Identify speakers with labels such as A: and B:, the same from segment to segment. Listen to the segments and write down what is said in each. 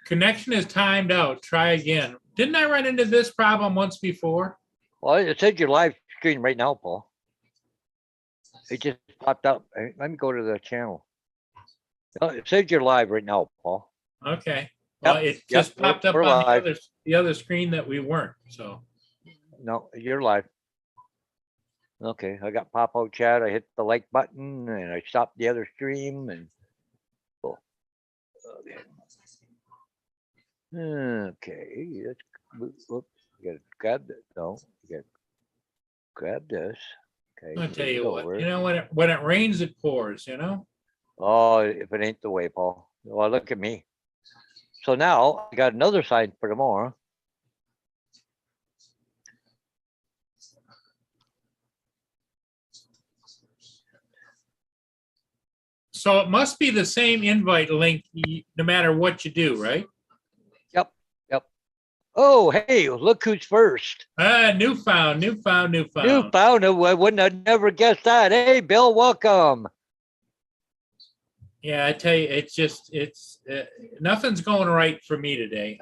A: Connection is timed out. Try again. Didn't I run into this problem once before?
B: Well, it says your live screen right now, Paul. It just popped up. Let me go to the channel. No, it says you're live right now, Paul.
A: Okay. Well,
B: Yep,
A: it just
B: yep,
A: popped up
B: we're
A: on
B: live.
A: the other screen that we weren't. So
B: No, you're live. Okay, I got pop-out chat. I hit the like button and I stopped the other stream and cool. Okay, let's whoops, you gotta grab this. No, you gotta grab this. Okay,
A: I'll tell you what.
B: over.
A: You know, when it rains, it pours. You know.
B: Oh, if it ain't the way, Paul. Well, look at me. So now I got another sign for tomorrow.
A: So it must be the same invite link no matter what you do, right?
B: Yep, yep. Oh, hey, look who's first.
A: Newfound.
B: Newfound. I wouldn't have never guessed that. Hey, Bill, welcome.
A: Yeah, I tell you, it's nothing's going right for me today.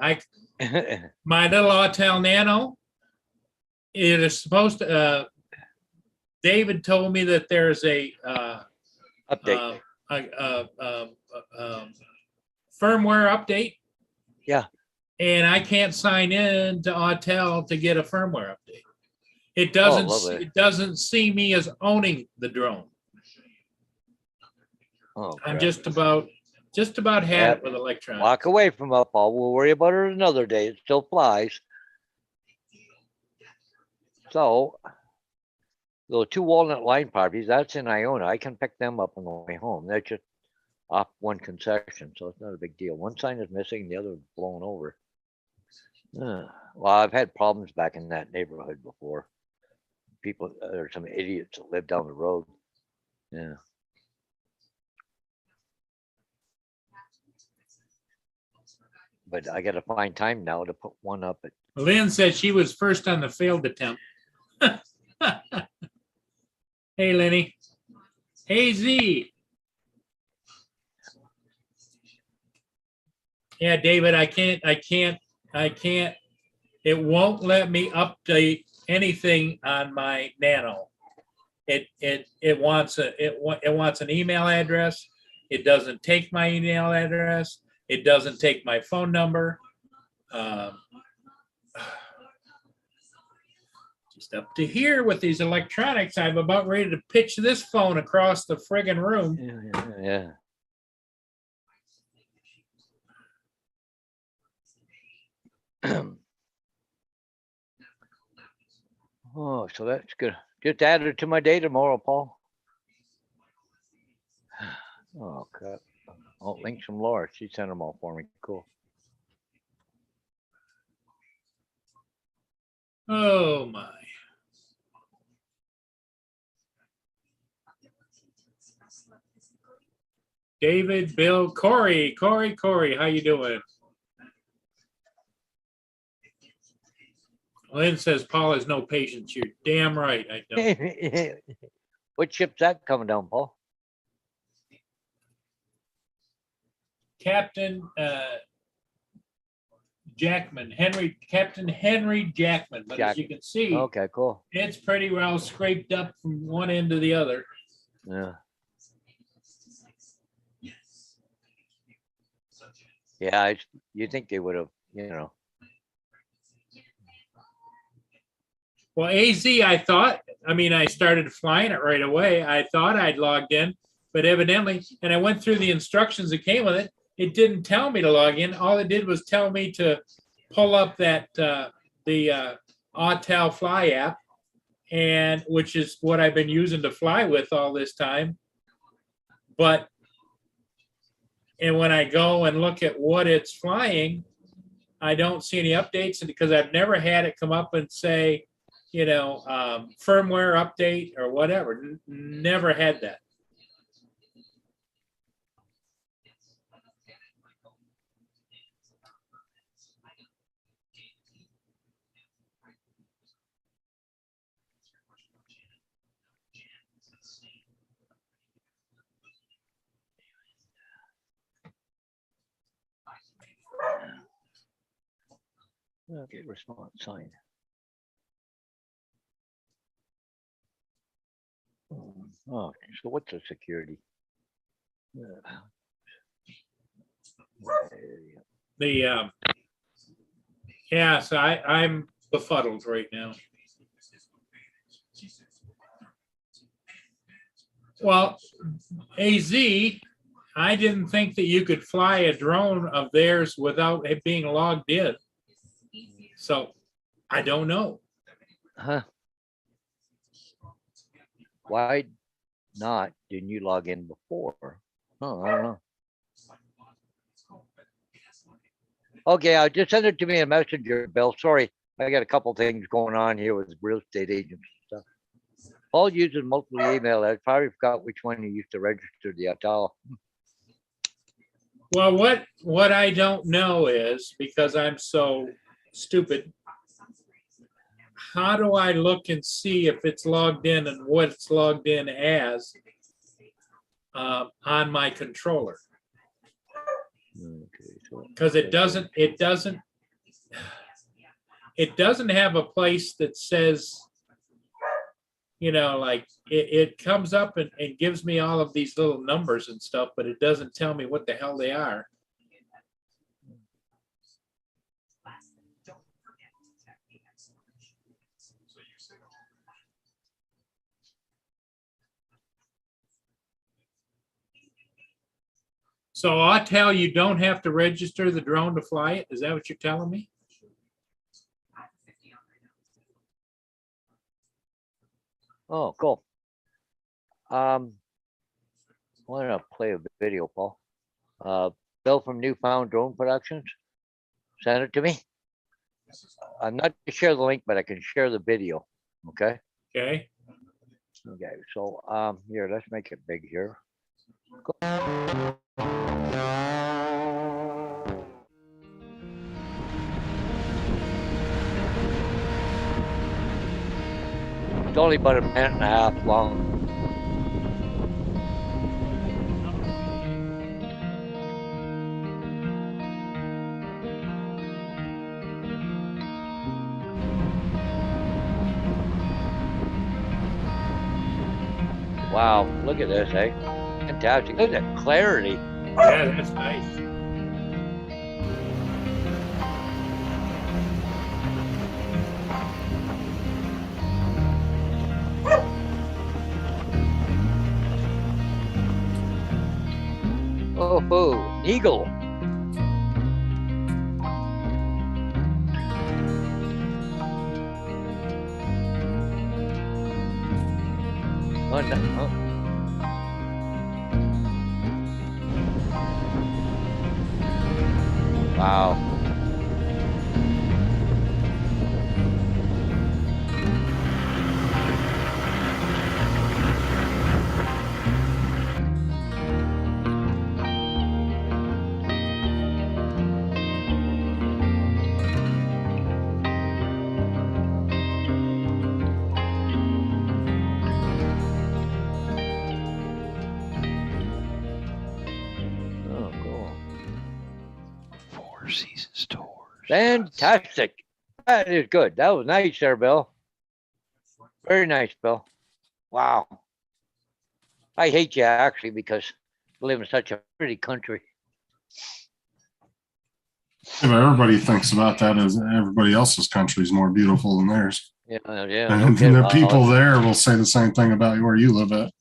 A: My little Autel Nano, it is supposed to. David told me that there's a
B: update.
A: Firmware update.
B: Yeah.
A: And I can't sign in to Autel to get a firmware update. It doesn't see me as owning the drone.
B: Oh,
A: I'm just about had it with electronics.
B: Walk away from it, Paul. We'll worry about it another day. It still flies. So, those 2 walnut line properties, that's in Iona. I can pick them up on the way home. They're just off one concession, so it's not a big deal. One sign is missing, the other is blown over. Well, I've had problems back in that neighborhood before. People, there's some idiots that live down the road. Yeah. But I got to find time now to put one up.
A: Lynn said she was first on the failed attempt. Hey, Lenny. Hey, Z. Yeah, David, I can't. It won't let me update anything on my Nano. It wants an email address. It doesn't take my email address. It doesn't take my phone number. Just up to here with these electronics. I'm about ready to pitch this phone across the friggin' room.
B: Yeah. Oh, so that's good. Just add it to my day tomorrow, Paul. Oh, crap. Oh, links from Laura. She sent them all for me. Cool.
A: Oh, my. David, Bill, Corey, how you doing? Lynn says Paul has no patience. You're damn right I don't.
B: What ship's that coming down, Paul?
A: Captain Jackman, Captain Henry Jackman. But as you can see,
B: okay, cool.
A: It's pretty well scraped up from one end to the other.
B: Yeah. Yeah, you think they would have, you know.
A: Well, AZ, I started flying it right away. I thought I'd logged in, but evidently, and I went through the instructions that came with it. It didn't tell me to log in. All it did was tell me to pull up that the Autel Fly app, and which is what I've been using to fly with all this time. And when I go and look at what it's flying, I don't see any updates because I've never had it come up and say, you know, firmware update or whatever. Never had that.
B: Okay, response sign. Oh, so what's the security?
A: The yeah, so I'm befuddled right now. Well, AZ, I didn't think that you could fly a drone of theirs without it being logged in. So I don't know.
B: Huh? Why not? Didn't you log in before? Oh, I don't know. Okay, just send it to me in Messenger, Bill. Sorry, I got a couple things going on here with real estate agents and stuff. Paul uses multiple email. I probably forgot which one he used to register the Atala.
A: Well, what I don't know is, because I'm so stupid, how do I look and see if it's logged in and what it's logged in as on my controller? Because it doesn't have a place that says, you know, like it comes up and gives me all of these little numbers and stuff, but it doesn't tell me what the hell they are. So I'll tell you, don't have to register the drone to fly it. Is that what you're telling me?
B: Oh, cool. I want to play a video, Paul. Bill from Newfound Drone Productions. Send it to me. I'm not to share the link, but I can share the video. Okay.
A: Okay.
B: Okay. So here, let's make it big here. Go. It's only about a minute and a half long. Wow, look at this, eh? Fantastic. Look at that clarity.
A: Yeah, that's nice.
B: Oh, eagle. Oh, no. Oh. Wow.
C: Seasons tours.
B: Fantastic. That is good. That was nice there, Bill. Very nice, Bill. Wow. I hate you actually because you live in such a pretty country.
D: Yeah, but everybody thinks about that as everybody else's country is more beautiful than theirs.
B: Yeah.
D: And the people there will say the same thing about where you live at.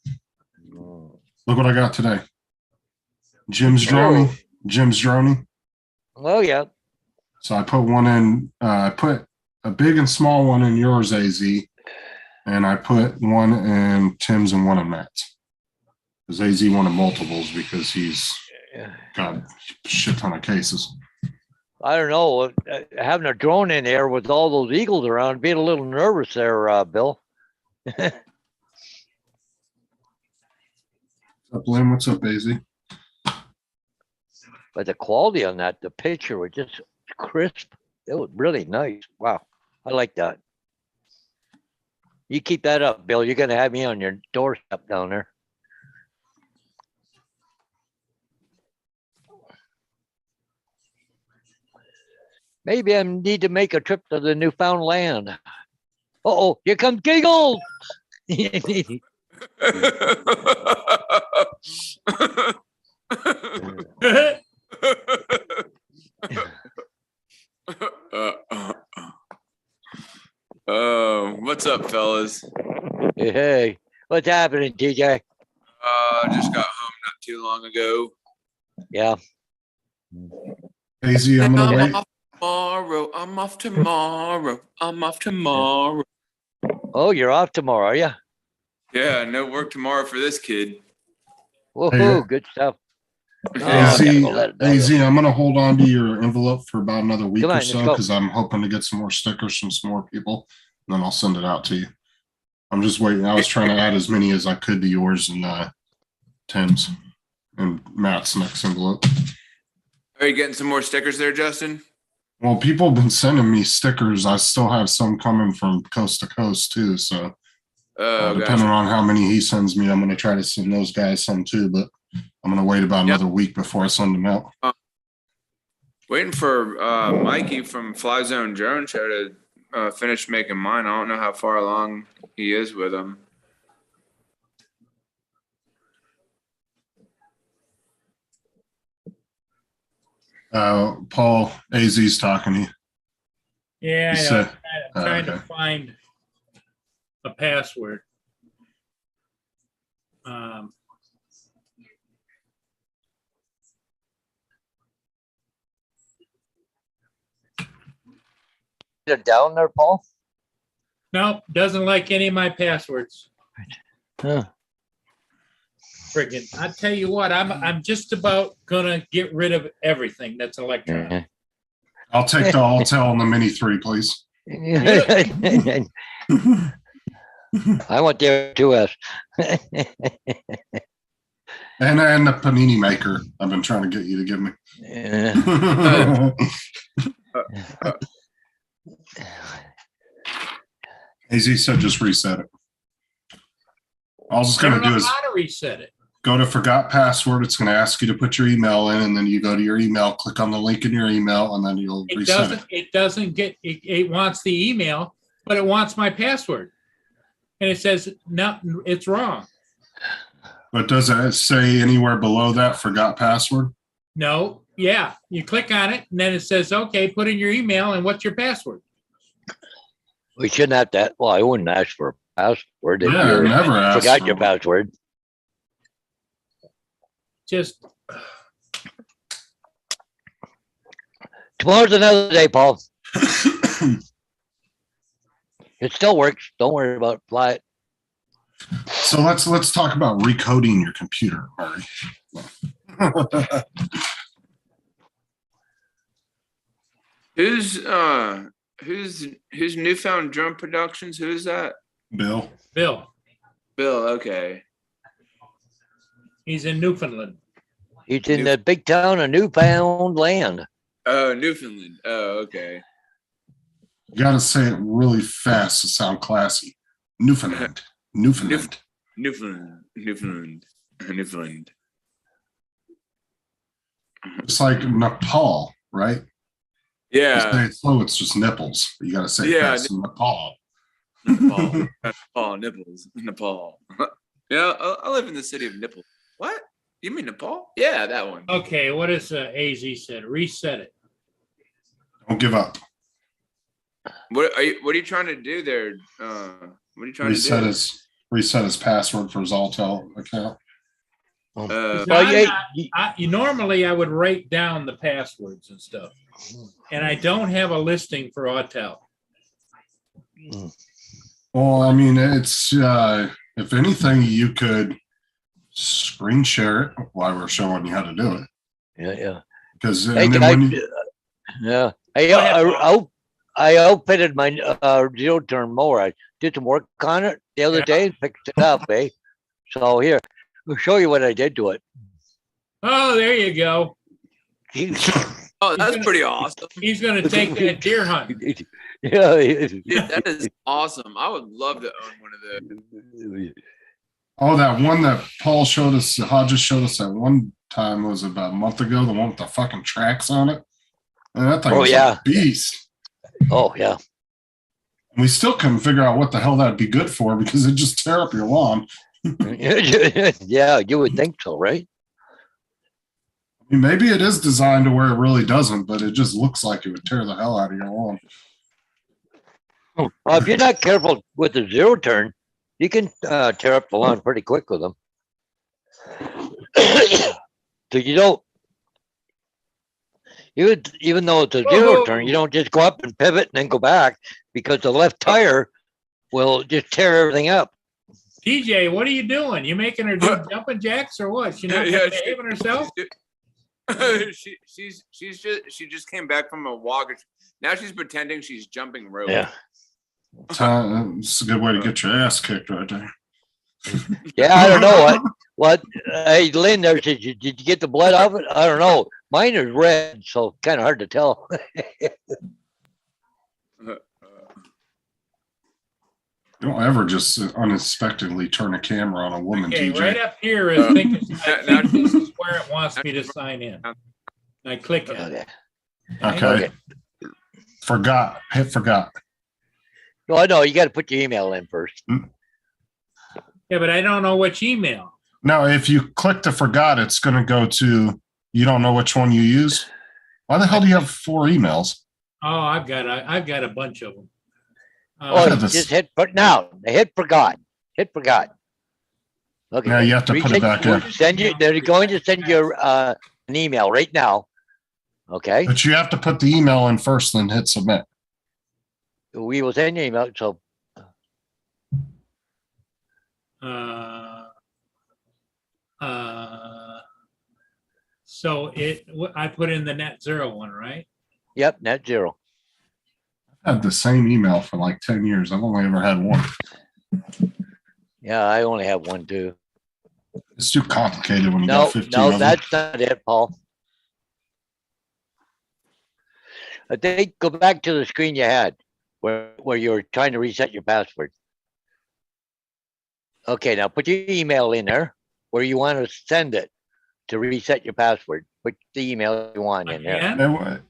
D: Look what I got today. Jim's droning. Jim's droning.
B: Oh, yeah.
D: So I put one in, I put a big and small one in yours, AZ, and I put one in Tim's and one in Matt's. Because AZ wanted multiples because he's got a shit ton of cases.
B: I don't know. Having a drone in there with all those eagles around, being a little nervous there, Bill.
D: What's up, Lynn? What's up, AZ?
B: But the quality on that, the picture was just crisp. It was really nice. Wow. I like that. You keep that up, Bill. You're going to have me on your doorstep down there. Maybe I need to make a trip to the Newfoundland. Uh-oh, here comes Giggle.
C: What's up, fellas?
B: Hey, what's happening, TJ?
C: Just got home not too long ago.
B: Yeah.
D: AZ, I'm gonna wait.
C: I'm off tomorrow. I'm off tomorrow.
B: Oh, you're off tomorrow, are you?
C: Yeah, no work tomorrow for this kid.
B: Woohoo, good stuff.
D: AZ,
B: I gotta go let it know.
D: AZ, I'm gonna hold on to your envelope for about another week
B: Come on,
D: or
B: let's
D: so
B: go.
D: because I'm hoping to get some more stickers from some more people, and then I'll send it out to you. I'm just waiting. I was trying to add as many as I could to yours and Tim's and Matt's next envelope.
C: Are you getting some more stickers there, Justin?
D: Well, people have been sending me stickers. I still have some coming from coast to coast too. So depending
C: Gotcha.
D: on how many he sends me, I'm going to try to send those guys some too. But I'm going to wait about another week before I send them out.
C: Waiting for Mikey from Fly Zone Drone Show to finish making mine. I don't know how far along he is with them.
D: Paul, AZ's talking to you.
A: Yeah,
D: He
A: I know.
D: said-
A: I'm trying to
D: okay.
A: find a password.
B: You're down there, Paul?
A: Nope, doesn't like any of my passwords.
B: Huh.
A: Friggin', I tell you what, I'm just about gonna get rid of everything that's electronic.
D: I'll take the Altel and the Mini 3, please.
B: I want the 2S.
D: And the panini maker. I've been trying to get you to give me. AZ said just reset it. All I was
A: I
D: going
A: don't
D: to do
A: know
D: is
A: how to reset it.
D: go to forgot password. It's going to ask you to put your email in, and then you go to your email, click on the link in your email, and then you'll reset it.
A: It doesn't get, it wants the email, but it wants my password. And it says, no, it's wrong.
D: But does it say anywhere below that forgot password?
A: No, yeah, you click on it and then it says, okay, put in your email and what's your password?
B: We shouldn't have that. Well, I wouldn't ask for a password if
D: Yeah,
B: you
D: never asked
B: forgot
D: for
B: your
D: one.
B: password.
A: Just,
B: Tomorrow's another day, Paul. It still works. Don't worry about it. Fly it.
D: So let's talk about recoding your computer, Murray.
C: Who's Newfound Drone Productions? Who's that?
D: Bill.
A: Bill,
C: Bill. Okay.
A: he's in Newfoundland.
B: He's in the big town of Newfoundland.
C: Oh, Newfoundland. Oh, okay.
D: You got to say it really fast to sound classy. Newfoundland. Newfoundland.
C: Newfoundland.
D: It's like Nepal, right? You say
C: Yeah.
D: it slow, it's just nipples. You got to say
C: Yeah.
D: fast. Nepal.
C: Nepal. Nepal. Nipples. Nepal. Yeah, I live in the city of Nipples. What? You mean Nepal? Yeah, that one.
A: Okay, what is AZ said? Reset it.
D: Don't give up.
C: What are you trying to do there? What are you trying
D: Reset
C: to do?
D: his password for his Altel account.
C: Uh,
B: Well,
A: Normally I would write down the passwords and stuff. And I don't have a listing for Autel.
D: Well, I mean, it's if anything, you could screen share it while we're showing you how to do it.
B: yeah.
D: Because
B: Hey, yeah. I outfitted my zero turn mower. I did some work on it the other day and fixed it up, eh? So here, I'll show you what I did to it.
A: Oh, there you go.
C: oh, that's pretty awesome.
A: He's going to take that deer hunt.
B: Yeah.
C: Dude, that is awesome. I would love to own one of those.
D: Oh, that one that Paul showed us, Hodges showed us that one time was about a month ago, the one with the fucking tracks on it. And that thing
B: Oh,
D: was
B: yeah.
D: a beast.
B: Oh, yeah.
D: We still couldn't figure out what the hell that'd be good for because it just tear up your lawn.
B: Yeah, you would think so, right?
D: I mean, maybe it is designed to where it really doesn't, but it just looks like it would tear the hell out of your lawn.
B: Well, if you're not careful with the zero turn, you can tear up the lawn pretty quick with them. So you don't, even though it's a zero turn, you don't just go up and pivot and then go back because the left tire will just tear everything up.
A: TJ, what are you doing? You making her do jumping jacks or what? She not behaving herself?
C: She just came back from a walk. Now she's pretending she's jumping rope.
B: Yeah.
D: It's a good way to get your ass kicked right there.
B: Yeah, I don't know what. Hey, Lynn, there says, did you get the blood off it? I don't know. Mine is red, so kind of hard to tell.
D: Don't ever just unexpectedly turn a camera on a woman,
A: Okay,
D: TJ.
A: right up here is thinking, I think this is where it wants me to sign in. I click it.
D: Okay. Forgot. Hit forgot.
B: No, I know. You got to put your email in first.
A: Yeah, but I don't know which email.
D: No, if you click to forgot, it's going to go to, you don't know which one you use. Why the hell do you have 4 emails?
A: Oh, I've got a bunch of them.
B: Just hit hit forgot. Hit forgot. Okay.
D: Now you have to put it back in.
B: They're going to send you an email right now. Okay.
D: But you have to put the email in first, then hit submit.
B: We will send you an email. So
A: so I put in the net zero one, right?
B: yep, net zero.
D: I've had the same email for like 10 years. I've only ever had one.
B: Yeah, I only have one too.
D: It's too complicated when you
B: No,
D: got 15
B: no,
D: of them.
B: that's not it, Paul. I think go back to the screen you had where you were trying to reset your password. Okay, now put your email in there where you want to send it to reset your password. Put the email you want in there.
A: Again?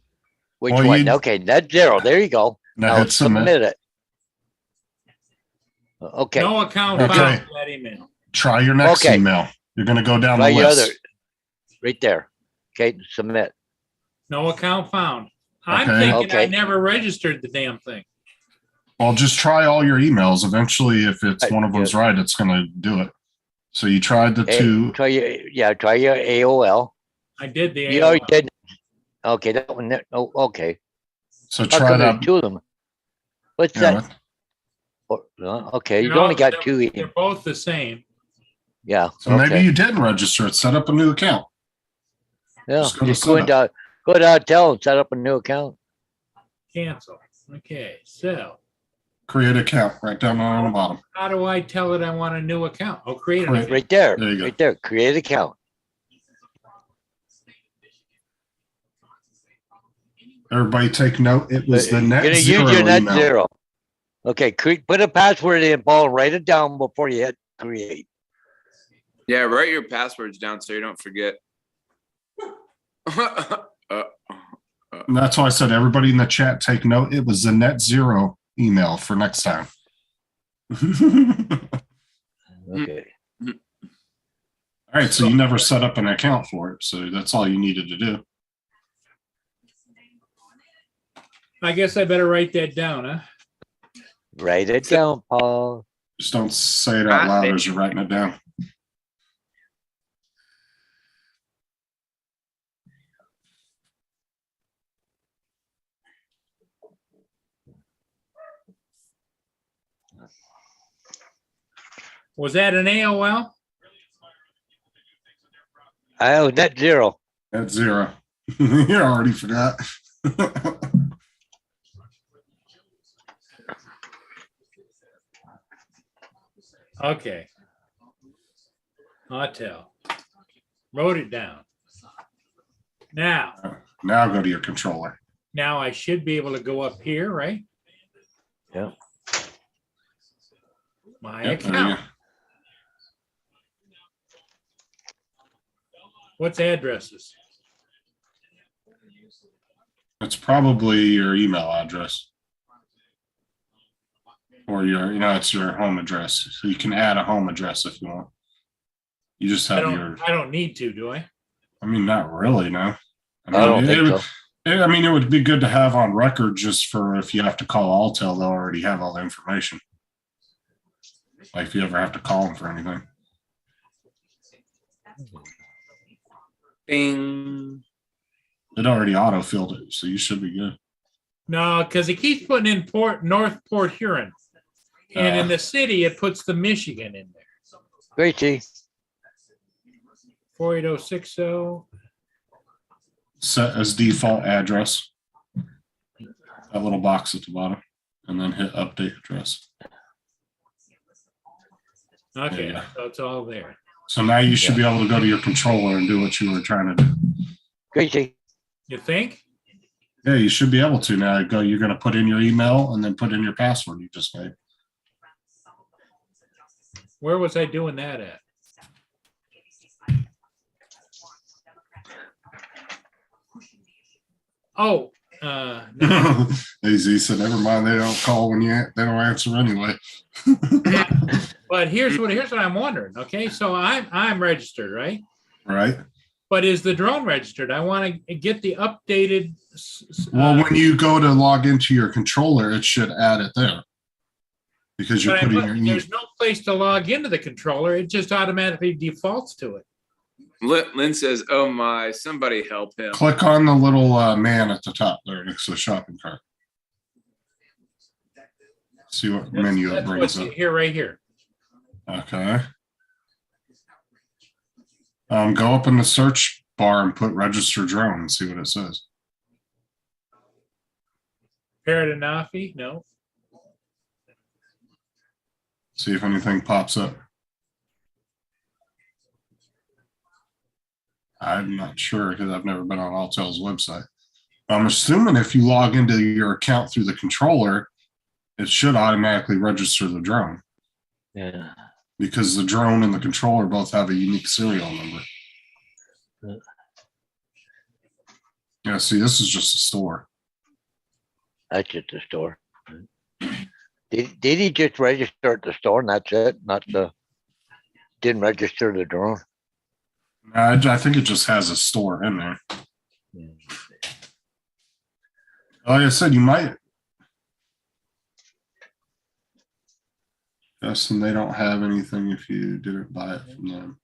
B: Which
D: Well,
B: one? Okay, net zero. There you go.
D: Now
B: Now
D: hit submit.
B: it. Okay.
A: No account
D: Okay.
A: found for that email.
D: Try your next
B: Okay.
D: email. You're going to go down
B: Try
D: the
B: your
D: list.
B: other, right there. Okay, submit.
A: No account found. I'm
D: Okay.
A: thinking I
B: Okay.
A: never registered the damn thing.
D: Well, just try all your emails. Eventually, if it's one of them's right, it's going to do it. So you tried the 2.
B: Try your AOL.
A: I did the
B: You already
A: AOL.
B: did. Okay, that one. Oh, okay.
D: So
B: How
D: try
B: come there's
D: that.
B: 2 of them? What's
D: Yeah,
B: that? Okay, you
A: They're all-
B: only got
A: they're-
B: 2.
A: They're both the same.
B: Yeah.
D: so maybe you didn't register it. Set up a new account.
B: Yeah.
D: just go to
B: Just go to hotel and set up a new account.
A: Cancel. Okay, so
D: Create account right down on the bottom.
A: how do I tell it I want a new account? Oh, create an
D: Right.
A: account.
B: Right there.
D: There you go.
B: Right there. Create account.
D: Everybody take note. It was the
B: You're
D: net
B: gonna
D: zero
B: use your net
D: email.
B: zero. Okay, put a password in, Paul. Write it down before you hit create.
C: Yeah, write your passwords down so you don't forget.
D: And that's why I said everybody in the chat take note. It was the net zero email for next time.
B: Okay.
D: All right, so you never set up an account for it, so that's all you needed to do.
A: I guess I better write that down, huh?
B: Write it down, Paul.
D: Just don't say it out loud as you're writing it down.
A: Was that an AOL?
B: Oh, net zero.
D: Net zero. You already forgot.
A: Okay. Hotel. Wrote it down. Now
D: Now go to your controller.
A: I should be able to go up here, right?
B: Yeah.
A: My
D: Yep, there you
A: account.
D: go.
A: What's addresses?
D: It's probably your email address. Or your, it's your home address. So you can add a home address if you want. You just have
A: I don't need to, do I?
D: I mean, not really, no.
B: I don't think so.
D: I mean, it would be good to have on record just for if you have to call Alltel, they'll already have all the information. Like if you ever have to call them for anything.
C: Bing.
D: It already auto-filled it, so you should be good.
A: No, because it keeps putting in North Port Huron. And in the city, it puts the Michigan in there.
B: Great, T.
A: 48060.
D: Set as default address. That little box at the bottom. And then hit update address.
A: Okay,
D: Yeah.
A: so it's all there.
D: So now you should be able to go to your controller and do what you were trying to do.
B: Great, T.
A: You think?
D: Yeah, you should be able to now. You're going to put in your email and then put in your password you just made.
A: Where was I doing that at? Oh, no.
D: AZ said, never mind. They don't call when they don't answer anyway.
A: But here's what I'm wondering. Okay, so I'm registered, right?
D: Right.
A: But is the drone registered? I want to get the updated.
D: Well, when you go to log into your controller, it should add it there. Because you're putting your
A: there's no place to log into the controller. It just automatically defaults to it.
C: Lynn says, "Oh my, somebody help him."
D: Click on the little man at the top there next to the shopping cart. See what menu it brings up.
A: Here, right here.
D: Okay. Go up in the search bar and put register drone and see what it says.
A: Paradanafi? No.
D: See if anything pops up. I'm not sure because I've never been on Alltel's website. I'm assuming if you log into your account through the controller, it should automatically register the drone.
B: Yeah.
D: Because the drone and the controller both have a unique serial number. Yeah, see, this is just a store.
B: That's just a store. Did he just register at the store and that's it? Didn't register the drone?
D: I think it just has a store in there. Like I said, you might. Guessing they don't have anything if you didn't buy it from them.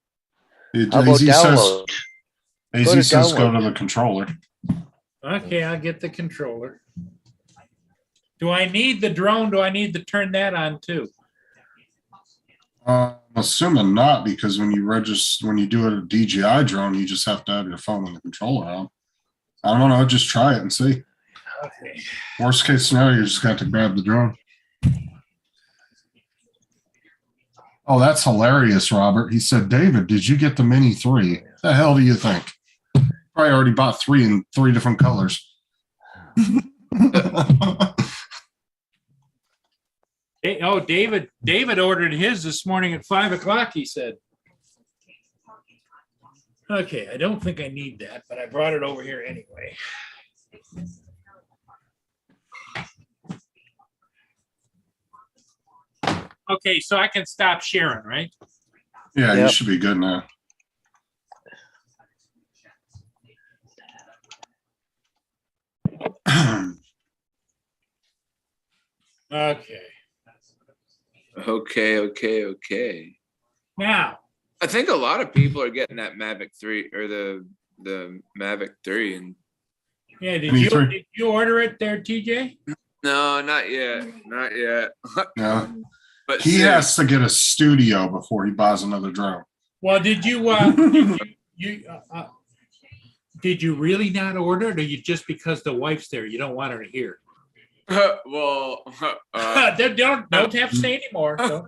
B: How about download?
D: AZ says go to the controller.
A: Okay, I'll get the controller. Do I need the drone? Do I need to turn that on too?
D: I'm assuming not, because when you do a DJI drone, you just have to have your phone and the controller on. I don't know. Just try it and see.
A: Okay.
D: Worst case scenario, you just got to grab the drone. Oh, that's hilarious, Robert. He said, David, did you get the Mini 3? The hell do you think? Probably already bought 3 in 3 different colors.
A: Hey, oh, David ordered his this morning at 5 o'clock, he said. Okay, I don't think I need that, but I brought it over here anyway. Okay, so I can stop sharing, right?
D: Yeah,
B: Yep.
D: You should be good now.
A: Okay.
C: Okay.
A: Now,
C: I think a lot of people are getting that Mavic 3 or the Mavic 3 and
A: yeah, did
D: Me too.
A: you order it there, TJ?
C: no, not yet.
D: Yeah.
C: But
D: He
C: soon.
D: has to get a studio before he buys another drone.
A: Well, did you did you really not order it, or you just because the wife's there, you don't want her to hear?
C: Well,
A: Don't have to say anymore. Don't.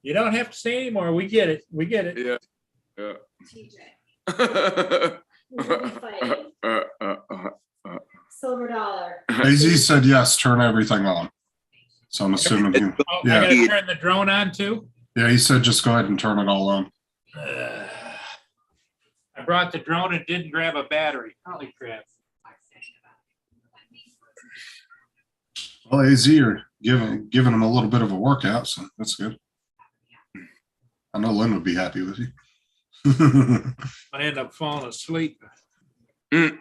A: You don't have to say anymore. We get it.
C: yeah.
E: TJ. We'll be fighting. Silver dollar.
D: AZ said yes, turn everything on. So I'm assuming he,
A: Oh,
D: Yeah.
A: I gotta turn the drone on too.
D: he said just go ahead and turn it all on.
A: I brought the drone and didn't grab a battery. Holy crap.
D: Well, AZ are giving him a little bit of a workout, so that's good. I know Lynn would be happy with you.
A: I end up falling asleep.
C: Mm.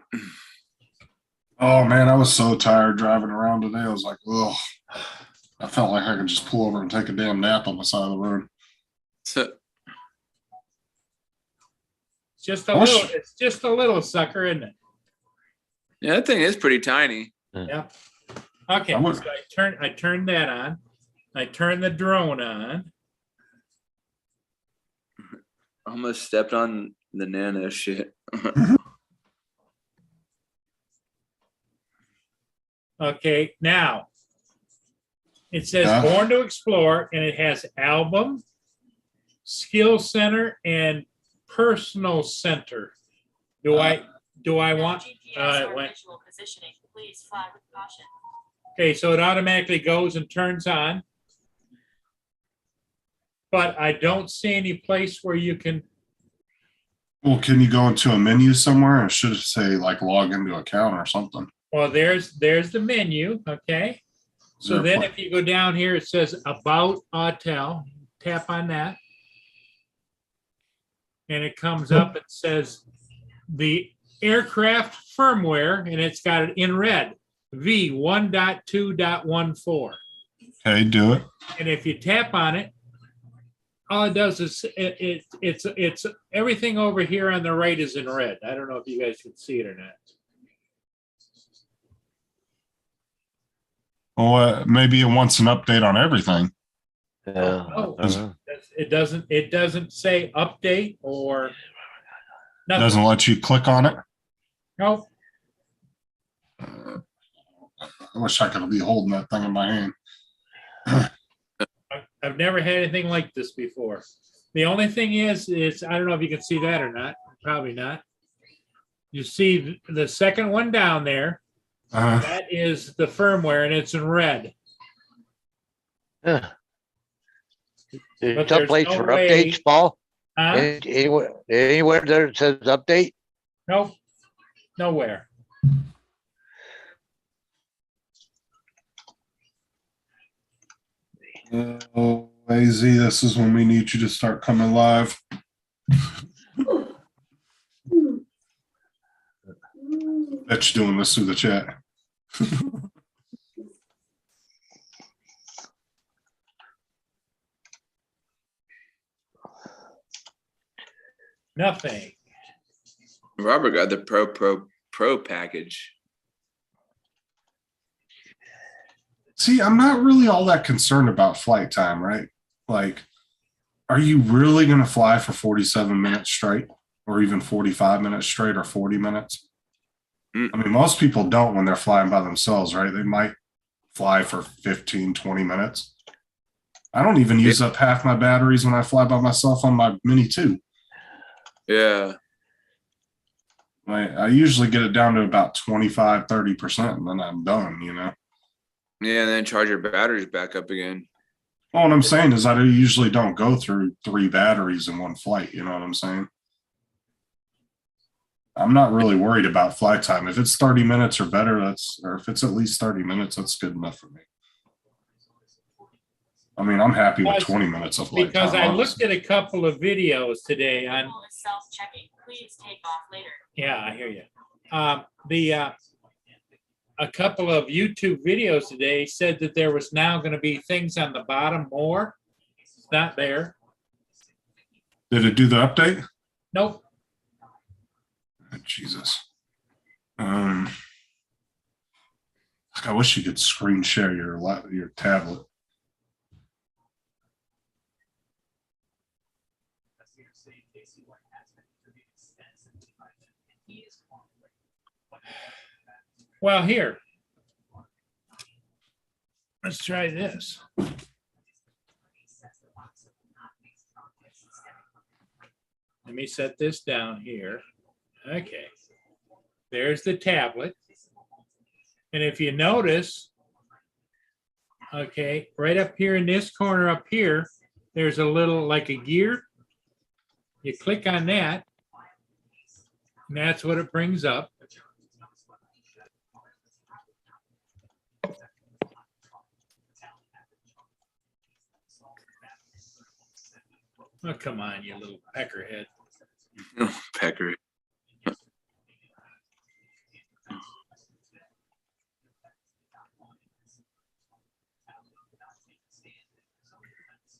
D: Oh man, I was so tired driving around today. I was like, oh, I felt like I could just pull over and take a damn nap on the side of the road.
C: So,
A: It's just a little sucker, isn't it?
C: yeah, that thing is pretty tiny.
A: Yeah. Okay,
D: I would-
A: so I turned that on. I turned the drone on.
C: Almost stepped on the nano shit.
A: Okay, now it says
D: Yeah.
A: Born to Explore, and it has album, skill center, and personal center. Do I want?
E: GPS or
A: went-
E: visual positioning. Please fly with caution.
A: Okay, so it automatically goes and turns on. But I don't see any place where you can.
D: Well, can you go into a menu somewhere and should it say like log into account or something?
A: Well, there's the menu. Okay. So then if you go down here, it says About Autel. Tap on that. And it comes up and says the aircraft firmware, and it's got it in red, V1.2.14.
D: Okay, do it.
A: And if you tap on it, all it does is it's everything over here on the right is in red. I don't know if you guys can see it or not.
D: Well, maybe it wants an update on everything.
A: Oh, it doesn't say update or nothing.
D: Doesn't let you click on it.
A: Nope.
D: I wish I could be holding that thing in my hand.
A: I've never had anything like this before. The only thing is I don't know if you can see that or not. Probably not. You see the second one down there. That is the firmware, and it's in red.
B: There's
A: But
B: some
A: there's
B: place
A: no
B: for
A: way-
B: updates, Paul?
A: Huh?
B: Anywhere there it says update?
A: Nope. Nowhere.
D: Oh, AZ, this is when we need you to start coming live. Bet you're doing this through the chat.
A: Nothing.
C: Robert got the pro package.
D: See, I'm not really all that concerned about flight time, right? Like, are you really going to fly for 47 minutes straight or even 45 minutes straight or 40 minutes? I mean, most people don't when they're flying by themselves, right? They might fly for 15, 20 minutes. I don't even use up half my batteries when I fly by myself on my Mini 2.
C: Yeah.
D: I usually get it down to about 25, 30%, and then I'm done, you know?
C: Yeah, and then charge your batteries back up again.
D: Well, what I'm saying is I usually don't go through 3 batteries in one flight. You know what I'm saying? I'm not really worried about flight time. If it's 30 minutes or better, or if it's at least 30 minutes, that's good enough for me. I mean, I'm happy with 20 minutes of flight
A: Because
D: time.
A: I
D: honestly.
A: looked at a couple of videos today on.
E: Signal is self-checking. Please take off later.
A: Yeah, I hear you. A couple of YouTube videos today said that there was now going to be things on the bottom more. It's not there.
D: Did it do the update?
A: Nope.
D: Oh, Jesus. I wish you could screen share your tablet.
A: Well, here. Let's try this. Let me set this down here. Okay. There's the tablet. And if you notice, okay, right up here in this corner up here, there's a little like a gear. You click on that, And that's what it brings up. Oh, come on, you little peckerhead.
C: Pecker.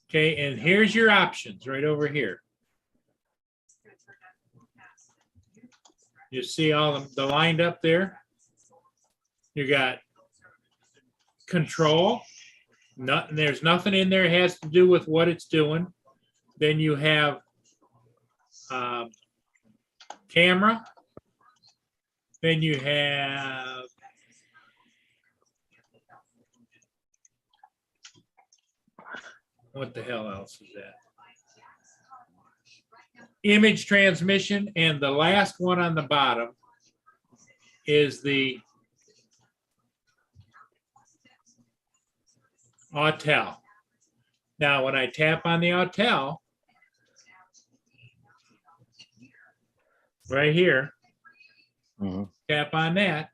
A: Okay, and here's your options right over here. You see all the lined up there? You got control. There's nothing in there has to do with what it's doing. Then you have camera. Then you have what the hell else is that? Image transmission, and the last one on the bottom is the autel. Now, when I tap on the autel, right here, tap on that.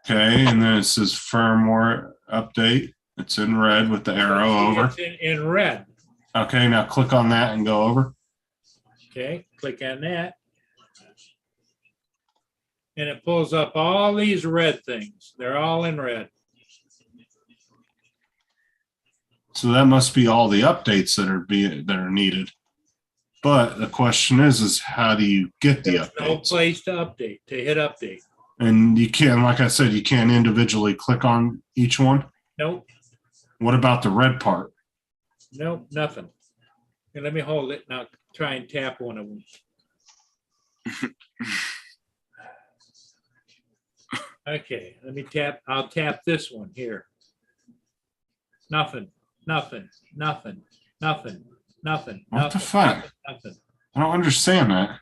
D: Okay, and then it says firmware update. It's in red with the arrow over.
A: It's in red.
D: Okay, now click on that and go over.
A: Okay, click on that. And it pulls up all these red things. They're all in red.
D: So that must be all the updates that are needed. But the question is how do you get the
A: There's no
D: updates?
A: place to update, to hit update.
D: And you can't, like I said, you can't individually click on each one.
A: Nope,
D: What about the red part?
A: nope, nothing. And let me hold it. Now try and tap one of them. Okay, let me tap. I'll tap this one here. Nothing, nothing, nothing, nothing, nothing.
D: What the
A: nothing,
D: fuck?
A: Nothing.
D: I don't understand that.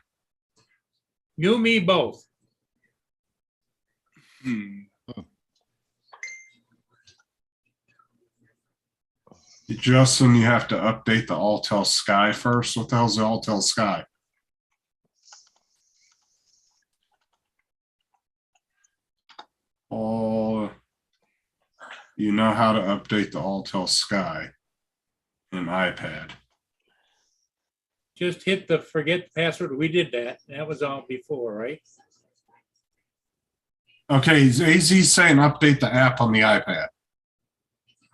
A: You, me, both.
D: Justin, you have to update the Altel Sky first. What the hell's the Altel Sky? Oh, you know how to update the Altel Sky in iPad.
A: Just hit the forget the password. We did that. That was all before, right?
D: Okay, AZ saying update the app on the iPad.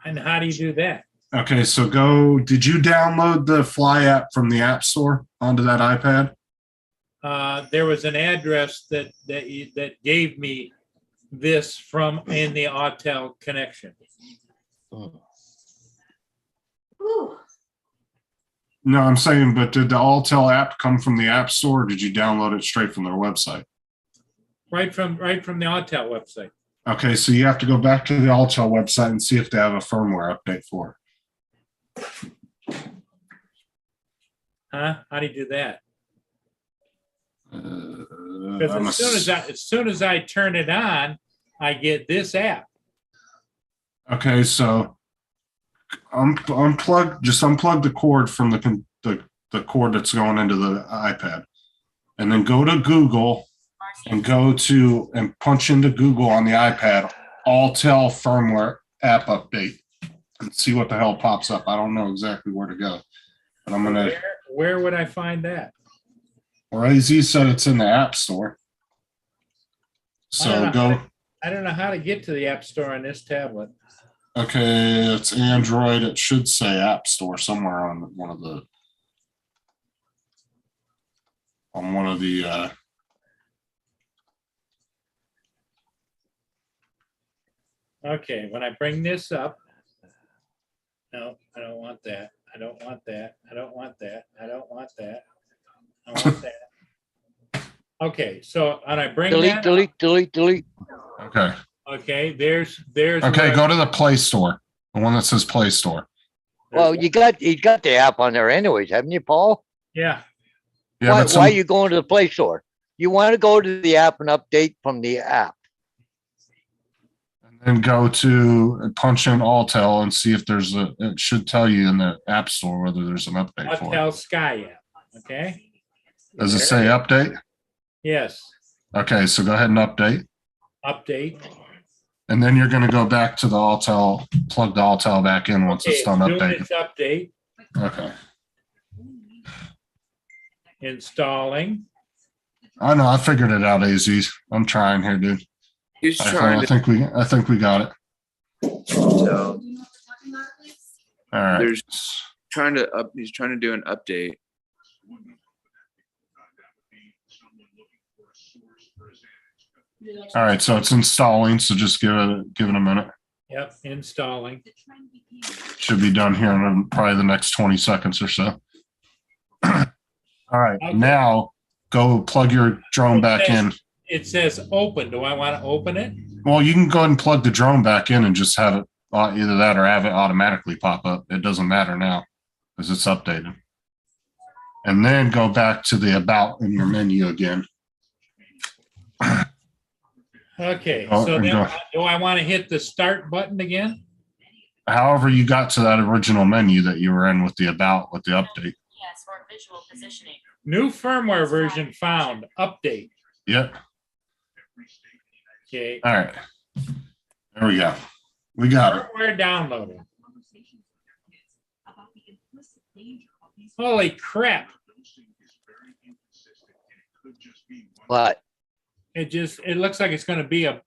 A: And how do you do that?
D: Okay, so did you download the Fly app from the App Store onto that iPad?
A: There was an address that gave me this from in the Autel connection.
D: No, I'm saying, but did the Altel app come from the App Store, or did you download it straight from their website?
A: Right from the Autel website.
D: Okay, so you have to go back to the Altel website and see if they have a firmware update for it.
A: Huh? How do you do that?
D: I'm
A: Because as soon as I turn it on, I get this app.
D: Okay, so unplug the cord from the cord that's going into the iPad, and then go to Google and and punch into Google on the iPad Altel firmware app update and see what the hell pops up. I don't know exactly where to go, but I'm gonna.
A: Where would I find that?
D: Or AZ said it's in the App Store. So go.
A: I don't know how to get to the App Store on this tablet.
D: Okay, it's Android. It should say App Store somewhere on one of the.
A: Okay, when I bring this up, no, I don't want that. I don't want that. I don't want that. I don't want that. I want that. Okay, so when I bring that
B: delete.
D: Okay.
A: Okay, there's.
D: Okay, go to the Play Store, the one that says Play Store.
B: Well, you got the app on there anyways, haven't you, Paul?
A: Yeah.
D: Yeah,
B: Why are you going to the Play Store? You want to go to the app and update from the app.
D: And go to punch in Alltel and see if there's it should tell you in the app store whether there's an update for it.
A: Hotel Sky app. Okay.
D: Does it say update?
A: Yes.
D: Okay, so go ahead and update.
A: Update.
D: And then you're going to go back to the Alltel, plug the Alltel back in once
A: Okay,
D: it's done
A: doing
D: updating.
A: its update.
D: Okay.
A: Installing.
D: I know. I figured it out, AZ. I'm trying here, dude.
C: He's
D: I
C: trying to
D: think we got it.
C: tell.
D: All right.
C: He's trying to do an update.
D: All right. So it's installing. So just give it a minute.
A: Yep. Installing.
D: Should be done here in probably the next 20 seconds or so. All right.
A: Okay.
D: Now go plug your drone back in.
A: It says open. Do I want to open it?
D: Well, you can go ahead and plug the drone back in and just have it either that or have it automatically pop up. It doesn't matter now because it's updated. And then go back to the about in your menu again.
A: Okay.
D: Oh,
A: So
D: and
A: then
D: go.
A: do I want to hit the start button again?
D: However you got to that original menu that you were in with the about with the update.
E: Yes, for visual positioning.
A: New firmware version found. Update.
D: Yep.
A: Okay.
D: All right. There we go. We got it.
A: Firmware downloaded. Holy crap.
B: What?
A: It looks like it's going to be a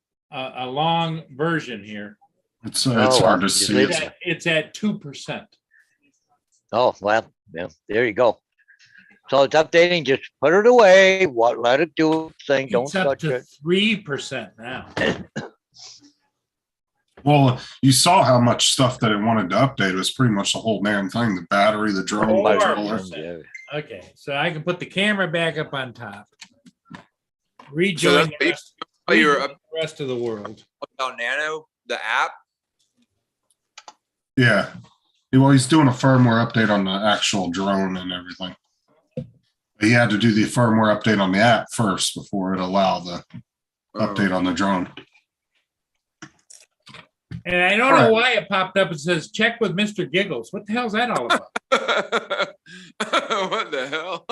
A: long version here.
D: It's
B: Oh,
D: hard to
B: just
D: see.
B: leave
A: It's
B: it.
A: it's at 2%.
B: Oh, well, yeah, there you go. So it's updating, just put it away, let it do its thing, don't
A: It's up
B: touch
A: to
B: it.
A: 3% now.
D: Well, you saw how much stuff that it wanted to update. It was pretty much the whole damn thing. The battery, the drone
A: Oh,
D: controller.
A: yeah. Okay, so I can put the camera back up on top.
C: So
A: Rejoin
C: that's
A: the rest,
C: Oh, you're
A: rejoin
C: up
A: the rest of the world.
C: on Nano, the app.
D: Yeah. Well, he's doing a firmware update on the actual drone and everything. He had to do the firmware update on the app first before it allowed the update on the drone.
A: And I don't know why it popped up and says check with Mr. Giggles. What the hell's that all about?
C: What the hell?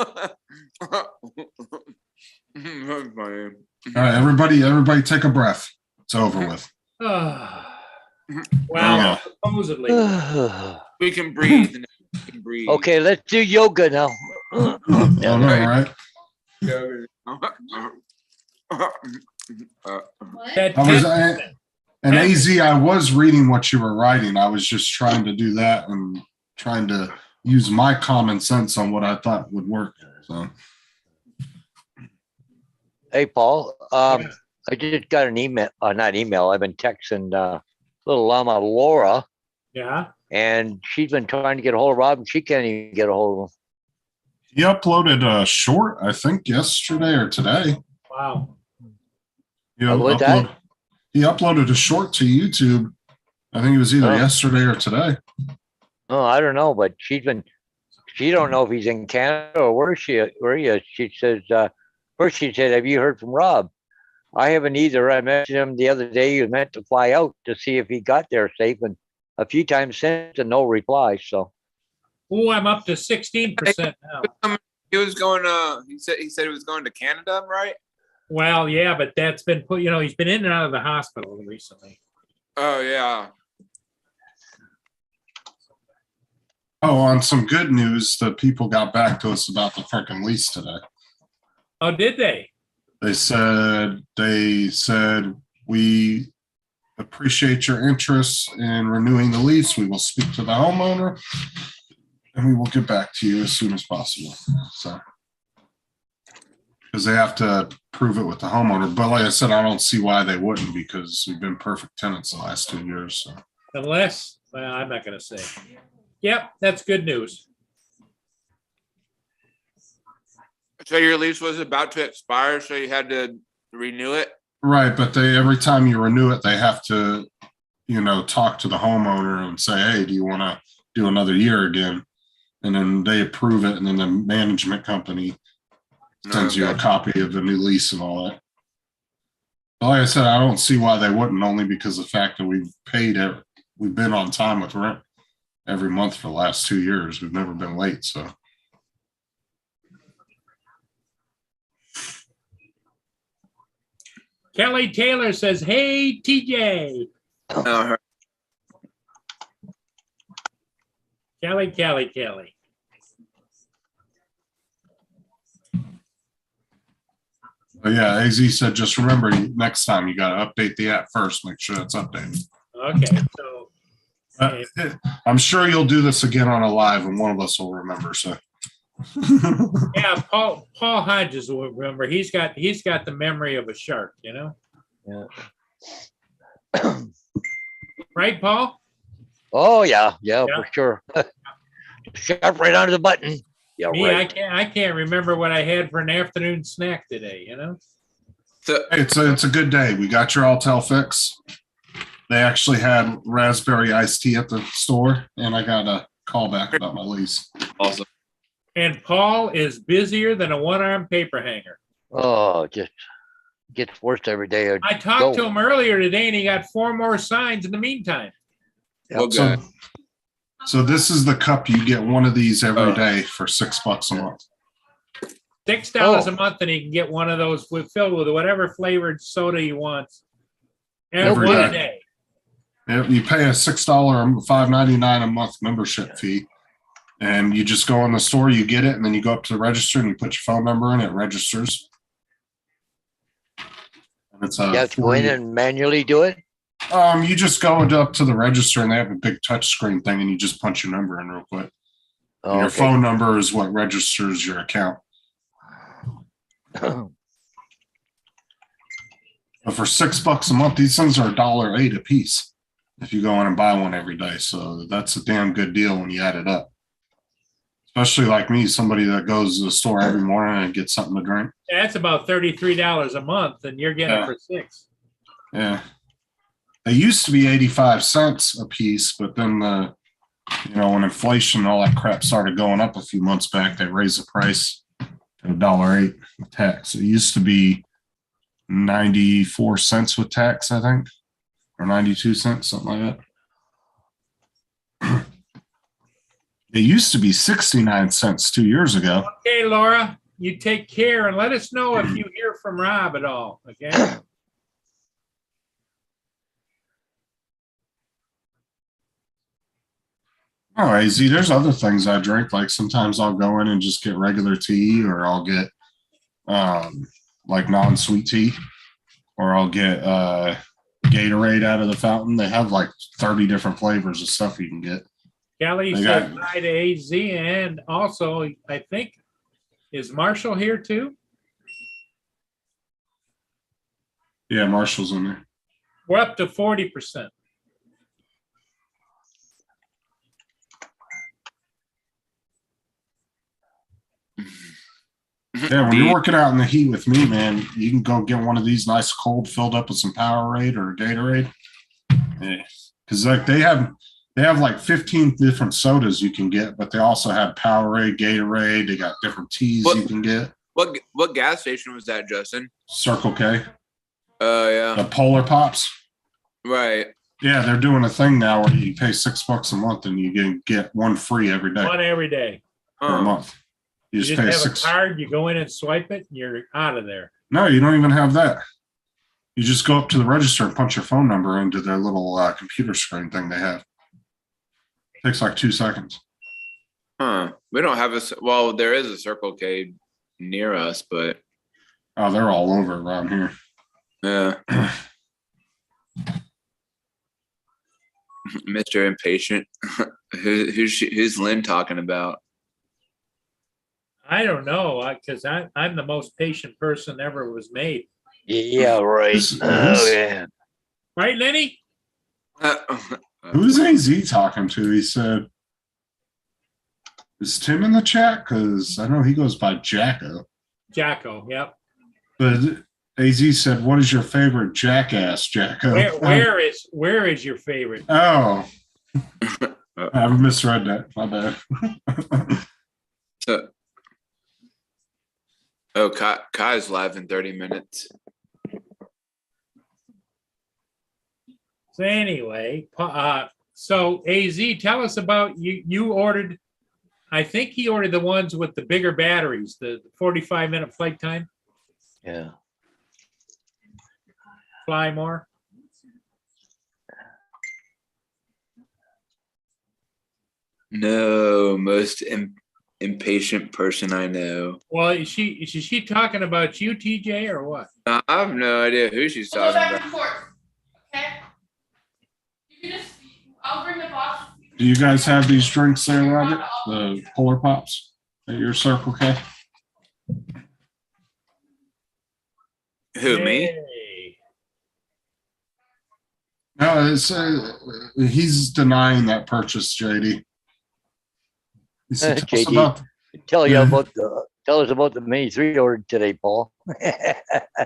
C: That's funny.
D: All right, everybody take a breath. It's over with.
A: Well, supposedly.
C: We can breathe. We can breathe.
B: Okay, let's do yoga now.
D: All right.
A: That
D: I was,
A: 10%.
D: and AZ, I was reading what you were writing. I was just trying to do that and trying to use my common sense on what I thought would work. So,
B: Hey, Paul,
A: Yeah.
B: I just got an email, not email, I've been texting little Llama Laura,
A: Yeah.
B: and she's been trying to get a hold of Rob, and she can't even get a hold of him.
D: he uploaded a short, I think, yesterday or today.
A: Wow.
D: He
B: what's that?
D: He uploaded a short to YouTube. I think it was either
B: Oh.
D: yesterday or today.
B: Oh, I don't know, but she don't know if he's in Canada or where he is. She says, first she said, have you heard from Rob? I haven't either. I messaged him the other day. He was meant to fly out to see if he got there safe, and a few times since, and no reply. So,
A: Oh, I'm up to 16% now.
C: He was going to. He said he was going to Canada, right?
A: Well, yeah, but that's been put, he's been in and out of the hospital recently.
C: Oh yeah.
D: Oh, on some good news, the people got back to us about the freaking lease today.
A: Oh, did they?
D: They said we appreciate your interest in renewing the lease. We will speak to the homeowner and we will get back to you as soon as possible. So, because they have to prove it with the homeowner. But like I said, I don't see why they wouldn't, because we've been perfect tenants the last 2 years. So.
A: Unless, well, I'm not going to say. Yep, that's good news.
C: So your lease was about to expire, so you had to renew it.
D: Right, but every time you renew it, they have to, talk to the homeowner and say, hey, do you want to do another year again? And then they approve it, and then the management company sends you a copy of the new lease and all that. Like I said, I don't see why they wouldn't, only because of the fact that we've been on time with rent every month for the last 2 years. We've never been late, so.
A: Kelly Taylor says, hey, TJ.
C: Uh,
A: Kelly.
D: But yeah, AZ said, just remember next time you got to update the app first. Make sure it's updated.
A: Okay, so
D: I'm sure you'll do this again on a live, and one of us will remember. So
A: yeah, Paul Hodges will remember. He's got the memory of a shark, you know.
B: Yeah.
A: Right, Paul?
B: Oh yeah,
A: Yeah.
B: for sure. Sharp right onto the button. Yeah,
A: Me,
B: right.
A: I can't remember what I had for an afternoon snack today, you know.
C: so,
D: it's a good day. We got your Altel fix. They actually had raspberry iced tea at the store, and I got a call back about my lease.
C: awesome.
A: And Paul is busier than a one-armed paper hanger.
B: Oh, just gets worse every day.
A: I talked to him earlier today, and he got 4 more signs in the meantime.
B: Yep.
C: Okay.
D: So this is the cup. You get one of these every day for $6 a month.
A: $6 a month, and he can get one of those filled with whatever flavored soda he wants
D: Every
A: every
D: day.
A: day.
D: You pay a $6, $5.99 a month membership fee, and you just go in the store, you get it, and then you go up to the register and you put your phone number in, it registers. And it's
B: You have to go in and manually do it.
D: You just go up to the register, and they have a big touch screen thing, and you just punch your number in real quick.
B: Oh,
D: And your
B: okay.
D: phone number is what registers your account. But for $6 a month, these things are $1.08 a piece if you go in and buy one every day. So that's a damn good deal when you add it up. Especially like me, somebody that goes to the store every morning and gets something to drink.
A: That's about $33 a month, and you're getting it for $6.
D: Yeah. They used to be 85 cents a piece, but then when inflation and all that crap started going up a few months back, they raised the price to $1.08 with tax. It used to be 94 cents with tax, I think, or 92 cents, something like that. It used to be 69 cents 2 years ago.
A: Okay, Laura, you take care, and let us know if you hear from Rob at all, okay?
D: Oh, AZ, there's other things I drink. Like sometimes I'll go in and just get regular tea, or I'll get like non-sweet tea, or I'll get Gatorade out of the fountain. They have like 30 different flavors of stuff you can get.
A: Kelly said hi to AZ, and also, I think, is Marshall here too?
D: Yeah, Marshall's in there.
A: We're up to 40%.
D: Yeah, when you're working out in the heat with me, man, you can go get one of these nice cold, filled up with some Powerade or Gatorade. Yeah, because like they have like 15 different sodas you can get, but they also have Powerade, Gatorade. They got different teas you can get.
C: What gas station was that, Justin?
D: Circle K.
C: Yeah.
D: The Polar Pops.
C: Right.
D: Yeah, they're doing a thing now where you pay $6 a month and you can get one free every day.
A: One every day.
D: For a month.
A: You just have a card, you go in and swipe it, and you're out of there.
D: No, you don't even have that. You just go up to the register and punch your phone number into their little computer screen thing they have. It takes like 2 seconds.
C: Huh. We don't have well, there is a Circle K near us, but.
D: Oh, they're all over around here.
C: Yeah. Mr. Impatient. Who's Lynn talking about?
A: I don't know, because I'm the most patient person ever was made.
B: Yeah, right. Yeah.
A: Right, Lenny?
D: Who's AZ talking to? He said, is Tim in the chat? Because I know he goes by Jacko.
A: Jacko, yep.
D: But AZ said, what is your favorite jackass, Jacko?
A: Where is your favorite?
D: Oh. I've misread that. My bad.
C: Kai's live in 30 minutes.
A: So anyway, so AZ, tell us about you. You ordered, I think he ordered the ones with the bigger batteries, the 45-minute flight time.
B: Yeah.
A: Fly more.
C: No, most impatient person I know.
A: Well, is she talking about you, TJ, or what?
C: I have no idea who she's
E: We'll go
C: talking
E: back
C: about.
E: and forth. Okay? You can just, I'll bring the box.
D: Do you guys have these drinks there, Robert? The Polar Pops at your Circle K?
C: Who, me?
A: Yay.
D: No, it's he's denying that purchase, JD. He said, tell us
B: JD.
D: about
B: Tell you
D: Yeah.
B: about tell us about the Mini 3 ordered today, Paul.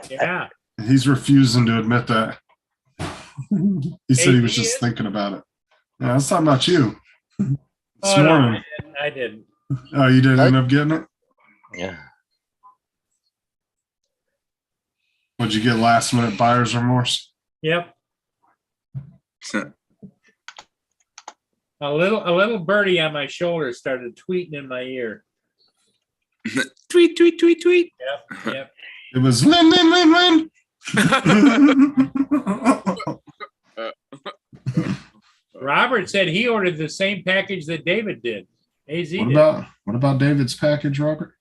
A: Yeah.
D: he's refusing to admit that. He said he was
A: He
D: just
A: is?
D: thinking about it. Yeah, I was talking about you. This
A: Oh, no,
D: morning.
A: I didn't.
D: Oh, you didn't end up getting it?
B: Yeah.
D: What'd you get last minute buyer's remorse?
A: Yep. A little birdie on my shoulder started tweeting in my ear.
C: Tweet, tweet, tweet, tweet.
A: Yep.
D: It was Lin, Lin, Lin, Lin.
A: Robert said he ordered the same package that David did. AZ did.
D: What about David's package, Robert?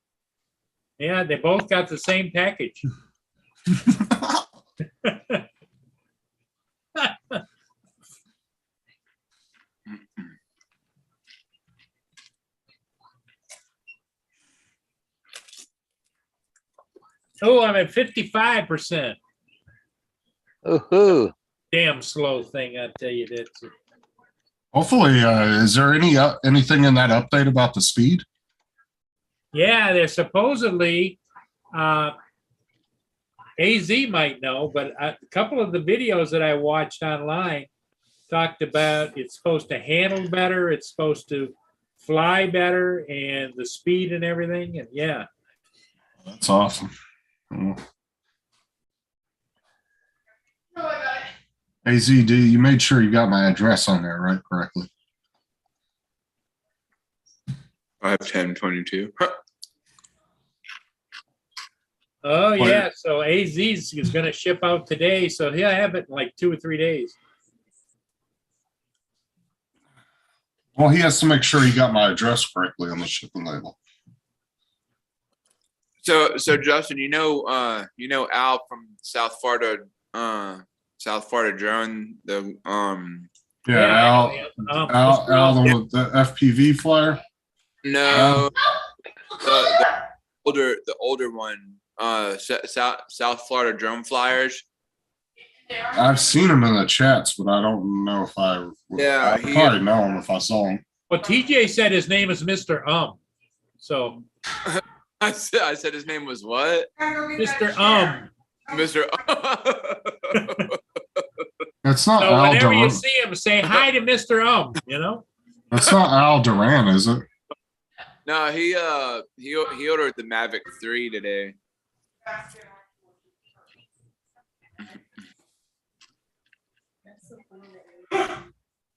A: Yeah, they both got the same package. Oh, I'm at 55%.
B: Ooh.
A: Damn slow thing, I tell you that.
D: Hopefully, is there anything in that update about the speed?
A: Yeah, they're supposedly AZ might know, but a couple of the videos that I watched online talked about it's supposed to handle better, it's supposed to fly better, and the speed and everything. And yeah,
D: That's awesome. Oh.
E: Oh, I got it.
D: AZD, you made sure you got my address on there, right? Correctly.
C: 51022.
A: oh
D: What?
A: yeah. So AZ is going to ship out today, so he'll have it in like 2 or 3 days.
D: Well, he has to make sure he got my address correctly on the shipping label.
C: So Justin, you know Al from South Florida drone, the
D: Yeah,
A: I
D: Al,
A: know him.
D: Al, the FPV flyer.
C: no, the older one, South Florida drone flyers.
D: I've seen him in the chats, but I don't know if I.
C: Yeah,
D: I probably know him if I saw him.
A: Well, TJ said his name is Mr. So
C: I said his name was what?
A: Mr.
C: Mr.
D: It's not
A: So
D: Al
A: whenever you
D: Duran.
A: see him, say hi to Mr. You know?
D: That's not Al Duran, is it?
C: No, he ordered the Mavic 3 today.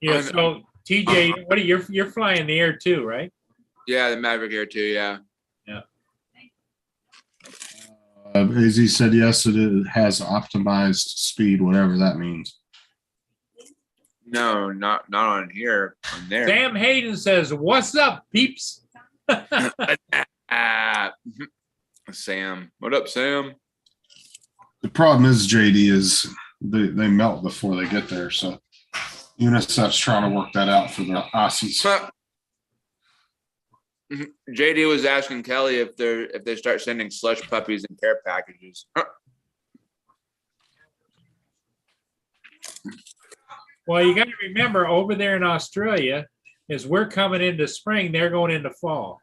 A: Yeah. So TJ, what are you're flying the air too, right?
C: Yeah, the Mavic Air 2, yeah.
D: AZ said yes, it has optimized speed, whatever that means.
C: No, not on here. On there.
A: Sam Hayden says, "What's up, peeps?"
C: Sam. What up, Sam?
D: The problem is, JD, is they melt before they get there. So UNICEF's trying to work that out for the Aussies.
C: JD was asking Kelly if they start sending slush puppies in care packages.
A: Well, you got to remember, over there in Australia, as we're coming into spring, they're going into fall.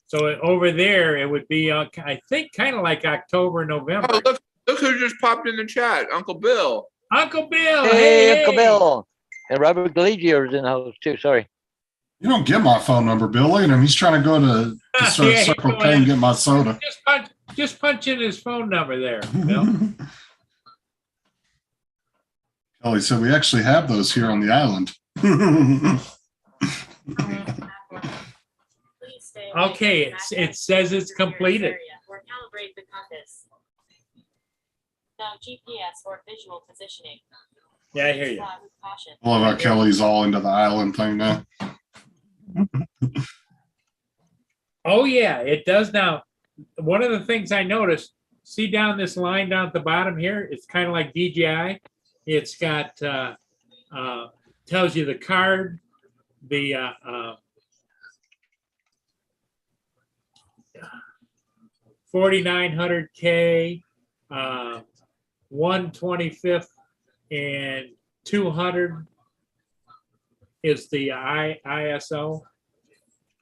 A: So over there, it would be, I think, kind of like October, November.
C: Oh, look who just popped in the chat, Uncle Bill.
A: Uncle Bill,
B: Hey, Uncle Bill. And Robert Galigio is in the house too. Sorry.
D: You don't get my phone number, Bill. Look at him. He's trying to go to start
A: Yeah,
D: Circle
A: he's
D: K and get my soda.
A: Just punch in his phone number there, Bill.
D: Kelly said we actually have those here on the island.
A: Okay, it says it's completed.
F: Or calibrate the compass. No GPS or visual positioning.
A: Yeah, I hear you.
F: Fly with caution.
D: I love how Kelly's all into the island thing now.
A: Oh, yeah, it does now. One of the things I noticed, see down this line down at the bottom here, it's kind of like DJI. It's got, tells you the card, the 4900K, 125th, and 200 is the ISO.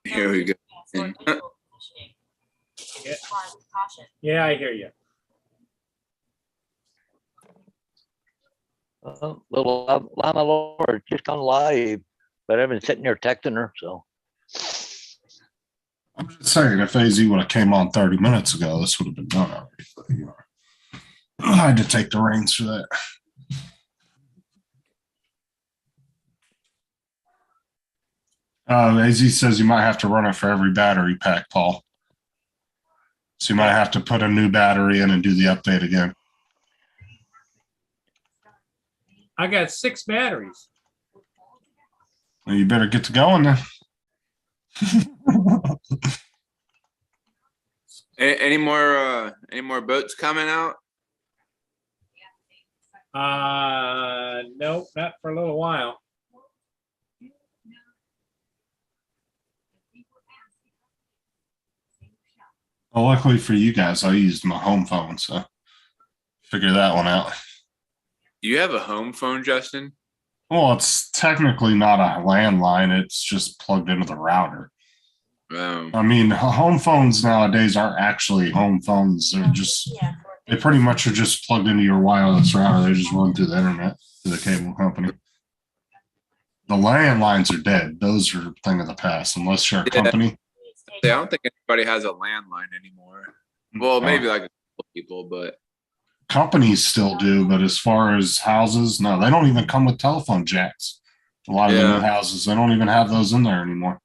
C: Here we go.
F: Or visual positioning.
A: Yeah.
F: Fly with caution.
A: Yeah, I hear you.
B: Little Llama Lord just gone live, but I've been sitting there texting her, so.
D: I'm just saying, if AZ would have came on 30 minutes ago, this would have been done already. But, you know, I had to take the reins for that. AZ says you might have to run it for every battery pack, Paul. So you might have to put a new battery in and do the update again.
A: I got 6 batteries.
D: Well, you better get to going then.
C: Any more boats coming out?
A: Nope, not for a little while.
D: Well, luckily for you guys, I used my home phone, so figure that one out.
C: You have a home phone, Justin?
D: Well, it's technically not a landline. It's just plugged into the router. I mean, home phones nowadays aren't actually home phones. They're just, they pretty much are just plugged into your wireless router. They just run through the internet through the cable company. The landlines are dead. Those are a thing of the past, unless you're a company.
C: I don't think anybody has a landline anymore. Well, maybe like a couple people, but
D: Companies still do, but as far as houses, no, they don't even come with telephone jacks. A lot of the new houses, they don't even have those in there anymore.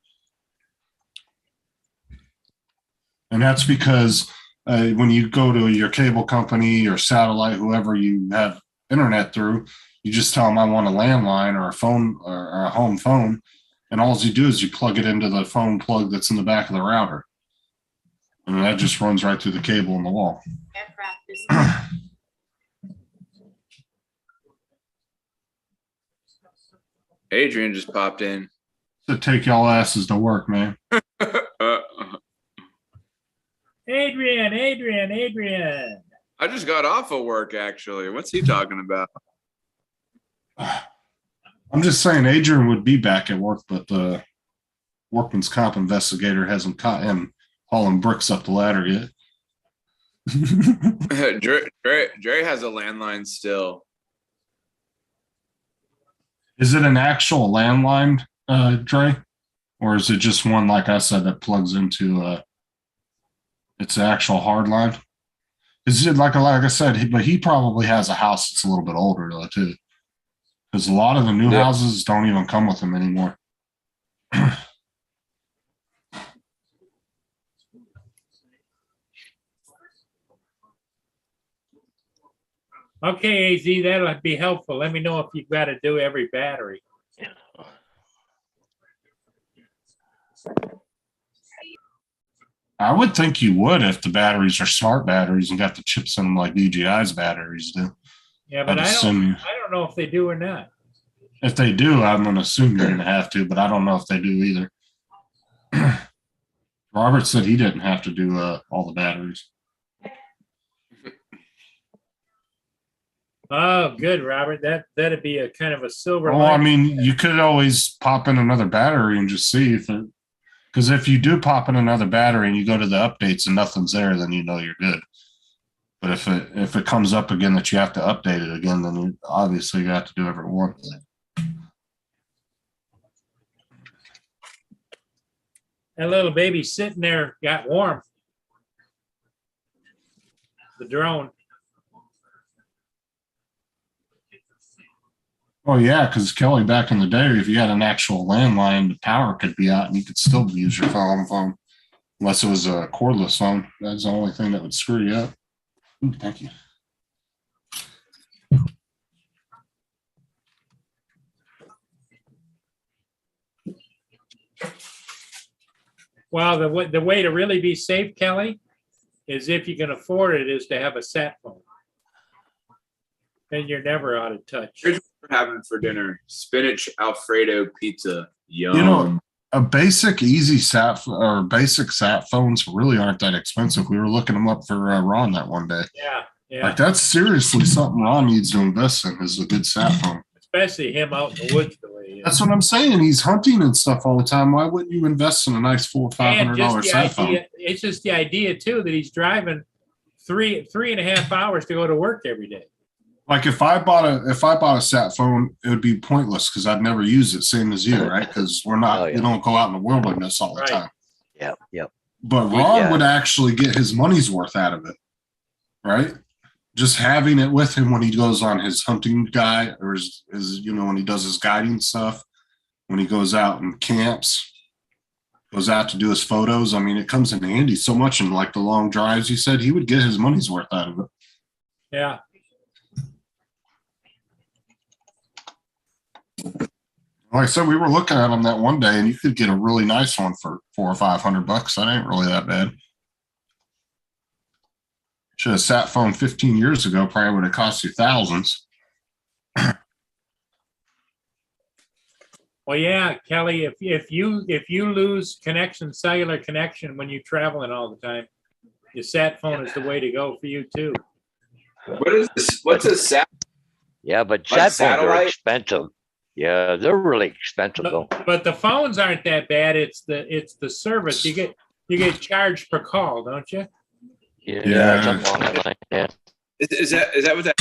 D: And that's because when you go to your cable company or satellite, whoever you have internet through, you just tell them I want a landline or a phone or a home phone. And all you do is you plug it into the phone plug that's in the back of the router. And that just runs right through the cable in the wall.
F: Aircraft display.
C: Adrian just popped in.
D: To take y'all asses to work, man.
A: Adrian.
C: I just got off of work, actually. What's he talking about?
D: I'm just saying Adrian would be back at work, but the workman's comp investigator hasn't caught him hauling bricks up the ladder yet.
C: Dre has a landline still.
D: Is it an actual landline, Dre? Or is it just one, like I said, that plugs into it's an actual hard line? Is it like I said, but he probably has a house that's a little bit older though, too. Because a lot of the new houses don't even come with them anymore.
A: Okay, AZ, that'll be helpful. Let me know if you've got to do every battery.
D: I would think you would if the batteries are smart batteries and got the chips in them like DJI's batteries do.
A: Yeah, but I don't know if they do or not.
D: If they do, I'm going to assume you're going to have to, but I don't know if they do either. Robert said he didn't have to do all the batteries.
A: Oh, good, Robert. That'd be a kind of a silver
D: Well, I
A: lining.
D: mean, you could always pop in another battery and just see if it, because if you do pop in another battery and you go to the updates and nothing's there, then you know you're good. But if it comes up again that you have to update it again, then you obviously have to do every one.
A: That little baby sitting there got warm. the drone.
D: Oh yeah, because Kelly, back in the day, if you had an actual landline, the power could be out and you could still use your phone, unless it was a cordless phone. That's the only thing that would screw you up. Ooh, thank you.
A: Well, the way to really be safe, Kelly, is if you can afford it, is to have a sat phone. Then you're never out of touch.
C: Here's what we're having for dinner: spinach Alfredo pizza. Yum.
D: You know, a basic easy sat or basic sat phones really aren't that expensive. We were looking them up for Ron that one day.
A: Yeah, yeah.
D: Like that's seriously something Ron needs to invest in is a good sat phone.
A: Especially him out in the woods the way he is.
D: That's what I'm saying. He's hunting and stuff all the time. Why wouldn't you invest in a nice $400 or
A: And just
D: $500
A: the
D: sat phone?
A: idea, it's just the idea too that he's driving three and a half hours to go to work every day.
D: Like if I bought a sat phone, it would be pointless because I'd never use it. Same as you, right? Because we don't go out in the wilderness all the
A: Right.
D: time.
B: Yep.
D: But Ron would actually get his money's worth out of it, right? Just having it with him when he goes on his hunting guide or his when he does his guiding stuff, when he goes out and camps, goes out to do his photos. I mean, it comes in handy so much in like the long drives. He said he would get his money's worth out of it.
A: Yeah.
D: Like I said, we were looking at them that one day, and you could get a really nice one for $400 or $500. That ain't really that bad. Should have sat phone 15 years ago. Probably would have cost you thousands.
A: Well, yeah, Kelly, if you lose cellular connection when you're traveling all the time, your sat phone is the way to go for you too.
C: What is this? What's a sat?
B: Yeah, but
C: Like
B: sat phones are
C: satellite?
B: expensive. Yeah, they're really expensive though.
A: But the phones aren't that bad. It's the service. You get charged per call, don't you?
B: Yeah, something along that line. Yeah,
C: Is that what that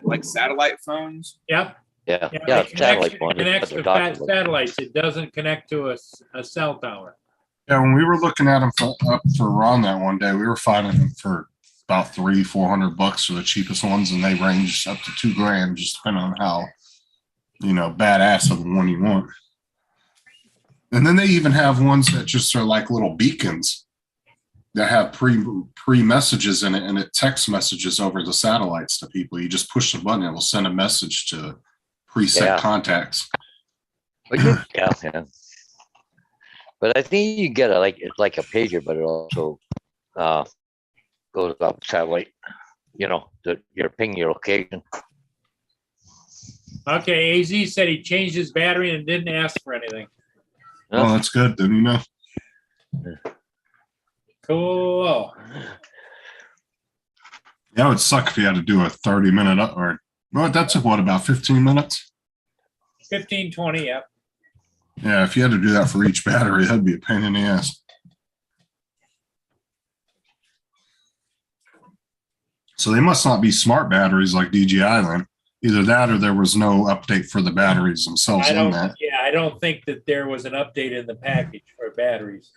C: like satellite phones?
A: Yep.
B: yeah,
A: Yeah,
B: yeah.
A: it
B: Satellite phone.
A: connects to satellites. It doesn't connect to a cell tower.
D: Yeah, when we were looking at them up for Ron that one day, we were finding them for about $300-400 for the cheapest ones, and they range up to $2,000, just depending on how badass of the one you want. And then they even have ones that just are like little beacons that have pre messages in it, and it text messages over the satellites to people. You just push the button, it will send a message to preset contacts.
B: But yeah. But I think you get it's like a pager, but it also goes up satellite. You're pinging your location.
A: Okay, AZ said he changed his battery and didn't ask for anything.
D: Oh, that's good. Didn't you know?
A: Cool.
D: That would suck if you had to do a 30-minute that took about 15 minutes?
A: 15, 20, yep.
D: Yeah, if you had to do that for each battery, that'd be a pain in the ass. So they must not be smart batteries like DJI then. Either that or there was no update for the batteries themselves in that.
A: Yeah, I don't think that there was an update in the package for batteries.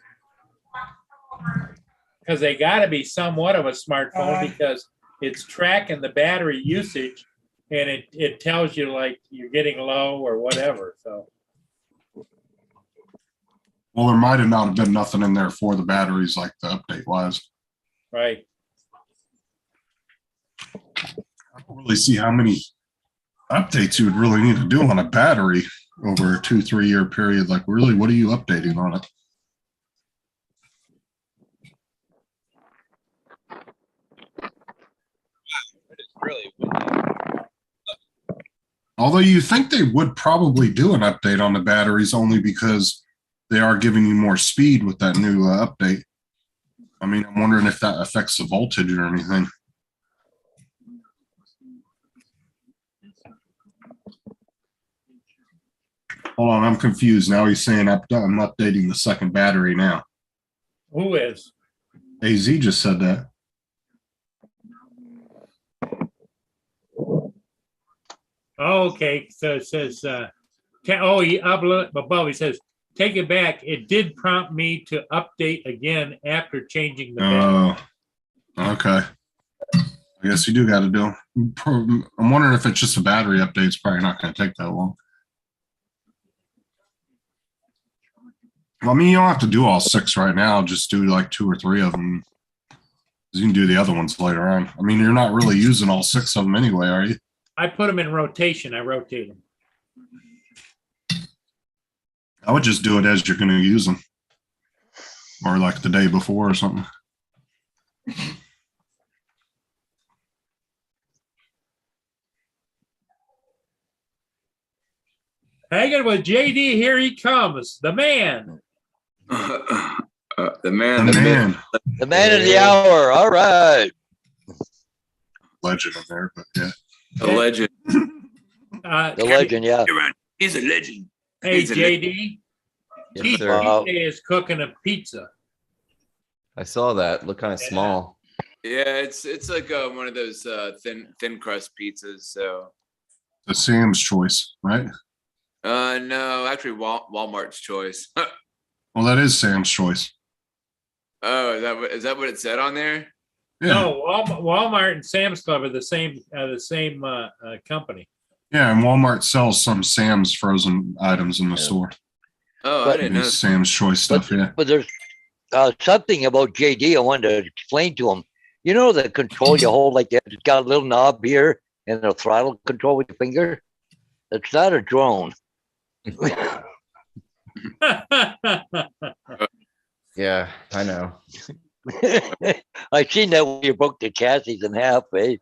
A: Because they got to be somewhat of a smartphone because it's tracking the battery usage and it tells you like you're getting low or whatever. So.
D: Well, there might have not been nothing in there for the batteries like the update was.
A: Right.
D: I don't really see how many updates you would really need to do on a battery over a 2-3 year period. Like, really, what are you updating on it?
C: Really?
D: Although you think they would probably do an update on the batteries only because they are giving you more speed with that new update. I mean, I'm wondering if that affects the voltage or anything. Hold on, I'm confused. Now he's saying I'm updating the second battery now.
A: Who is?
D: AZ just said that.
A: Oh, okay. So it says, he up above, he says, take it back. It did prompt me to update again after changing the battery.
D: Oh, okay. I guess you do got to do. I'm wondering if it's just a battery update. It's probably not going to take that long. Well, I mean, you don't have to do all 6 right now. Just do like 2 or 3 of them. You can do the other ones later on. I mean, you're not really using all 6 of them anyway, are you?
A: I put them in rotation. I rotate them.
D: I would just do it as you're going to use them. Or like the day before or something.
A: Hanging with JD, here he comes. The man.
C: The man.
D: The man.
B: The man of the hour. All right.
D: Legend in there, but yeah.
C: The legend.
B: The legend, yeah.
C: He's a legend.
A: Hey,
C: He's a
A: JD.
G: Yes,
A: Keith
G: sir.
A: is cooking a pizza.
G: I saw that. Look kind of
A: Yeah.
G: small.
C: Yeah, it's like one of those thin crust pizzas. So
D: The Sam's choice, right?
C: no, actually Walmart's choice.
D: Well, that is Sam's choice.
C: Oh, is that what it said on there?
D: Yeah.
A: No, Walmart and Sam's Club are the same company.
D: Yeah, and Walmart sells some Sam's frozen items in the store.
C: Oh,
B: But-
C: I didn't know.
D: It's Sam's choice stuff, yeah.
B: But there's something about JD I wanted to explain to him. You know the control you hold like that? It's got a little knob here and a throttle control with your finger. It's not a drone.
G: Yeah, I know.
B: I seen that when you broke the chassis in half, eh?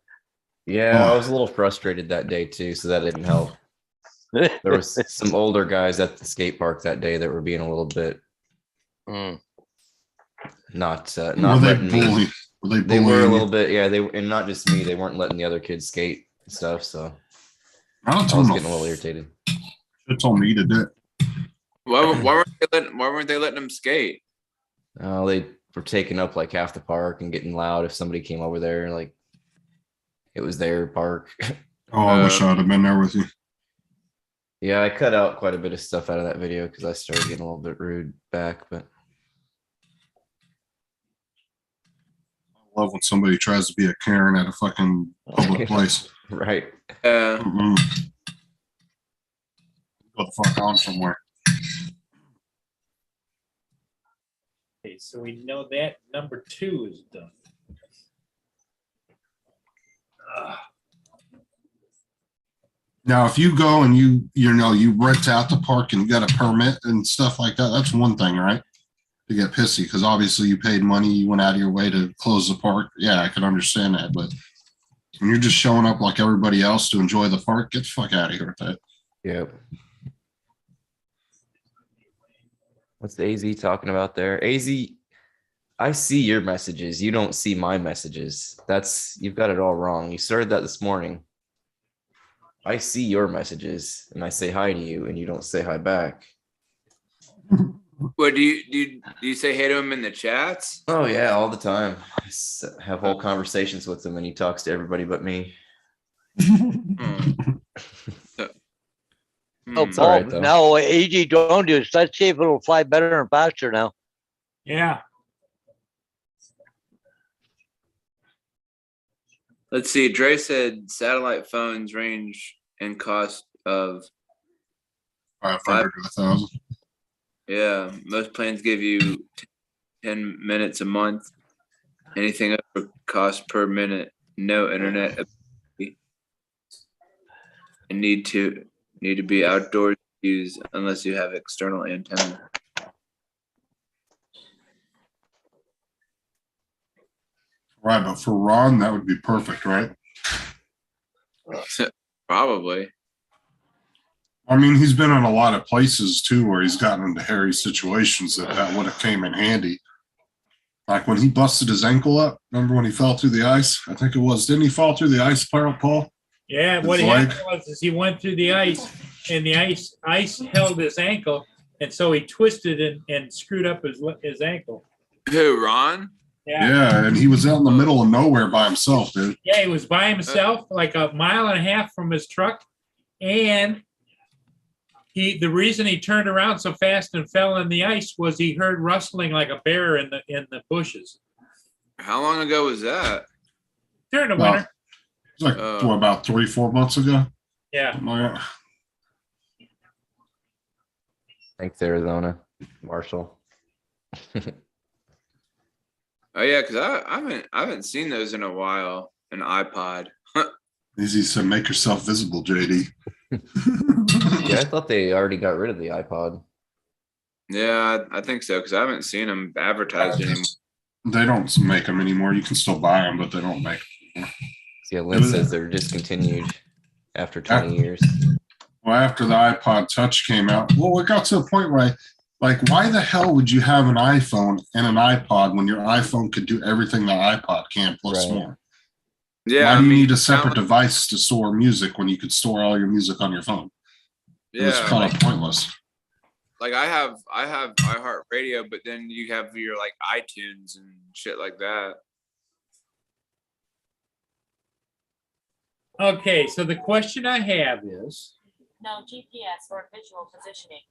G: Yeah, I was a little frustrated that day too, so that didn't help. There was some older guys at the skate park that day that were being a little bit
B: Mm.
G: not
D: Were they
G: letting me.
D: bully? Were they
G: They were a
D: bullying
G: little
D: you?
G: bit, yeah. And not just me. They weren't letting the other kids skate and stuff. So
D: I don't
G: I
D: tell
G: was
D: them.
G: getting a little irritated.
D: They told me to do it.
C: Why weren't they letting them skate?
G: They were taking up like half the park and getting loud if somebody came over there. Like it was their park.
D: Oh, I wish I would have been there with you.
G: Yeah, I cut out quite a bit of stuff out of that video because I started getting a little bit rude back. But
D: I love when somebody tries to be a Karen at a fucking public place.
G: right.
D: Mm-mm. Go the fuck on somewhere.
A: Okay, so we know that number 2 is done.
D: Now, if you go and you rent out the park and you got a permit and stuff like that, that's one thing, right? To get pissy because obviously you paid money, you went out of your way to close the park. Yeah, I can understand that, but when you're just showing up like everybody else to enjoy the park, get the fuck out of here with that.
G: Yep. What's the AZ talking about there? AZ, I see your messages. You don't see my messages. You've got it all wrong. You started that this morning. I see your messages and I say hi to you and you don't say hi back.
C: What do you say hey to him in the chats?
G: Oh yeah, all the time. Have whole conversations with him and he talks to everybody but me.
B: Oh,
G: It's all right,
B: Paul,
G: though.
B: now AG drone dudes, let's see if it'll fly better and faster now.
A: Yeah.
C: Let's see. Dre said satellite phones range and cost of
D: 500 to 1,000.
C: yeah. Most plans give you 10 minutes a month. Anything over cost per minute. No internet ability. And need to be outdoors use unless you have external antenna.
D: Right, but for Ron, that would be perfect, right?
C: Probably.
D: I mean, he's been in a lot of places too where he's gotten into hairy situations that would have came in handy. Like when he busted his ankle up, remember when he fell through the ice? I think it was. Didn't he fall through the ice, Paul?
A: Yeah, what
D: His
A: happened
D: leg?
A: was he went through the ice and the ice held his ankle. And so he twisted and screwed up his ankle.
C: Who, Ron?
D: Yeah, and he was out in the middle of nowhere by himself, dude.
A: Yeah, he was by himself, like a mile and a half from his truck. And the reason he turned around so fast and fell in the ice was he heard rustling like a bear in the bushes.
C: How long ago was that?
A: during the
D: Well,
A: winter.
D: It's like what, about 3-4 months ago.
A: Yeah.
D: Something like that.
G: Thanks, Arizona, Marshall.
C: Oh yeah, because I haven't seen those in a while. An iPod.
D: Easy to make yourself visible, JD.
G: Yeah, I thought they already got rid of the iPod.
C: Yeah, I think so because I haven't seen them advertised anymore.
D: They don't make them anymore. You can still buy them, but they don't make them anymore.
G: Yeah, Lynn says they're discontinued after 20 years.
D: Well, after the iPod Touch came out, well, it got to a point where why the hell would you have an iPhone and an iPod when your iPhone could do everything the iPod can plus
G: Right.
D: more?
C: Yeah,
D: Why do you need a
C: sound
D: separate device to store music when you could store all your music on your phone? It was
C: yeah,
D: kind of pointless.
C: like I have iHeartRadio, but then you have your like iTunes and shit like that.
A: Okay, so the question I have is,
F: No GPS or visual positioning.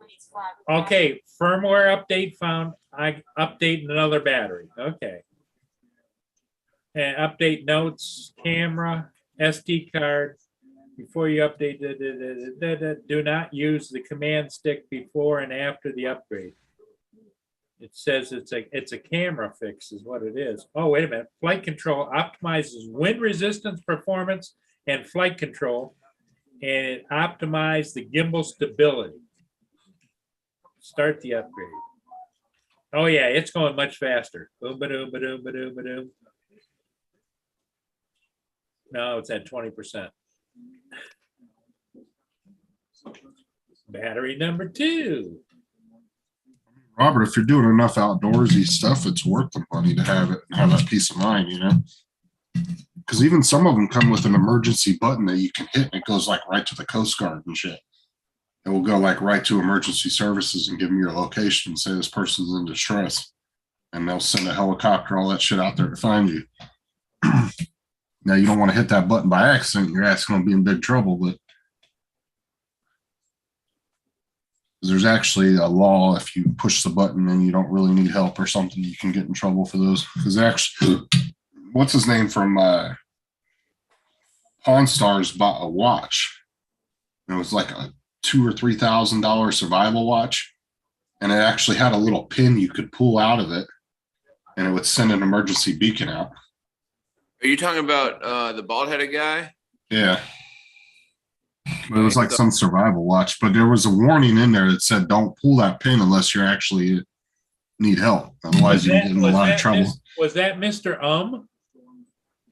F: Please flag.
A: okay, firmware update found, I update another battery. Okay. And update notes, camera, SD card. Before you update, do not use the command stick before and after the upgrade. It says it's a camera fix is what it is. Oh, wait a minute. Flight control optimizes wind resistance, performance, and flight control, and it optimizes the gimbal stability. Start the upgrade. Oh yeah, it's going much faster. Boom, ba-doom, ba-doom, ba-doom, ba-doom. No, it's at 20%. Battery number 2.
D: Robert, if you're doing enough outdoorsy stuff, it's worth the money to have it and have that peace of mind, you know? Because even some of them come with an emergency button that you can hit and it goes like right to the Coast Guard and shit. It will go like right to emergency services and give them your location and say this person's in distress. And they'll send a helicopter, all that shit out there to find you. Now, you don't want to hit that button by accident. Your ass going to be in big trouble, but there's actually a law if you push the button and you don't really need help or something, you can get in trouble for those. Because actually, what's his name from Pawn Stars bought a watch. It was like a $2,000 or $3,000 survival watch, and it actually had a little pin you could pull out of it, and it would send an emergency beacon out.
C: Are you talking about the bald-headed guy?
D: Yeah. But it was like some survival watch, but there was a warning in there that said don't pull that pin unless you actually need help. Otherwise, you get in a lot of trouble.
A: Was that Mr.
D: Who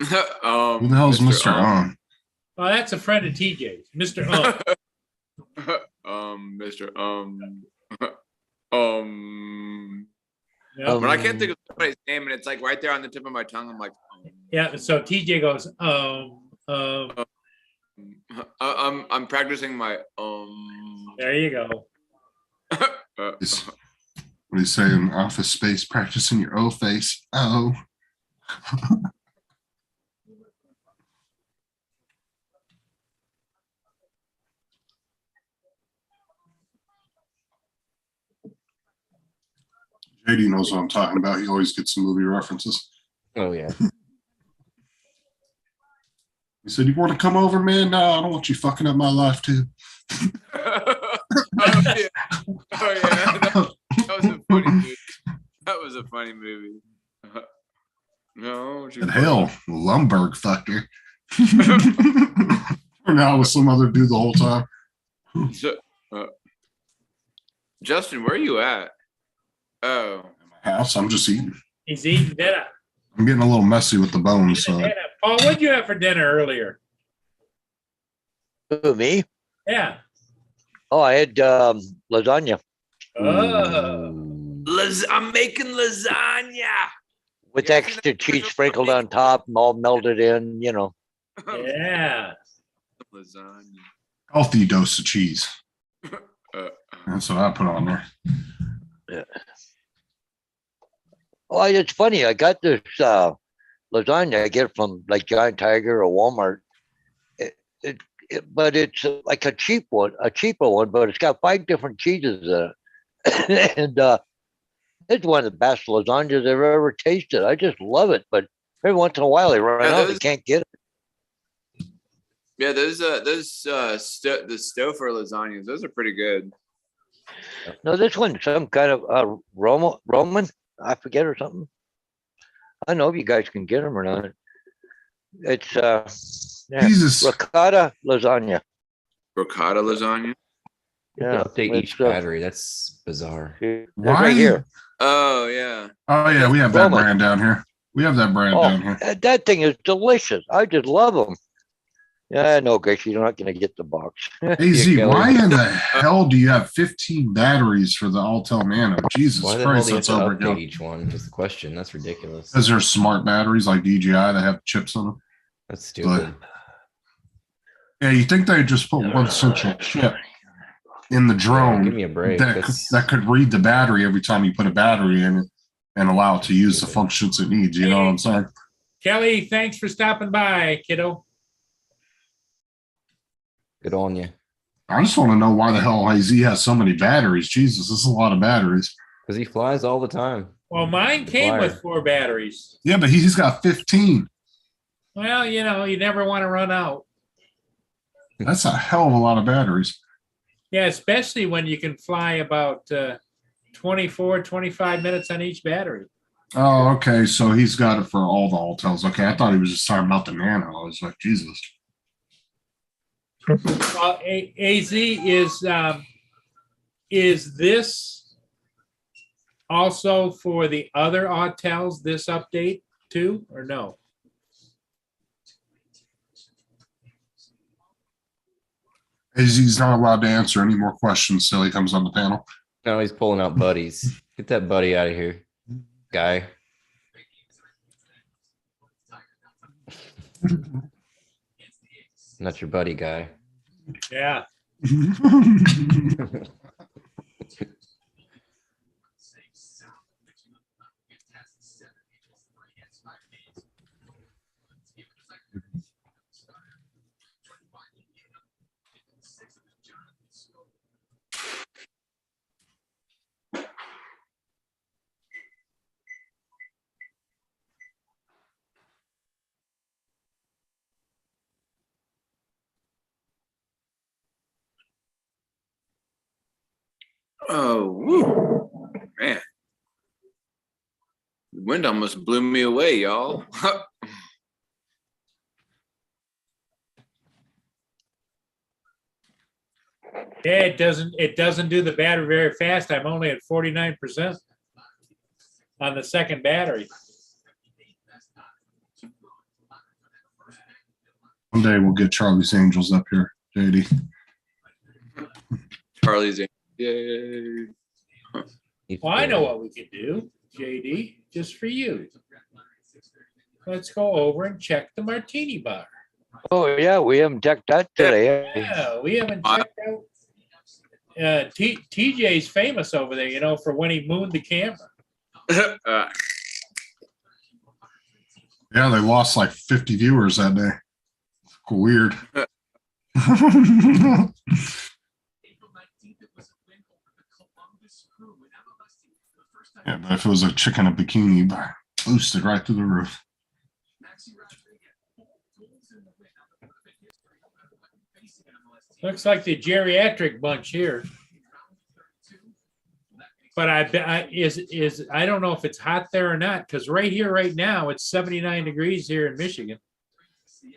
D: the hell is Mr.
A: Oh, that's a friend of TJ's. Mr.
C: Mr.
A: Yep.
C: But I can't think of somebody's name, and it's like right there on the tip of my tongue. I'm like,
A: Yeah, so TJ goes,
C: I'm practicing my
A: There you go.
D: What do you say in Office Space? Practicing your O face. Oh. JD knows what I'm talking about. He always gets some movie references.
G: Oh, yeah.
D: He said, "You want to come over, man? No, I don't want you fucking up my life, too."
C: Oh, yeah. That was a funny movie. That was a funny movie. No.
D: And hell, Lumberg fucked her. Or now with some other dude the whole time.
C: So, Justin, where are you at? Oh.
D: House, I'm just eating.
A: He's eating dinner.
D: I'm getting a little messy with the bones. So.
A: Paul, what'd you have for dinner earlier?
B: Who, me?
A: Yeah.
B: Oh, I had lasagna
A: Oh.
C: I'm making lasagna.
B: with extra cheese sprinkled on top and all melted in, you know.
A: Yeah.
C: Lasagna.
D: Healthy dose of cheese. That's what I put on there.
B: Yeah. Oh, it's funny. I got this lasagna I get from like Giant Tiger or Walmart. But it's like a cheaper one, but it's got 5 different cheeses in it. And it's one of the best lasagnas I've ever tasted. I just love it. But Every once in a while they run
C: Yeah,
B: out, they
C: those-
B: can't get it.
C: Yeah, those the Stouffer lasagnas, those are pretty good.
B: No, this one's some kind of Roman, I forget or something. I don't know if you guys can get them or not. It's yeah,
D: Jesus.
B: ricotta lasagna.
C: Ricotta lasagna.
G: You
B: Yeah,
G: have to update
B: it's,
G: each battery. That's bizarre.
B: It's
D: Why?
B: right here.
C: Oh yeah.
D: Oh yeah, we have that
B: Roman.
D: brand down here. We have that brand
B: Oh,
D: down here.
B: that thing is delicious. I just love them. Yeah, no, Grace, you're not going to get the box.
D: AZ,
B: You, Kelly.
D: why in the hell do you have 15 batteries for the Altel Nano? Jesus
G: Why the hell
D: Christ,
G: do you have
D: that's
G: to
D: overkill.
G: update each one? Is the question. That's ridiculous.
D: Because they're smart batteries like DJI that have chips on them.
G: That's stupid.
D: Yeah, you think they just put one central chip in the
G: Yeah,
D: drone
G: give me a break.
D: that could read the battery every time you put a battery in it and allow it to use the functions it needs. You know what I'm saying?
A: Kelly, thanks for stopping by, kiddo.
G: Good on you.
D: I just want to know why the hell AZ has so many batteries. Jesus, this is a lot of batteries.
G: Because he flies all the time.
A: Well, mine came with 4 batteries.
D: Yeah, but he's got 15.
A: Well, you never want to run out.
D: That's a hell of a lot of batteries.
A: Yeah, especially when you can fly about 24, 25 minutes on each battery.
D: Oh, okay. So he's got it for all the Altels. Okay, I thought he was just talking about the Nano. I was like, Jesus.
A: Well, AZ is this also for the other Autels, this update too, or no?
D: AZ's not allowed to answer any more questions till he comes on the panel.
G: No, he's pulling out buddies. Get that buddy out of here, guy. Not your buddy, guy.
A: Yeah.
C: Oh, woo. Man. The wind almost blew me away, y'all.
A: Yeah, it doesn't do the battery very fast. I'm only at 49% on the second battery.
D: One day we'll get Charlie's Angels up here, JD.
C: Charlie's yay.
A: Well, I know what we could do, JD, just for you. Let's go over and check the martini bar.
B: Oh, yeah, we haven't checked that today.
A: Yeah, we haven't checked out. TJ's famous over there, for when he mooned the camera.
D: Yeah, they lost like 50 viewers that day. Weird. Yeah, but if it was a chick in a bikini, boosted right through the roof.
A: Looks like the geriatric bunch here. But I don't know if it's hot there or not, because right here, right now, it's 79 degrees here in Michigan.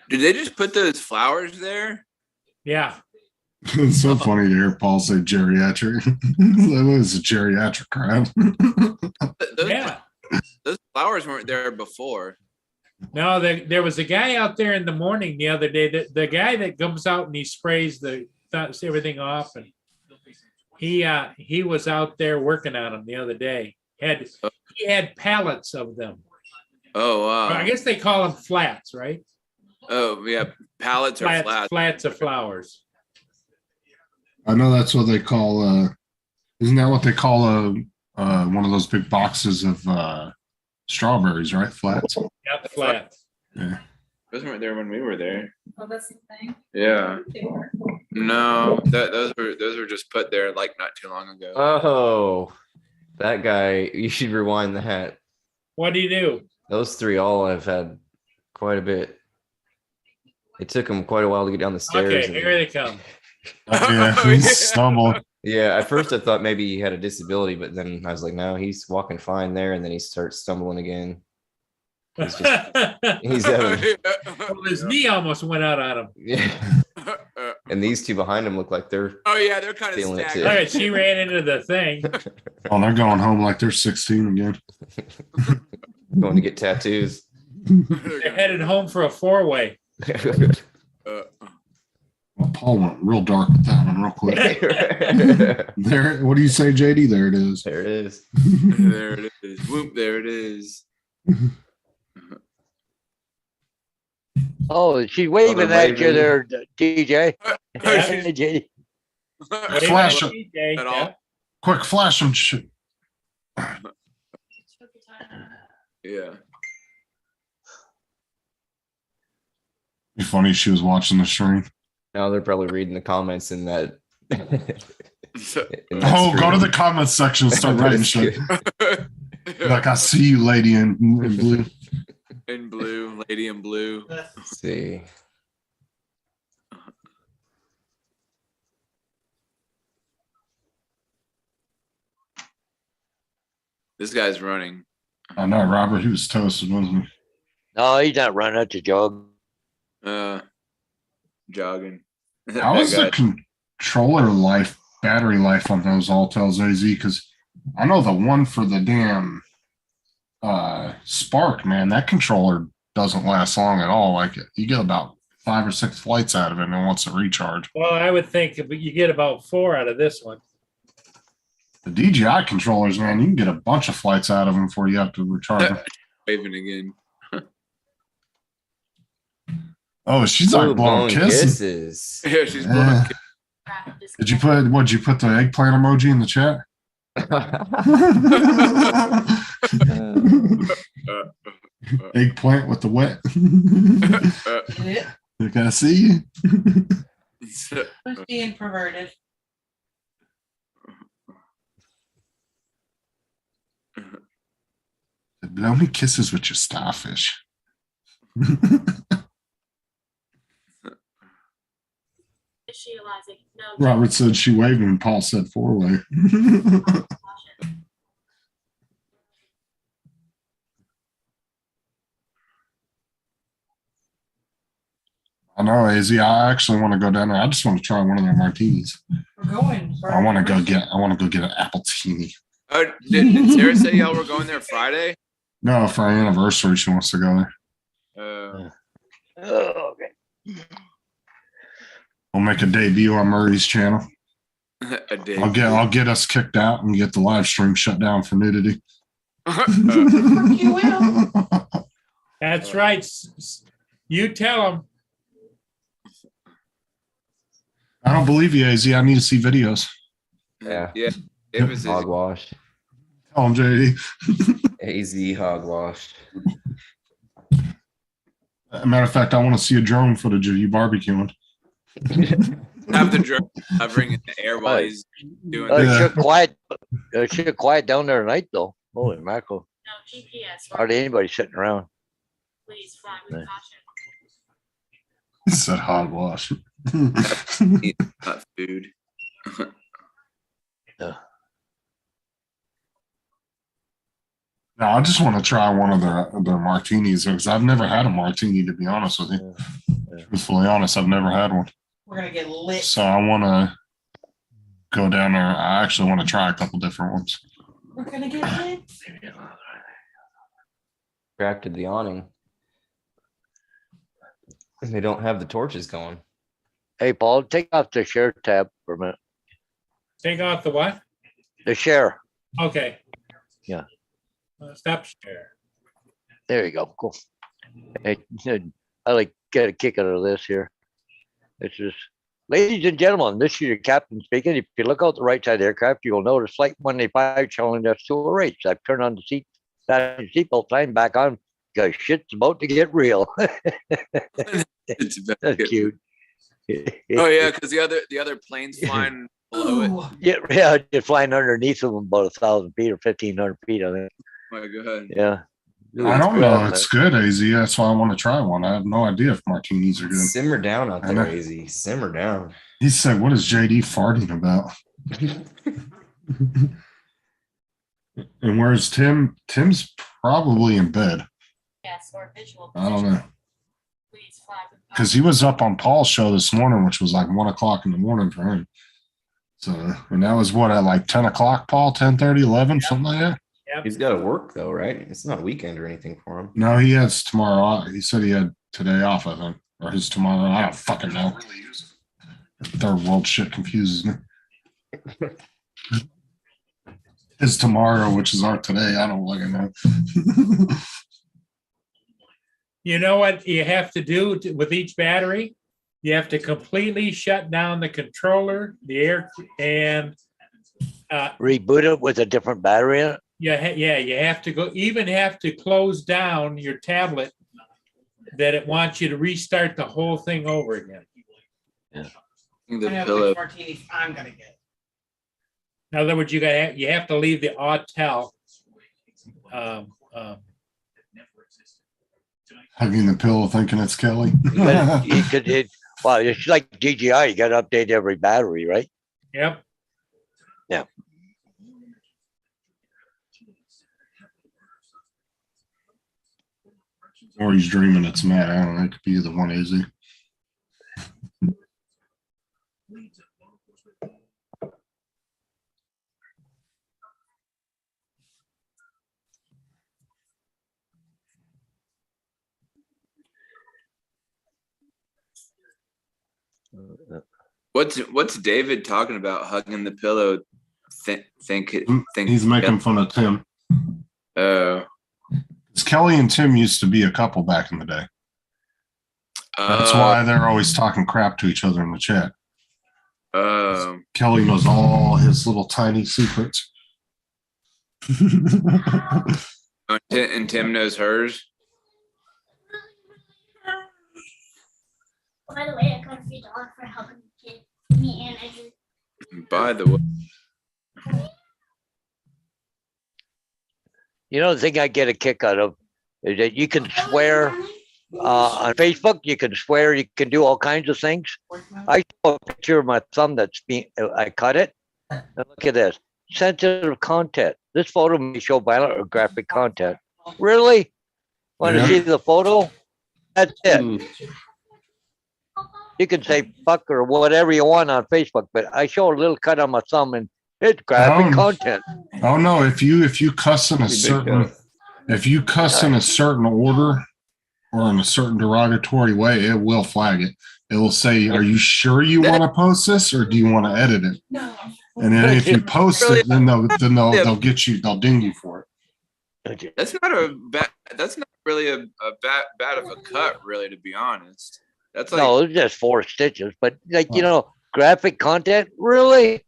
C: Did they just put those flowers there?
A: Yeah.
D: It's so funny to hear Paul say geriatric. That was a geriatric crowd.
A: Yeah.
C: Those flowers weren't there before.
A: No, there was a guy out there in the morning the other day. The guy that comes out and he sprays everything off, and he was out there working on them the other day. He had pallets of them.
C: Oh wow!
A: I guess they call them flats, right?
C: Oh yeah, pallets or flats.
A: Flats of flowers.
D: I know that's what they call. Isn't that what they call one of those big boxes of strawberries, right? Flats.
A: Yeah, the flats.
D: Yeah.
C: Those weren't there when we were there.
E: Oh, that's the thing.
C: Yeah. No, those were just put there like not too long ago.
G: Oh, that guy. You should rewind the hat.
A: What do you do?
G: Those three all have had quite a bit. It took them quite a while to get down the stairs.
A: Okay, here they come.
D: Yeah,
C: Oh,
D: he's
C: yeah.
D: stumbling.
G: Yeah, at first I thought maybe he had a disability, but then I was like, no, he's walking fine there, and then he starts stumbling again. He's He's having,
A: Well, his knee almost went out on him.
G: yeah. And these two behind him look like they're
C: Oh yeah, they're kind of
G: Feeling it
C: staggered.
G: too.
A: All right, she ran into the thing.
D: Oh, they're going home like they're 16 again.
G: going to get tattoos.
A: They're headed home for a 4-way.
C: Uh,
D: Well, Paul went real dark with that one real quick. There, what do you say, JD? There it is.
G: There it is.
C: there it is. Whoop, there it is.
B: Oh, she's waving
G: they're
B: at you
G: waving.
B: there, DJ.
A: Yeah.
B: JD.
D: Flash
A: Wait,
D: it.
A: DJ,
C: At
A: yeah.
C: all.
D: Quick flash them.
C: Yeah.
D: Be funny. She was watching the stream.
G: Now they're probably reading the comments in that. in that
D: Oh, go to
G: stream.
D: the comments section and start writing shit. Like, I see you, lady in blue.
C: In blue, lady in blue.
G: Let's see.
C: This guy's running.
D: I know, Robert. He was toasted, wasn't he?
B: No, he's not running at the jog.
C: Jogging.
D: How
C: That
D: is the
C: guy-
D: controller life, battery life on those Altels AZ? Because I know the one for the damn Spark, man, that controller doesn't last long at all. Like, you get about 5 or 6 flights out of it, and then once it recharge.
A: Well, I would think if you get about 4 out of this one.
D: The DJI controllers, man, you can get a bunch of flights out of them before you have to recharge them.
C: Waving again.
D: Oh, she's
G: Ooh,
D: like blowing kisses.
G: kisses.
C: Yeah, she's blowing.
D: Yeah. Did you put? What'd you put the eggplant emoji in the chat? Eggplant with the wet. Can I see you?
E: Who's being perverted?
D: Blow me kisses with your starfish.
F: Visualizing no
D: Robert said she waved and Paul said 4-way. I know, AZ. I actually want to go down there. I just want to try one of their martinis.
E: We're going. for
D: I want to go
E: anniversary.
D: get an apple teeny.
C: Oh, did Sarah say y'all were going there Friday?
D: No, for our anniversary, she wants to go there.
B: Oh, okay.
D: We'll make a debut on Murray's channel.
C: A day.
D: I'll get us kicked out and get the live stream shut down for nudity.
E: You will.
A: That's right. You tell them.
D: I don't believe you, AZ. I need to see videos.
G: Yeah.
C: Yeah. Davis is
G: Hogwash.
D: Tell them, JD.
G: AZ hogwash.
D: Matter of fact, I want to see a drone footage of you barbecuing.
C: have the drone hovering in the air while he's doing
B: It
D: Yeah.
B: should quiet. It should quiet down there tonight, though. Holy mackerel!
F: No GPS. or
B: Hardly anybody sitting around.
F: Please fly with
B: Yeah.
F: caution.
D: He said hogwash.
C: not food.
D: No, I just want to try one of their martinis because I've never had a martini, to be honest with you.
B: Yeah.
D: Truthfully honest, I've never had one.
E: We're gonna get lit.
D: So I want to go down there. I actually want to try a couple different ones.
E: We're gonna get lit.
G: Cracked the awning. And they don't have the torches going.
B: Hey, Paul, take off the share tab for a minute.
A: Take off the what?
B: The share.
A: Okay.
B: Yeah.
A: Stop share.
B: There you go. Cool. Hey, I like get a kick out of this here. It's just, ladies and gentlemen, this is your captain speaking. If you look out the right side of the aircraft, you will notice Flight 185 showing us to a race. I've turned on the seatbelt sign back on because shit's about to get real.
C: It's about to
B: That's
C: get-
B: cute.
C: Oh yeah, because the other plane's flying below it. Oh
E: Ooh,
B: Yeah, you're flying underneath them about 1,000 feet or 1,500 feet. I think.
C: my god.
B: Yeah, Ooh,
D: I don't
B: crap,
D: know. It's good, AZ. That's why I want to try one. I have no idea if martinis are good.
G: Simmer down out
D: I
G: there,
D: know.
G: AZ. Simmer down.
D: He said, "What is JD farting about?" And where's Tim? Tim's probably in bed.
F: Yes, or visual.
D: I don't know.
F: Please flag.
D: Because he was up on Paul's show this morning, which was like 1:00 in the morning for him. So, and that was what, at like 10 o'clock, Paul, 10:30, 11, something like that?
A: Yep.
G: He's got to work though, right? It's not a weekend or anything for him.
D: No, he has tomorrow off. He said he had today off, I think, or his tomorrow. I don't fucking know. Third world shit confuses me. His tomorrow, which is our today, I don't fucking know.
A: You know what you have to do with each battery? You have to completely shut down the controller, the air, and
B: Reboot it with a different battery in it.
A: yeah, you have to go, even have to close down your tablet that it wants you to restart the whole thing over again.
C: The
H: I know
C: pillow.
H: which martinis I'm gonna get.
A: In other words, you have to leave the autel.
D: Hugging the pillow, thinking it's Kelly.
B: Well, it's like DJI. You got to update every battery, right?
A: Yep.
B: Yeah.
D: Or he's dreaming it's Matt. I don't know. It could be either one, AZ.
C: What's David talking about? Hugging the pillow. Think.
D: He's making fun of Tim.
C: Oh.
D: Because Kelly and Tim used to be a couple back in the day. That's why they're always talking crap to each other in the chat. Kelly knows all his little tiny secrets.
C: And Tim knows hers.
I: By the way, I got $3 for helping get me and Andrew.
C: By the way,
B: You know, the thing I get a kick out of is that you can swear on Facebook. You can swear. You can do all kinds of things. I saw a picture of my thumb that's being. I cut it. And look at this. Sensitive content. This photo may show violent or graphic content. Really? Want to see the photo? That's it. You can say fuck or whatever you want on Facebook, but I show a little cut on my thumb and it's graphic content.
D: Oh no! If you cuss in a certain order or in a certain derogatory way, it will flag it. It will say, "Are you sure you want to post this, or do you want to edit it?"
I: No.
D: And then if you post it, then they'll get you. They'll ding you for it.
C: that's not a bad. That's not really a bad of a cut, really, to be honest. That's like
B: No, it's just 4 stitches, but like graphic content, really?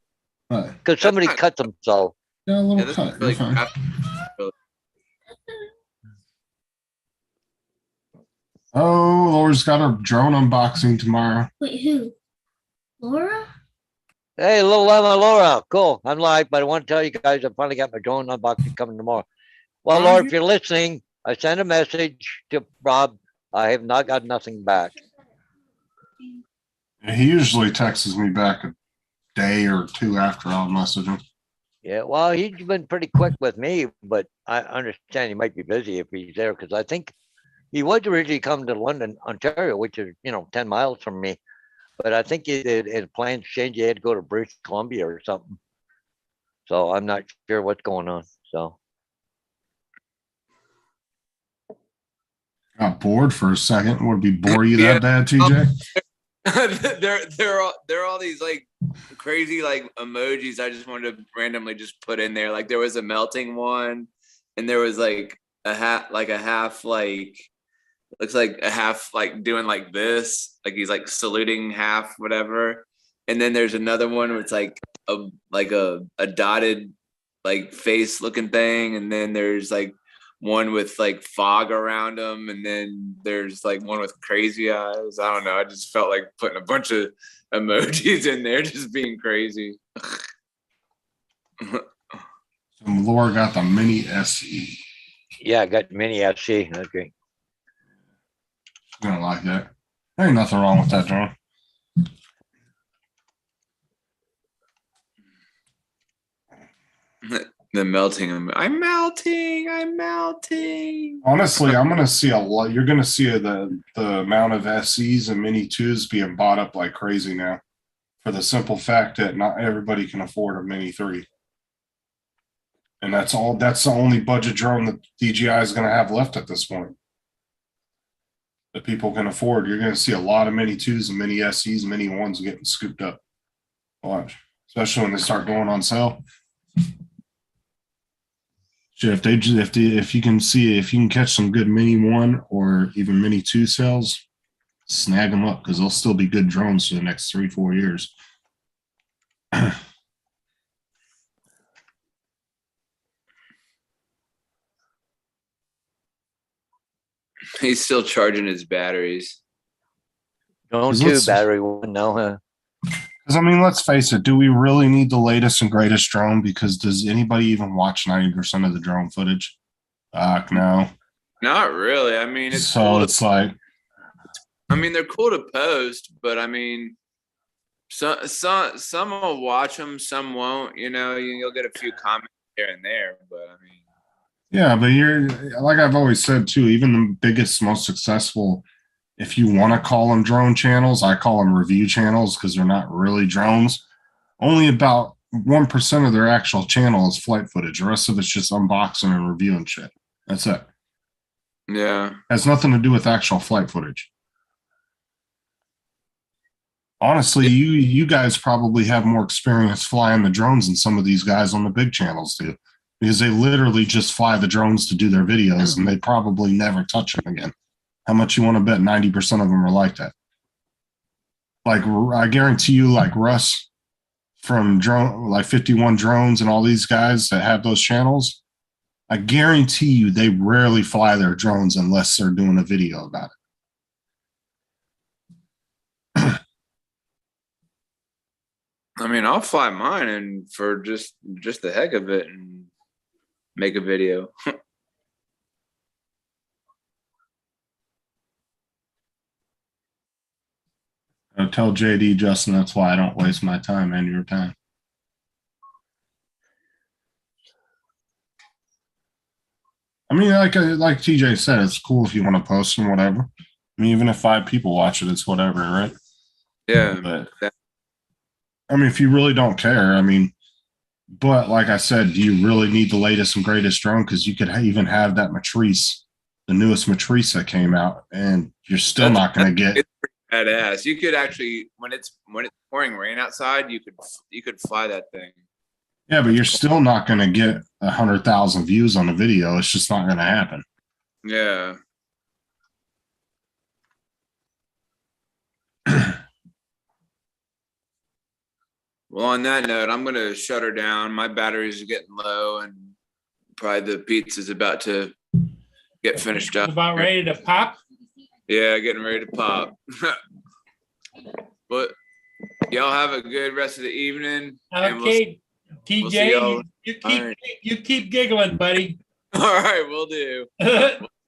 B: Because somebody cut themselves.
D: Yeah, a little
C: that's
D: cut.
C: really
D: You're fine. Oh, Laura's got her drone unboxing tomorrow.
I: Wait, who? Laura?
B: Hey, little Llama Laura, cool. I'm live, but I want to tell you guys I finally got my drone unboxing coming tomorrow. Well, Laura, if you're listening, I sent a message to Rob. I have not got nothing back.
D: He usually texts me back a day or two after I'll message him.
B: Yeah, well, he's been pretty quick with me, but I understand he might be busy if he's there because I think he was originally coming to London, Ontario, which is 10 miles from me. But I think his plans changed. He had to go to British Columbia or something. So I'm not sure what's going on. So
D: Got bored for a second. Would be bore you that bad, TJ?
C: There are all these like crazy like emojis I just wanted to randomly just put in there. Like there was a melting one, and there was like a half looks like a half like doing like this, like he's like saluting half whatever. And then there's another one where it's like a dotted like face looking thing, and then there's like one with like fog around them, and then there's like one with crazy eyes. I don't know. I just felt like putting a bunch of emojis in there, just being crazy.
D: Laura got the mini SE.
B: Yeah, I got mini SC. That's great.
D: You're gonna like that. There ain't nothing wrong with that drone.
C: The melting. I'm melting. I'm melting.
D: Honestly, I'm gonna see a lot. You're gonna see the amount of SEs and Mini 2s being bought up like crazy now, for the simple fact that not everybody can afford a Mini 3. And that's all. That's the only budget drone that DJI is gonna have left at this point that people can afford. You're gonna see a lot of Mini 2s and Mini SEs, Mini 1s getting scooped up. Watch, especially when they start going on sale. Shit, if you can catch some good Mini 1 or even Mini 2 sales, snag them up because they'll still be good drones for the next 3-4 years.
C: He's still charging his batteries.
B: Drone
D: 'Cause
B: 2,
D: let's-
B: battery 1, no, huh?
D: Because I mean, let's face it, do we really need the latest and greatest drone? Because does anybody even watch 90% of the drone footage? No.
C: Not really. I mean, it's
D: So
C: cool.
D: it's like,
C: I mean, they're cool to post, but I mean, some will watch them, some won't. You know, you'll get a few comments here and there, but I mean,
D: yeah, but you're like I've always said too, even the biggest, most successful, if you want to call them drone channels, I call them review channels because they're not really drones. Only about 1% of their actual channel is flight footage. The rest of it's just unboxing and reviewing shit. That's it.
C: yeah.
D: Has nothing to do with actual flight footage. Honestly, you guys probably have more experience flying the drones than some of these guys on the big channels do, because they literally just fly the drones to do their videos and they probably never touch them again. How much you want to bet 90% of them are like that? Like, I guarantee you, like Russ from drone, like 51 drones and all these guys that have those channels, I guarantee you they rarely fly their drones unless they're doing a video about it.
C: I mean, I'll fly mine and for just the heck of it and make a video.
D: I tell JD, Justin, that's why I don't waste my time and your time. I mean, like TJ said, it's cool if you want to post and whatever. I mean, even if 5 people watch it, it's whatever, right?
C: Yeah.
D: But I mean, if you really don't care, I mean, but like I said, do you really need the latest and greatest drone? Because you could even have that Matrice, the newest Matrice that came out, and you're still not going to get.
C: It's pretty badass. You could actually, when it's pouring rain outside, you could fly that thing.
D: Yeah, but you're still not going to get 100,000 views on the video. It's just not going to happen.
C: Yeah. Well, on that note, I'm gonna shut her down. My batteries are getting low, and probably the pizza's about to get finished up.
A: About ready to pop.
C: Yeah, getting ready to pop. But y'all have a good rest of the evening. and
A: Okay,
C: we'll see
A: TJ,
C: y'all.
A: you keep giggling, buddy.
C: All right, we'll do.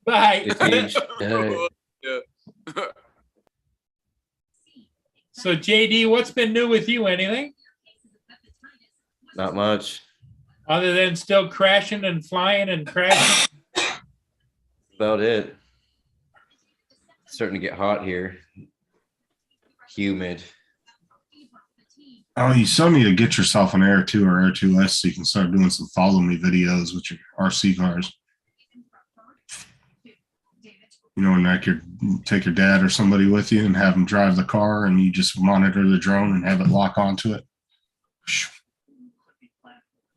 A: Bye.
G: It's huge.
C: Yeah.
A: So JD, what's been new with you? Anything
G: Not much.
A: other than still crashing and flying and crashing?
G: About it. It's starting to get hot here. Humid.
D: Oh, you still need to get yourself an Air 2 or Air 2S so you can start doing some follow me videos with your RC cars. You know, and like take your dad or somebody with you and have them drive the car and you just monitor the drone and have it lock onto it.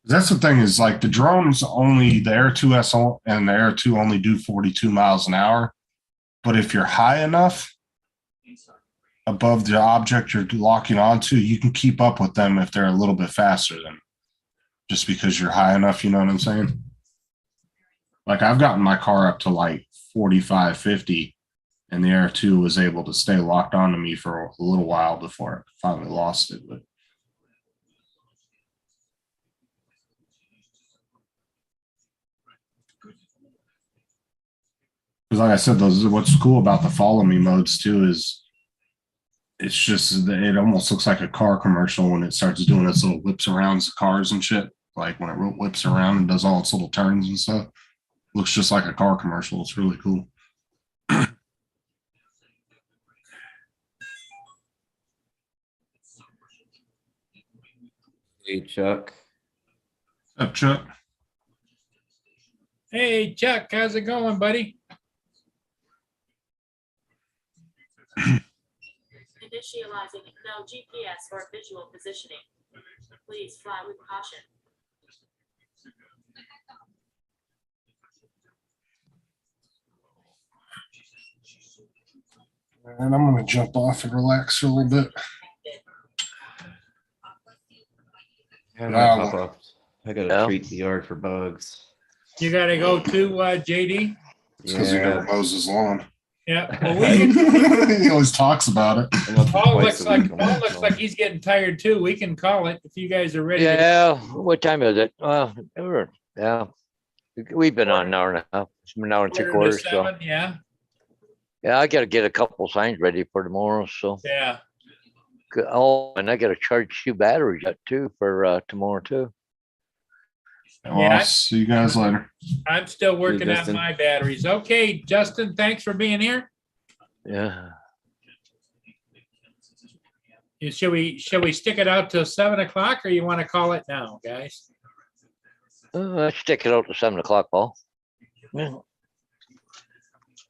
D: That's the thing is like the drones only, the Air 2S and the Air 2 only do 42 miles an hour. But if you're high enough above the object you're locking onto, you can keep up with them if they're a little bit faster than just because you're high enough. You know what I'm saying? Like I've gotten my car up to like 45, 50, and the Air 2 was able to stay locked onto me for a little while before I finally lost it. But Because like I said, those what's cool about the follow me modes too is it's just it almost looks like a car commercial when it starts doing its little whips around the cars and shit. Like when it whips around and does all its little turns and stuff. Looks just like a car commercial. It's really cool.
G: Hey, Chuck.
D: Up, Chuck.
A: Hey, Chuck, how's it going, buddy?
F: Initializing no GPS or visual positioning. Please fly with caution.
D: And I'm going to jump off and relax for a little bit.
G: I
D: Wow.
G: gotta pop up. I gotta
B: Yeah.
G: treat the yard for bugs.
A: You gotta go to JD?
D: It's because he never mows his lawn.
A: Yeah. Well, we can,
D: He always talks about it.
G: I'm up
A: Paul
G: twice
A: looks
G: a
A: like
G: week.
A: Paul looks like he's getting tired too. We can call it if you guys are ready.
B: Yeah, what time is it? Yeah, we've been on an hour and a half. It's been an hour and
A: To
B: 3/4. So
A: 7, yeah.
B: yeah, I got to get a couple signs ready for tomorrow. So
A: Yeah.
B: oh, and I got to charge 2 batteries yet too for tomorrow too.
D: Well,
A: Yeah.
D: I'll see you guys later.
A: I'm still working on
G: Justin.
A: my batteries. Okay, Justin, thanks for being here.
B: Yeah,
A: Shall we stick it out till 7 o'clock, or you want to call it now, guys?
B: let's stick it out to 7 o'clock, Paul. Yeah.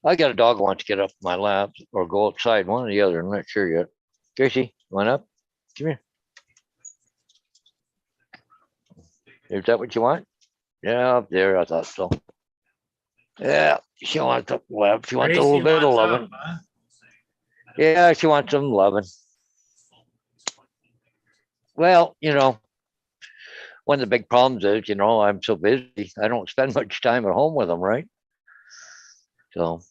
B: I got a dog who wants to get up my lap or go outside, one or the other. I'm not sure yet. Gracie, want up? Come here. Is that what you want? Yeah, up there. I thought so. Yeah, she wants up left. She wants a little
A: Gracie
B: bit of
A: wants
B: loving.
A: up, huh?
B: Yeah, she wants some loving. Well, one of the big problems is, I'm so busy. I don't spend much time at home with them, right? So.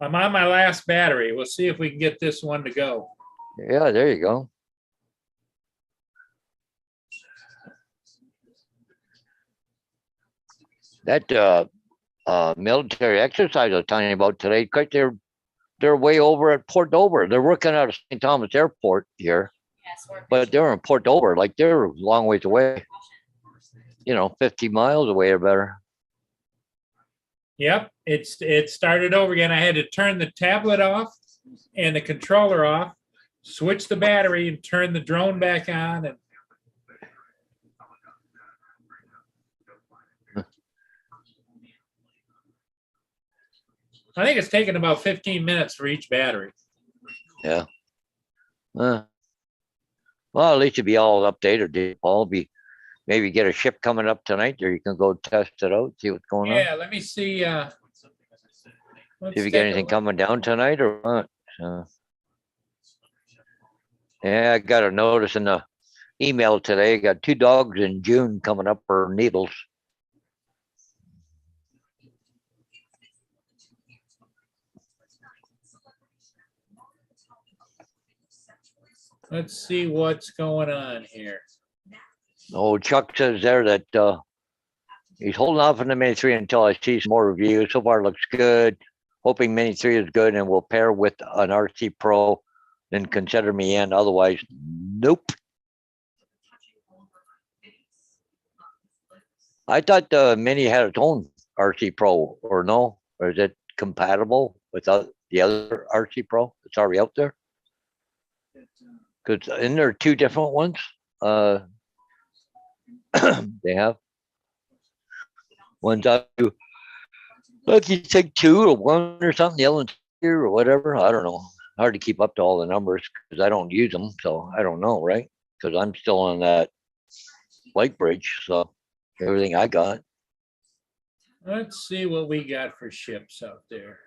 A: I'm on my last battery. We'll see if we can get this one to go.
B: Yeah, there you go. That military exercise I was telling you about today, quite they're way over at Port Dover. They're working out of St. Thomas Airport here,
F: Yes, or
B: but they're in Port Dover, like they're a long ways away. 50 miles away or better.
A: Yep, it started over again. I had to turn the tablet off and the controller off, switch the battery, and turn the drone back on. And I think it's taken about 15 minutes for each battery.
B: Yeah. Well, at least you'll be all updated. I'll be maybe get a ship coming up tonight, or you can go test it out, see what's going on.
A: Yeah, let me see.
B: If you get anything coming down tonight or what. Yeah, I got a notice in the email today. Got 2 dogs in June coming up for needles.
A: Let's see what's going on here.
B: Oh, Chuck says there that he's holding off on the Mini 3 until I see some more reviews. So far, it looks good. Hoping Mini 3 is good and will pair with an RC Pro. Then consider me in. Otherwise, nope. I thought the Mini had its own RC Pro, or no? Or is it compatible with the other RC Pro that's already out there? Because isn't there 2 different ones? They have one's up to, look, you take 2 or 1 or something, the other one's here or whatever. I don't know. Hard to keep up to all the numbers because I don't use them, so I don't know, right? Because I'm still on that light bridge, so everything I got.
A: Let's see what we got for ships out there.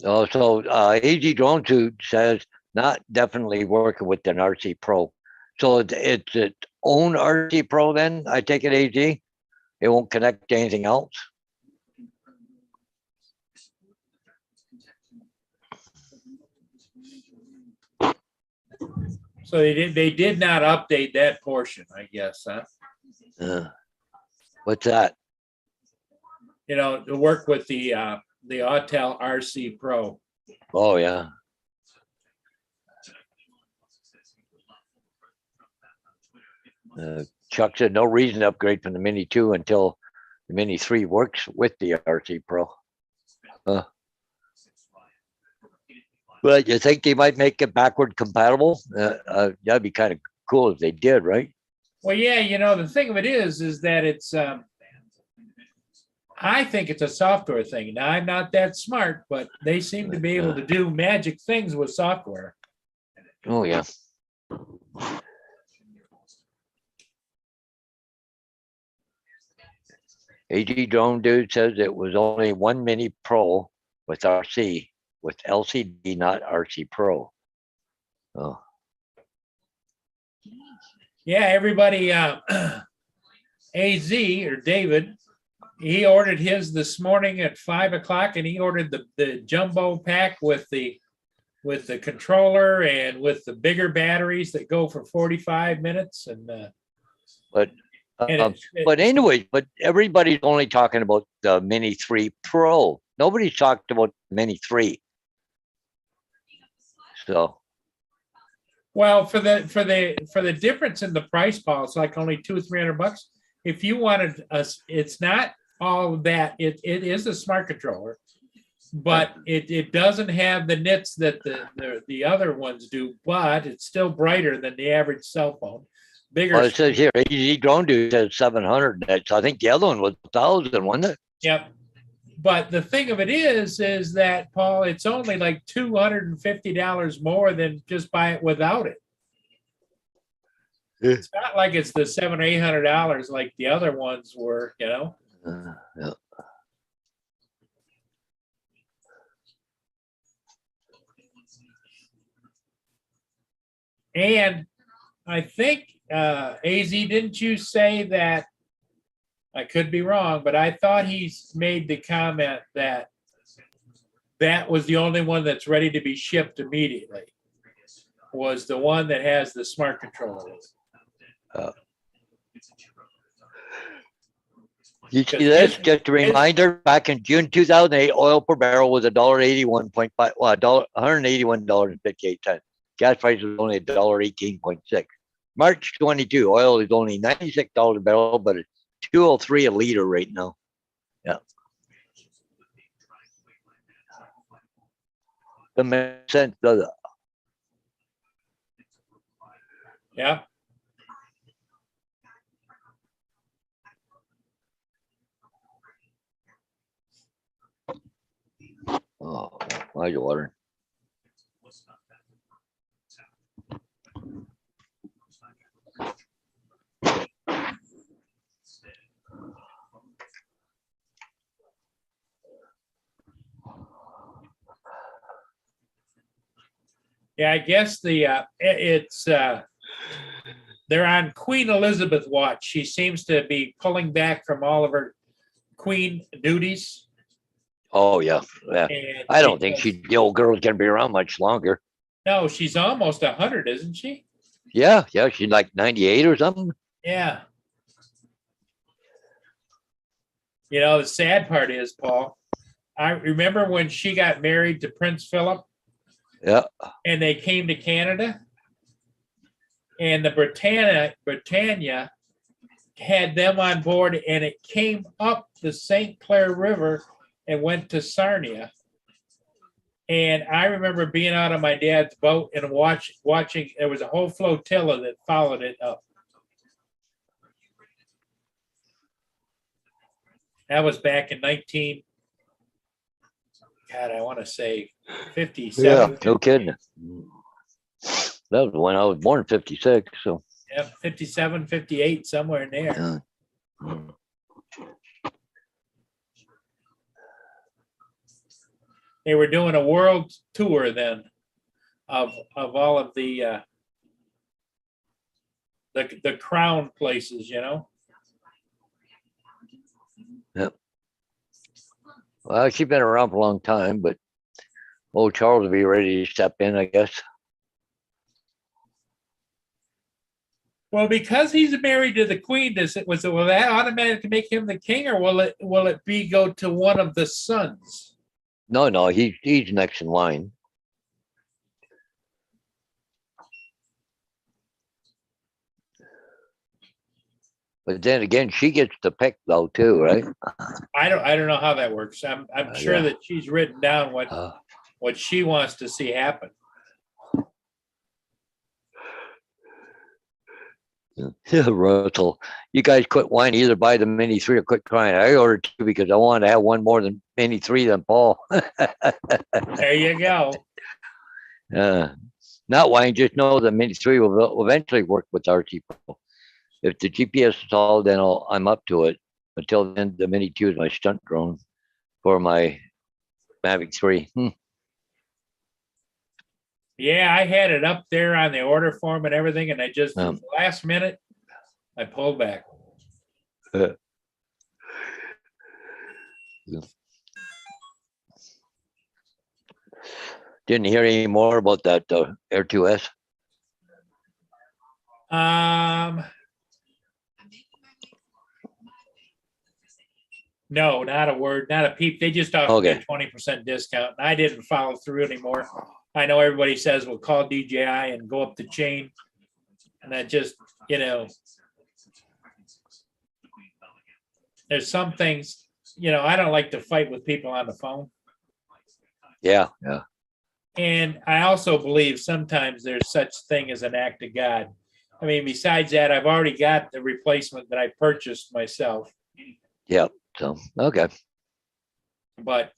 B: Oh, so AG Drone Tube says not definitely working with an RC Pro. So it's its own RC Pro then, I take it, AG? It won't connect to anything else?
A: So they did not update that portion, I guess, huh?
B: What's that?
A: You know, to work with the Autel RC Pro.
B: Oh, yeah. Chuck said no reason to upgrade from the Mini 2 until the Mini 3 works with the RC Pro. But you think they might make it backward compatible? That'd be kind of cool if they did, right?
A: Well, yeah, you know, the thing of it is that it's, I think it's a software thing. Now, I'm not that smart, but they seem to be able to do magic things with software.
B: Oh, yeah. AG Drone Dude says it was only one Mini Pro with RC, with LCD, not RC Pro. Oh,
A: Yeah, everybody, AZ or David, he ordered his this morning at 5 o'clock, and he ordered the jumbo pack with the controller and with the bigger batteries that go for 45 minutes. And
B: but
A: it-
B: anyway, but everybody's only talking about the Mini 3 Pro. Nobody's talked about Mini 3. So,
A: well, for the difference in the price, Paul, it's like only $200 or $300. If you wanted us, it's not all of that. It is a smart controller, but it doesn't have the nits that the other ones do, but it's still brighter than the average cell phone. Bigger.
B: well, it says here, AZ Drone Dude says 700. That's, I think the other one was 1,000, wasn't it?
A: Yep. But the thing of it is that, Paul, it's only like $250 more than just buy it without it.
B: Yeah.
A: It's not like it's the $700 or $800 like the other ones were, you know.
B: Yeah.
A: And I think AZ, didn't you say that? I could be wrong, but I thought he made the comment that that was the only one that's ready to be shipped immediately. Was the one that has the smart controller.
B: You see this? Just a reminder, back in June 2008, oil per barrel was $1.81.5, well, $181.58. Gas price was only $1.18.6. March 22, oil is only $96 a barrel, but it's $2.03 a liter right now. Yeah. That makes sense, does it?
A: Yeah.
B: Oh, why you watering?
A: Yeah, I guess it's they're on Queen Elizabeth watch. She seems to be pulling back from all of her queen duties.
B: Oh, yeah. Yeah.
A: And
B: I don't think the old girl's gonna be around much longer.
A: No, she's almost 100, isn't she?
B: Yeah, she's like 98 or something.
A: Yeah. You know, the sad part is, Paul, I remember when she got married to Prince Philip.
B: Yeah.
A: And they came to Canada. And the Britannia had them on board, and it came up the St. Clair River and went to Sarnia. And I remember being out on my dad's boat and watching. There was a whole flotilla that followed it up. That was back in 19. God, I want to say 57.
B: Yeah, no kidding. That was when I was born in 56. So.
A: Yeah, 57, 58, somewhere in there.
B: Yeah.
A: They were doing a world tour then of all of the crown places, you know.
B: Yep. Well, she's been around for a long time, but old Charles will be ready to step in, I guess.
A: Well, because he's married to the queen, will that automatically make him the king, or will it be go to one of the sons?
B: No, he's next in line. But then again, she gets to pick though too, right?
A: I don't know how that works. I'm sure
B: Yeah.
A: that she's written down what she wants to see happen.
B: Russell, you guys quit whining. Either buy the Mini 3 or quit crying. I ordered 2 because I wanted to have one more than Mini 3 than Paul.
A: There you go.
B: Not whining, just know the Mini 3 will eventually work with RT Pro. If the GPS is all, then I'm up to it. Until then, the Mini 2 is my stunt drone for my Mavic 3.
A: Yeah, I had it up there on the order form and everything, and I just last minute I pulled back.
B: Didn't hear any more about that Air 2S.
A: No, not a word, not a peep. They just offered me a 20% discount, and I didn't follow through anymore. I know everybody says we'll call DJI and go up the chain, and that just, there's some things, I don't like to fight with people on the phone.
B: Yeah.
A: And I also believe sometimes there's such thing as an act of God. I mean, besides that, I've already got the replacement that I purchased myself.
B: Yep. So, okay.
A: But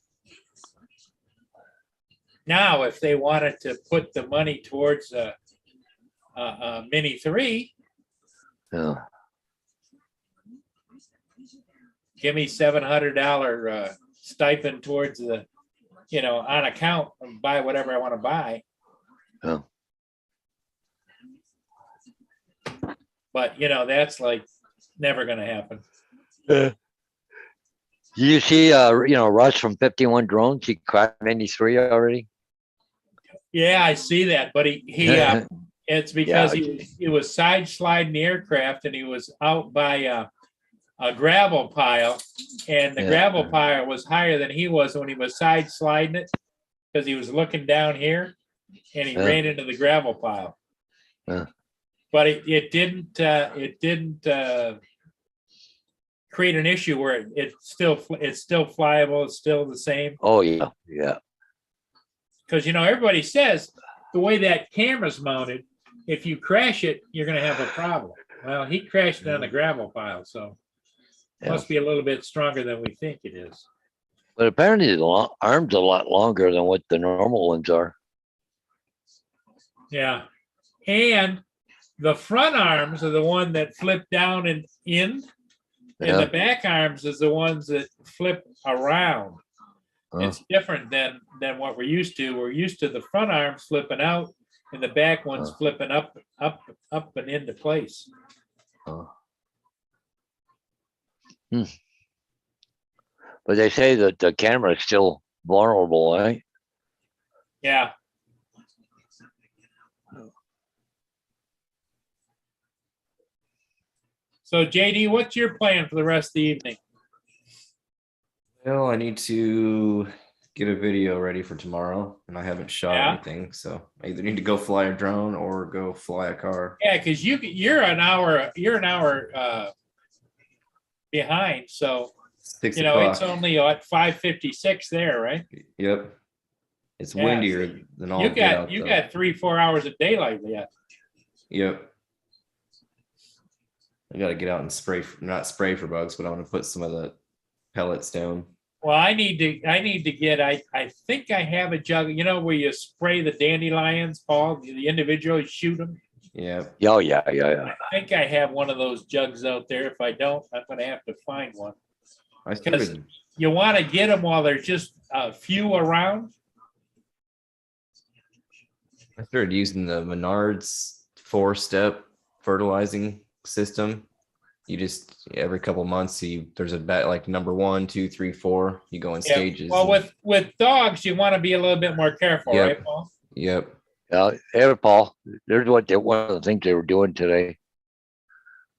A: now, if they wanted to put the money towards a Mini 3, give me $700 stipend towards the, on account and buy whatever I want to buy.
B: Oh.
A: But that's like never going to happen.
B: You see, Russ from 51 Drones, he cracked Mini 3 already.
A: Yeah, I see that, but he it's because he was side sliding the aircraft, and he was out by a gravel pile, and the gravel pile was higher than he was when he was side sliding it, because he was looking down here, and he ran into the gravel pile. But it didn't create an issue where it's still flyable. It's still the same.
B: Oh yeah.
A: Because everybody says the way that camera's mounted, if you crash it, you're going to have a problem. Well, he crashed it on the gravel pile, so it must be a little bit stronger than we think it is.
B: But apparently the arm's a lot longer than what the normal ones are.
A: Yeah, and the front arms are the one that flip down and in, and the back arms is the ones that flip around. It's different than what we're used to. We're used to the front arms flipping out and the back ones flipping up and into place.
B: But they say that the camera is still vulnerable, right?
A: Yeah. So JD, what's your plan for the rest of the evening?
G: Well, I need to get a video ready for tomorrow, and I haven't shot anything, so I either need to go fly a drone or go fly a car.
A: Yeah, because you're an hour behind, so
G: 6 o'clock.
A: it's only at 5:56 there, right?
G: Yep. It's windier than all.
A: You got 3-4 hours of daylight yet.
G: Yep. I got to get out and not spray for bugs, but I want to put some of the pellets down.
A: Well, I need to get, I think I have a jug, where you spray the dandelions, Paul, the individual, shoot them.
G: Yeah.
B: Oh, yeah.
A: I think I have one of those jugs out there. If I don't, I'm going to have to find one. Because you want to get them while there's just a few around.
G: I started using the Menards 4-step fertilizing system. You just every couple months there's a bet like number 1, 2, 3, 4. You go in stages.
A: Well, with dogs, you want to be a little bit more careful, right, Paul?
G: Yep.
B: Hey, Paul. There's one of the things they were doing today.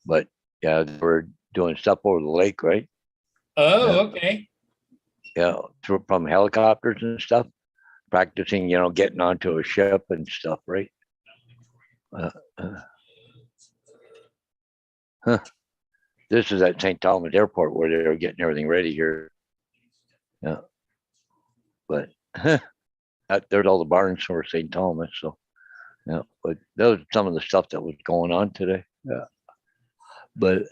B: but yeah, we're doing stuff over the lake, right?
A: Oh, okay.
B: Yeah, from helicopters and stuff, practicing, getting onto a ship and stuff, right? This is at St. Thomas Airport where they're getting everything ready here. Yeah, but there's all the barns for St. Thomas. So yeah, but that was some of the stuff that was going on today. Yeah, but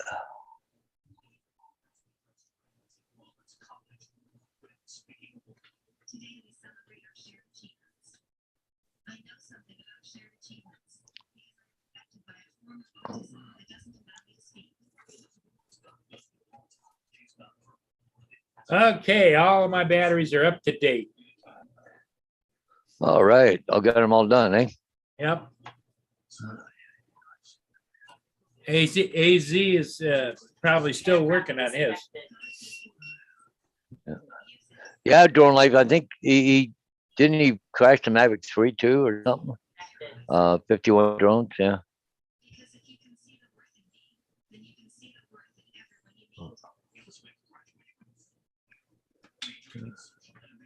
A: Okay, all of my batteries are up to date.
B: all right, I'll get them all done, eh?
A: Yep. AZ is probably still working on his.
B: Yeah, drone life. I think he didn't he crash the Mavic 3 too or something. 51 drones, yeah.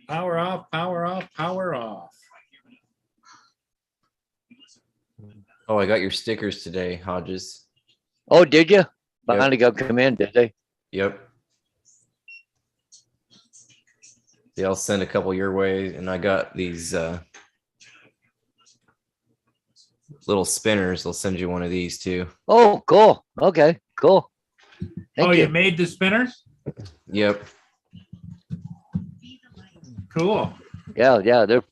A: Power off, power off, power off.
G: Oh, I got your stickers today, Hodges.
B: Oh, did you? Finally got come in, did they?
G: Yep. Yeah, I'll send a couple your way, and I got these little spinners. I'll send you one of these too.
B: Oh, cool. Okay, cool. Thank
A: you
B: you.
A: made the spinners?
G: Yep.
A: Cool.
B: Yeah, they're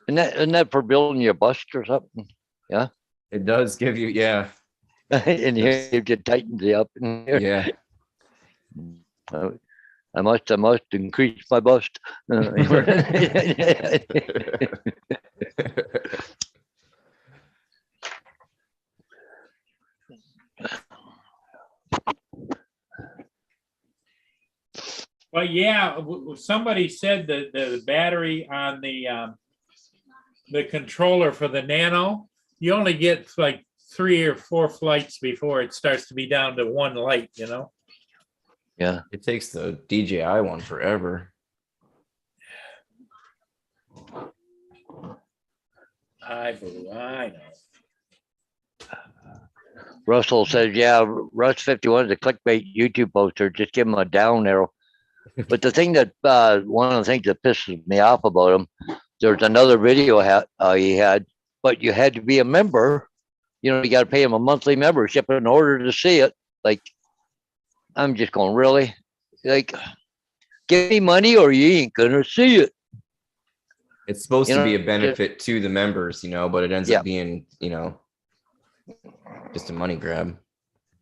B: Isn't that for building your bust or something? Yeah.
G: It does give you, yeah.
B: And here it just tightens it up. In here.
G: Yeah.
B: I must increase my bust.
A: Well, yeah, somebody said that the battery on the controller for the Nano, you only get like 3 or 4 flights before it starts to be down to 1 light,
B: Yeah.
G: It takes the DJI one forever.
A: I know.
B: Russell says, yeah, Russ 51 is a clickbait YouTube poster. Just give him a down arrow. But the thing that one of the things that pisses me off about him, there's another video he had, but you had to be a member. You got to pay him a monthly membership in order to see it. Like, I'm just going, really? Like, give me money or you ain't gonna see it.
G: It's supposed to be a benefit to the members, but it ends up being, just a money grab.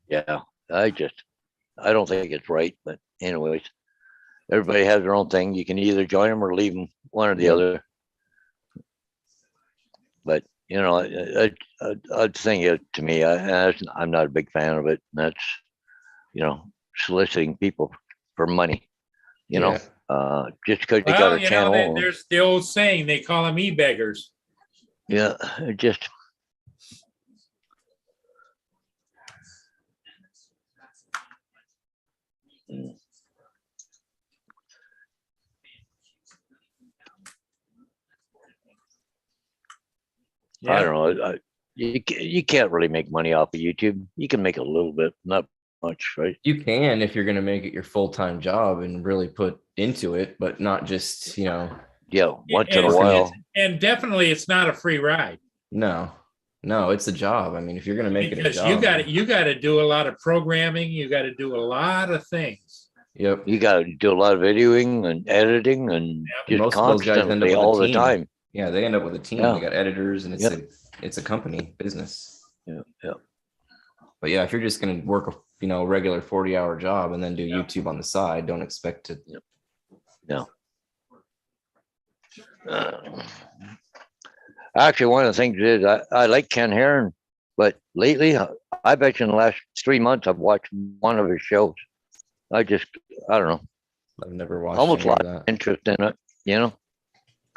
B: Yeah, I don't think it's right. But anyways, everybody has their own thing. You can either join them or leave them, one or the other. But I'd think it to me. I'm not a big fan of it. That's soliciting people for money. Just because you got a channel.
A: There's the old saying, they call them e-beggars.
B: Yeah, just. Yeah. I don't know. You can't really make money off of YouTube. You can make a little bit, not much, right?
G: You can if you're going to make it your full-time job and really put into it, but not just,
B: once in a while.
A: And definitely it's not a free ride.
G: No, it's a job. I mean, if you're going to make it a job.
A: You got to do a lot of programming. You got to do a lot of things.
G: Yep.
B: You got to do a lot of videoing and editing and just
G: most of those guys end up with
B: all
G: a team.
B: The time.
G: Yeah, they end up with a team.
B: Yeah.
G: They got editors, and it's a company business.
B: Yeah.
G: But yeah, if you're just going to work a regular 40-hour job and then do YouTube on the side, don't expect to.
B: No. Actually, one of the things is I like Ken Heron, but lately, I bet you in the last 3 months I've watched one of his shows. I don't know.
G: I've never watched.
B: Almost a lot of interest in it,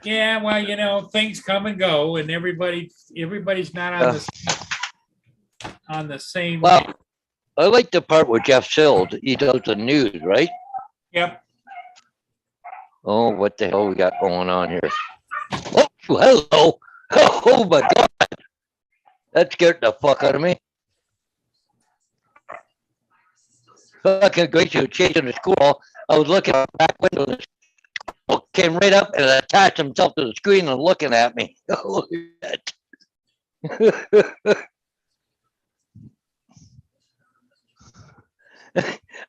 A: Yeah, well, things come and go, and everybody's not on the on the same.
B: Well, I like the part where Jeff Sild, he does the news, right?
A: Yep.
B: Oh, what the hell we got going on here? Oh, hello. Oh my God. That scared the fuck out of me. Fucking great, you were chasing the squirrel. I was looking out the back window. The squirrel came right up and attached himself to the screen and looking at me. Look at that.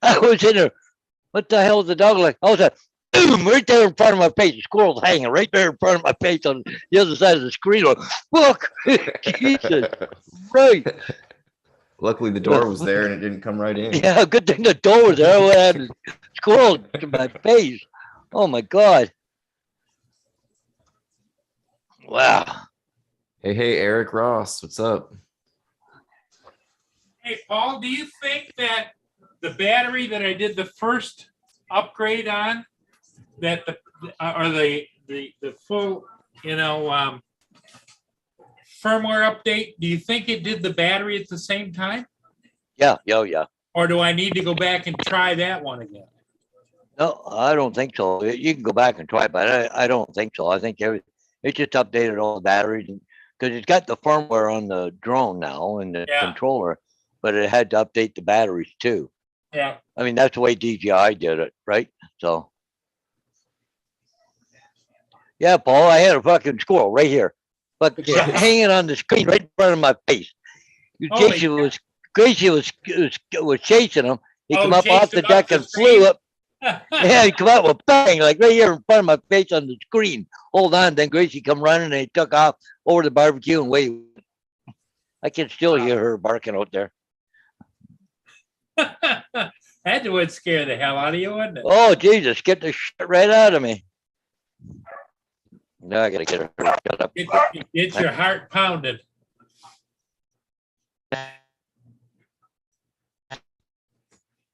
B: I was in there. What the hell is the dog like? I was like, boom, right there in front of my face. The squirrel's hanging right there in front of my face on the other side of the screen. Like, fuck. Jesus. Right.
G: Luckily, the door was there and it didn't come right in.
B: Yeah, good thing the door was there. I would have a squirrel to my face. Oh my God. Wow.
G: Hey, Eric Ross, what's up?
A: Hey, Paul, do you think that the battery that I did the first upgrade on, that the or the full, firmware update, do you think it did the battery at the same time?
B: Yeah, yeah.
A: Or do I need to go back and try that one again?
B: No, I don't think so. You can go back and try, but I don't think so. I think it just updated all the batteries because it's got the firmware on the drone now and the controller, but it had to update the batteries too.
A: Yeah.
B: I mean, that's the way DJI did it, right? So, yeah, Paul, I had a fucking squirrel right here, but hanging on the screen right in front of my face. Gracie was chasing him. He came up off the deck and flew up. Yeah, he come out with bang, like right here in front of my face on the screen. Hold on, then Gracie come running and he took off over the barbecue and wait. I can still hear her barking out there.
A: That would scare the hell out of you, wouldn't it?
B: Oh, Jesus, get the shit right out of me. Now I gotta get her shut up.
A: Get your heart pounded.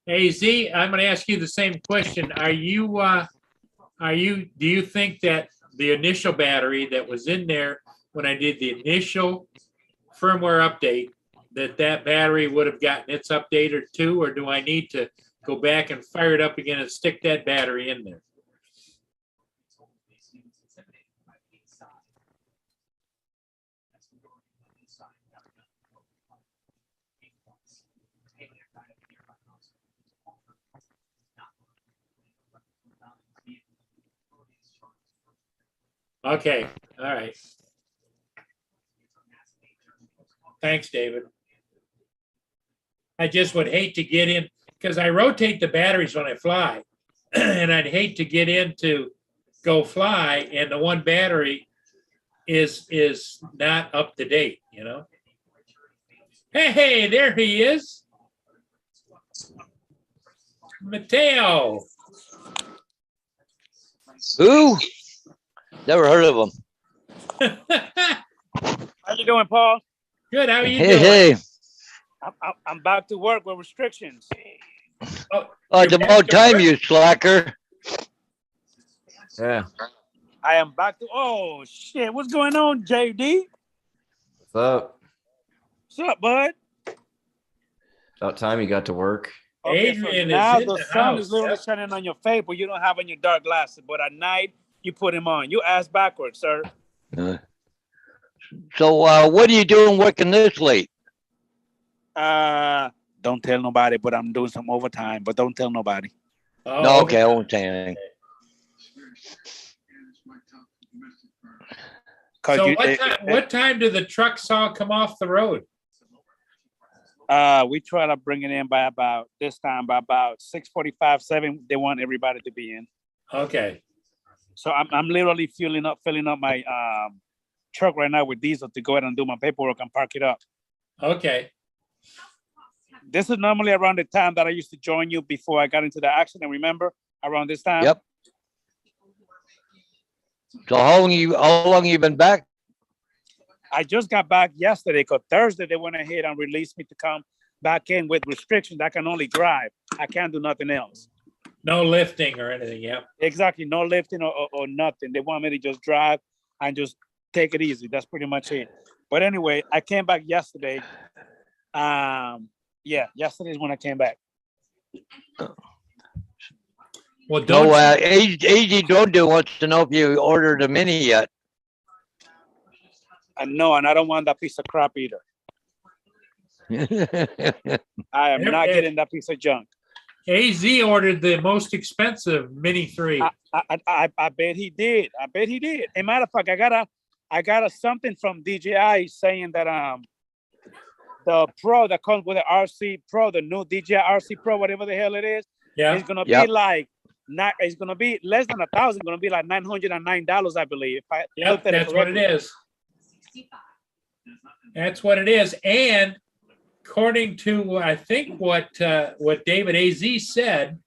A: Hey, Z, I'm going to ask you the same question. Do you think that the initial battery that was in there when I did the initial firmware update, that battery would have gotten its update or two, or do I need to go back and fire it up again and stick that battery in there? Okay, all right. Thanks, David. I just would hate to get in, because I rotate the batteries when I fly, and I'd hate to get in to go fly, and the one battery is not up to date, Hey, there he is. Mateo.
B: Who? Never heard of him.
J: How you doing, Paul?
A: Good. How are you doing?
B: Hey.
J: I'm back to work with restrictions.
B: Oh, it's about time, you slacker.
G: Yeah.
J: I am back to. Oh shit! What's going on, JD?
G: What's up?
J: What's up, bud?
G: About time you got to work.
J: Okay,
A: Adrian
J: so now
A: is in
J: the
A: the
J: sun
A: house.
J: is literally shining on your face, but you don't have on your dark glasses. But at night, you put them on. You ass backwards, sir.
B: So what are you doing working this late?
J: Don't tell nobody, but I'm doing some overtime. But don't tell nobody.
A: Oh,
B: No, okay, I won't say anything.
A: So what time do the trucks all come off the road?
J: We try to bring it in by about 6:45, 7. They want everybody to be in.
A: Okay.
J: So I'm literally filling up my truck right now with diesel to go ahead and do my paperwork and park it up.
A: Okay.
J: This is normally around the time that I used to join you before I got into the accident. Remember, around this time?
B: Yep. So how long you been back?
J: I just got back yesterday because Thursday they went ahead and released me to come back in with restrictions. I can only drive. I can't do nothing else.
A: No lifting or anything, yeah.
J: Exactly, no lifting or nothing. They want me to just drive and just take it easy. That's pretty much it. But anyway, I came back yesterday. Yeah, yesterday's when I came back.
A: Well, don't
B: No,
A: you-
B: AG Drone Dude wants to know if you ordered a mini yet.
J: No, and I don't want that piece of crap either. I am not getting that piece of junk.
A: AZ ordered the most expensive Mini 3.
J: I bet he did. I bet he did. As a matter of fact, I got a something from DJI saying that the Pro that comes with the RC Pro, the new DJI RC Pro, whatever the hell it is, it's gonna be like it's gonna be less than $1,000. It's gonna be like $909, I believe.
A: Yep, that's what it is. That's what it is. And according to I think what David AZ said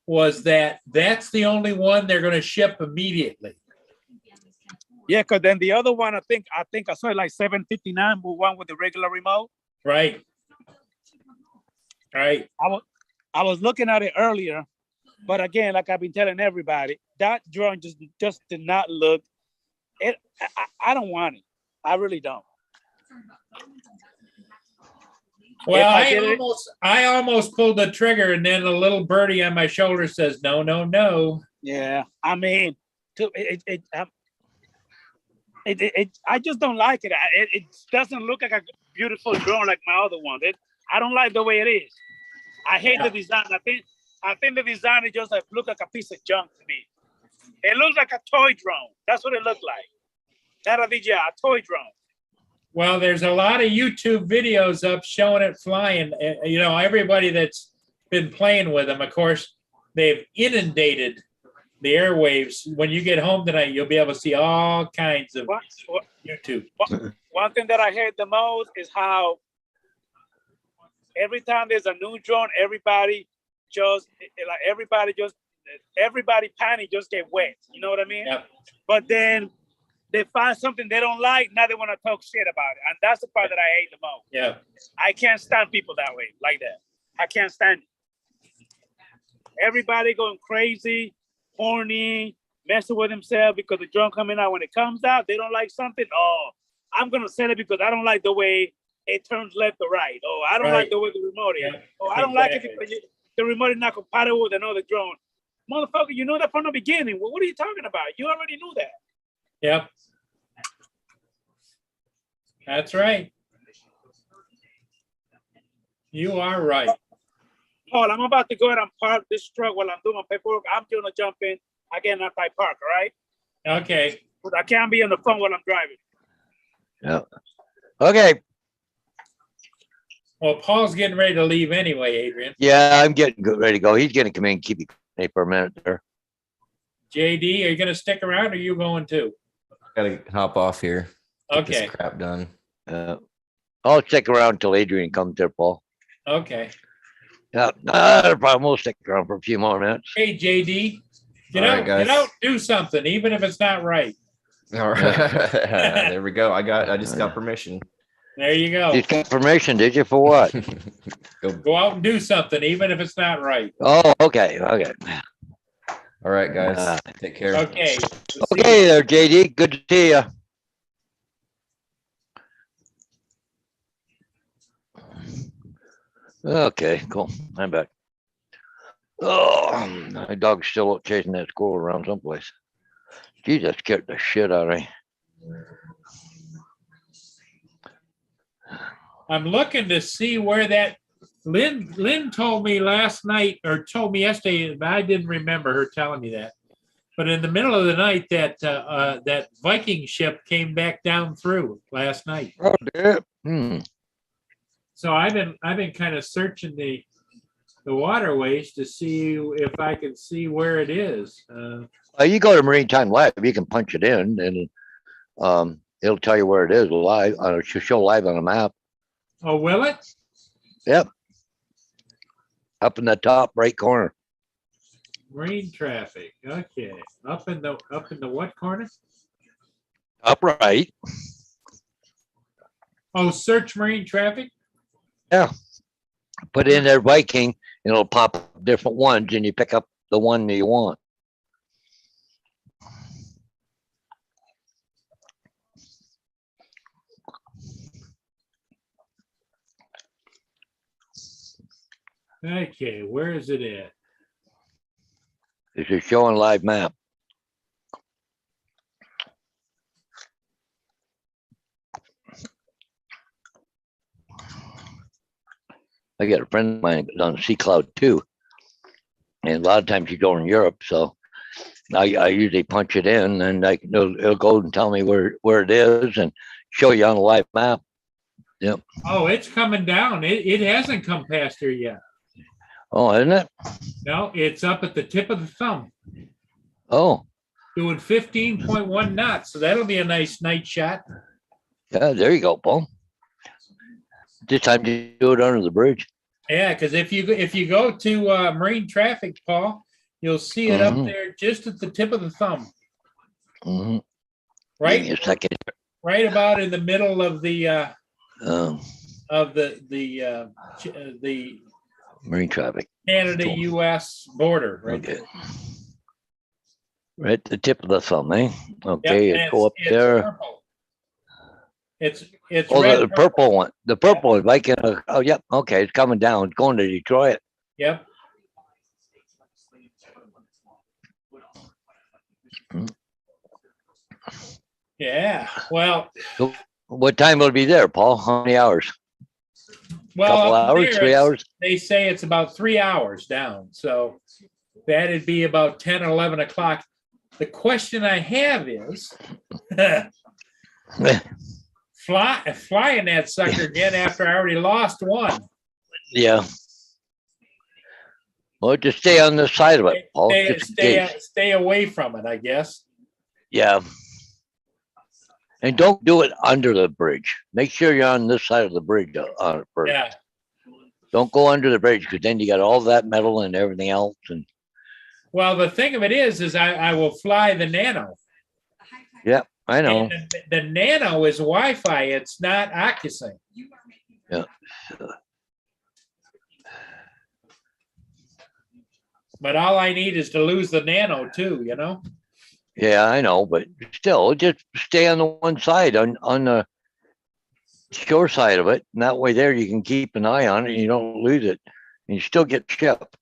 A: was that that's the only one they're going to ship immediately.
J: Yeah, because then the other one, I think I saw it like $759, one with the regular remote.
A: Right. Right.
J: I was looking at it earlier, but again, like I've been telling everybody, that drone just did not look. It. I don't want it. I really don't.
A: Well, I almost pulled the trigger, and then a little birdie on my shoulder says, "No, no, no."
J: Yeah, I mean, I just don't like it. It doesn't look like a beautiful drone like my other one. I don't like the way it is. I hate the design. I think the design is just look like a piece of junk to me. It looks like a toy drone. That's what it looked like. Not a DJI, a toy drone.
A: Well, there's a lot of YouTube videos up showing it flying. You know, everybody that's been playing with them, of course, they've inundated the airwaves. When you get home tonight, you'll be able to see all kinds of YouTube.
J: One thing that I hate the most is how every time there's a new drone, everybody panic just get wet. You know what I mean?
A: Yep.
J: But then they find something they don't like, now they want to talk shit about it. And that's the part that I hate the most.
A: Yeah.
J: I can't stand people that way, like that. I can't stand it. Everybody going crazy, horny, messing with themselves because the drone coming out. When it comes out, they don't like something. Oh, I'm going to sell it because I don't like the way it turns left or right. Oh, I don't like the way the remote is. Yeah, oh, I don't like it because the remote is not compatible with another drone. Motherfucker, you know that from the beginning. Well, what are you talking about? You already knew that.
A: Yep. That's right. You are right.
J: Paul, I'm about to go ahead and park this truck while I'm doing my paperwork. I'm going to jump in again after I park, all right?
A: Okay.
J: But I can't be on the phone while I'm driving.
B: Yeah. Okay.
A: Well, Paul's getting ready to leave anyway, Adrian.
B: Yeah, I'm getting ready to go. He's going to come in and keep you for a minute there.
A: JD, are you going to stick around or are you going too?
G: Gotta hop off here. Get
A: Okay.
G: this crap done.
B: I'll stick around until Adrian comes there, Paul.
A: Okay.
B: Yeah, not a problem. We'll stick around for a few more minutes.
A: Hey, JD, get
G: All
A: out,
G: right, guys.
A: get out, do something, even if it's not right.
G: All right. There we go. I just got permission.
A: There you go.
B: You got permission, did you? For what?
A: Go out and do something, even if it's not right.
B: Oh, okay. Okay.
G: All right, guys. Take care.
A: Okay.
B: Okay there, JD. Good to see you. Okay, cool. I'm back. Oh, my dog's still up chasing that squirrel around someplace. Jesus, scared the shit out of me.
A: I'm looking to see where that Lynn told me last night, or told me yesterday, but I didn't remember her telling me that. But in the middle of the night, that Viking ship came back down through last night.
B: Oh, damn.
A: So I've been kind of searching the waterways to see if I can see where it is.
B: You go to Maritime Live, you can punch it in, and it'll tell you where it is live. It'll show live on a map.
A: Oh, will it?
B: Yep. Up in the top right corner.
A: Marine traffic. Okay. Up in the what corner?
B: Upright.
A: Oh, search marine traffic?
B: Yeah. Put in there Viking, and it'll pop up different ones, and you pick up the one that you want.
A: Okay, where is it at?
B: It's a showing live map. I got a friend of mine that's on Sea Cloud too. And a lot of times you go in Europe, so I usually punch it in and it'll go and tell me where it is and show you on a live map. Yep.
A: Oh, it's coming down. It hasn't come past here yet.
B: Oh, isn't it?
A: No, it's up at the tip of the thumb,
B: Oh,
A: doing 15.1 knots. So that'll be a nice night shot.
B: yeah, there you go, Paul. This time you do it under the bridge.
A: Yeah, because if you go to marine traffic, Paul, you'll see it up there just at the tip of the thumb.
B: Mm-hmm.
A: Right.
B: Give me a second.
A: Right about in the middle of the
B: marine traffic.
A: Canada-U.S. border, right?
B: Okay. Right at the tip of the thumb, eh? Okay,
A: yep,
B: go up there.
A: Purple. It's
B: red, the purple one. The purple one, like oh yep, okay, it's coming down, it's going to Detroit.
A: Yep. Yeah. Well,
B: so what time will it be there, Paul? How many hours?
A: Well,
B: couple hours, 3 hours?
A: They say it's about 3 hours down. So that'd be about 10 or 11 o'clock. The question I have is flying that sucker again after I already lost one.
B: Yeah. Well, just stay on the side of it, Paul.
A: Stay away from it, I guess.
B: Yeah. And don't do it under the bridge. Make sure you're on this side of the bridge on it first.
A: Yeah.
B: Don't go under the bridge because then you got all that metal and everything else. And
A: well, the thing of it is I will fly the Nano.
B: Yeah, I know.
A: And the Nano is Wi-Fi. It's not OcuSync.
B: Yeah.
A: But all I need is to lose the Nano too, you know?
B: Yeah, I know, but still, just stay on the one side, on the shore side of it. And that way there you can keep an eye on it and you don't lose it. And you still get shipped.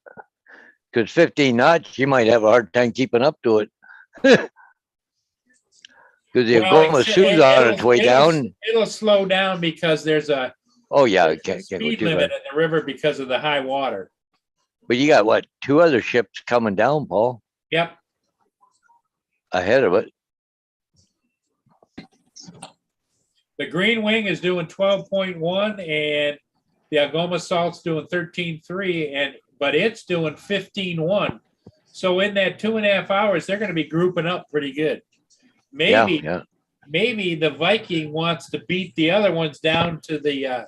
B: Because 15 knots, you might have a hard time keeping up to it. Because the Llama Sue's on its way down.
A: It'll slow down because there's a speed limit in the river because of the high water.
B: But you got what, 2 other ships coming down, Paul?
A: Yep.
B: Ahead of it.
A: The Green Wing is doing 12.1 and the Algoma Salt's doing 13.3, but it's doing 15.1. So in that 2.5 hours, they're going to be grouping up pretty good. Maybe the Viking wants to beat the other ones down to the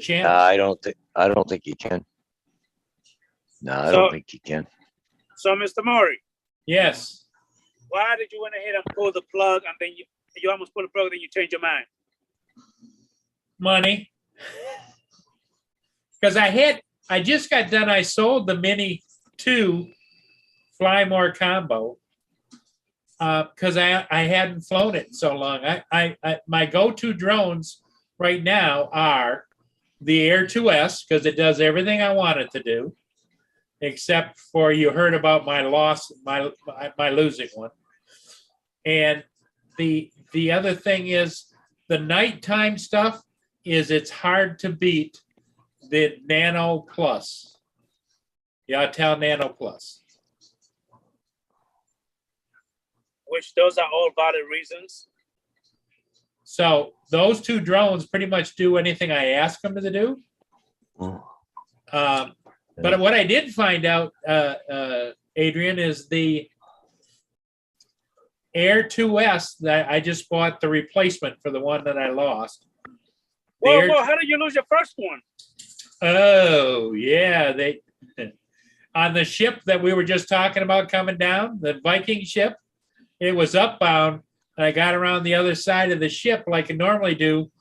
A: channel.
B: I don't think you can. No, I don't think you can.
J: So, Mr. Maury.
A: Yes.
J: Why did you went ahead and pull the plug and then you almost pulled the plug and then you changed your mind?
A: Money. Because I just got done. I sold the Mini 2 Fly More combo because I hadn't flown it so long. My go-to drones right now are the Air 2S because it does everything I want it to do, except for you heard about my loss, my losing one. And the other thing is the nighttime stuff is it's hard to beat the Nano Plus. The Autel Nano Plus.
J: Which those are all valid reasons.
A: So those 2 drones pretty much do anything I ask them to do. But what I did find out, Adrian, is the Air 2S that I just bought the replacement for the one that I lost.
J: Well, how did you lose your first one?
A: Oh, yeah. They on the ship that we were just talking about coming down, the Viking ship, it was upbound, and I got around the other side of the ship like I normally do,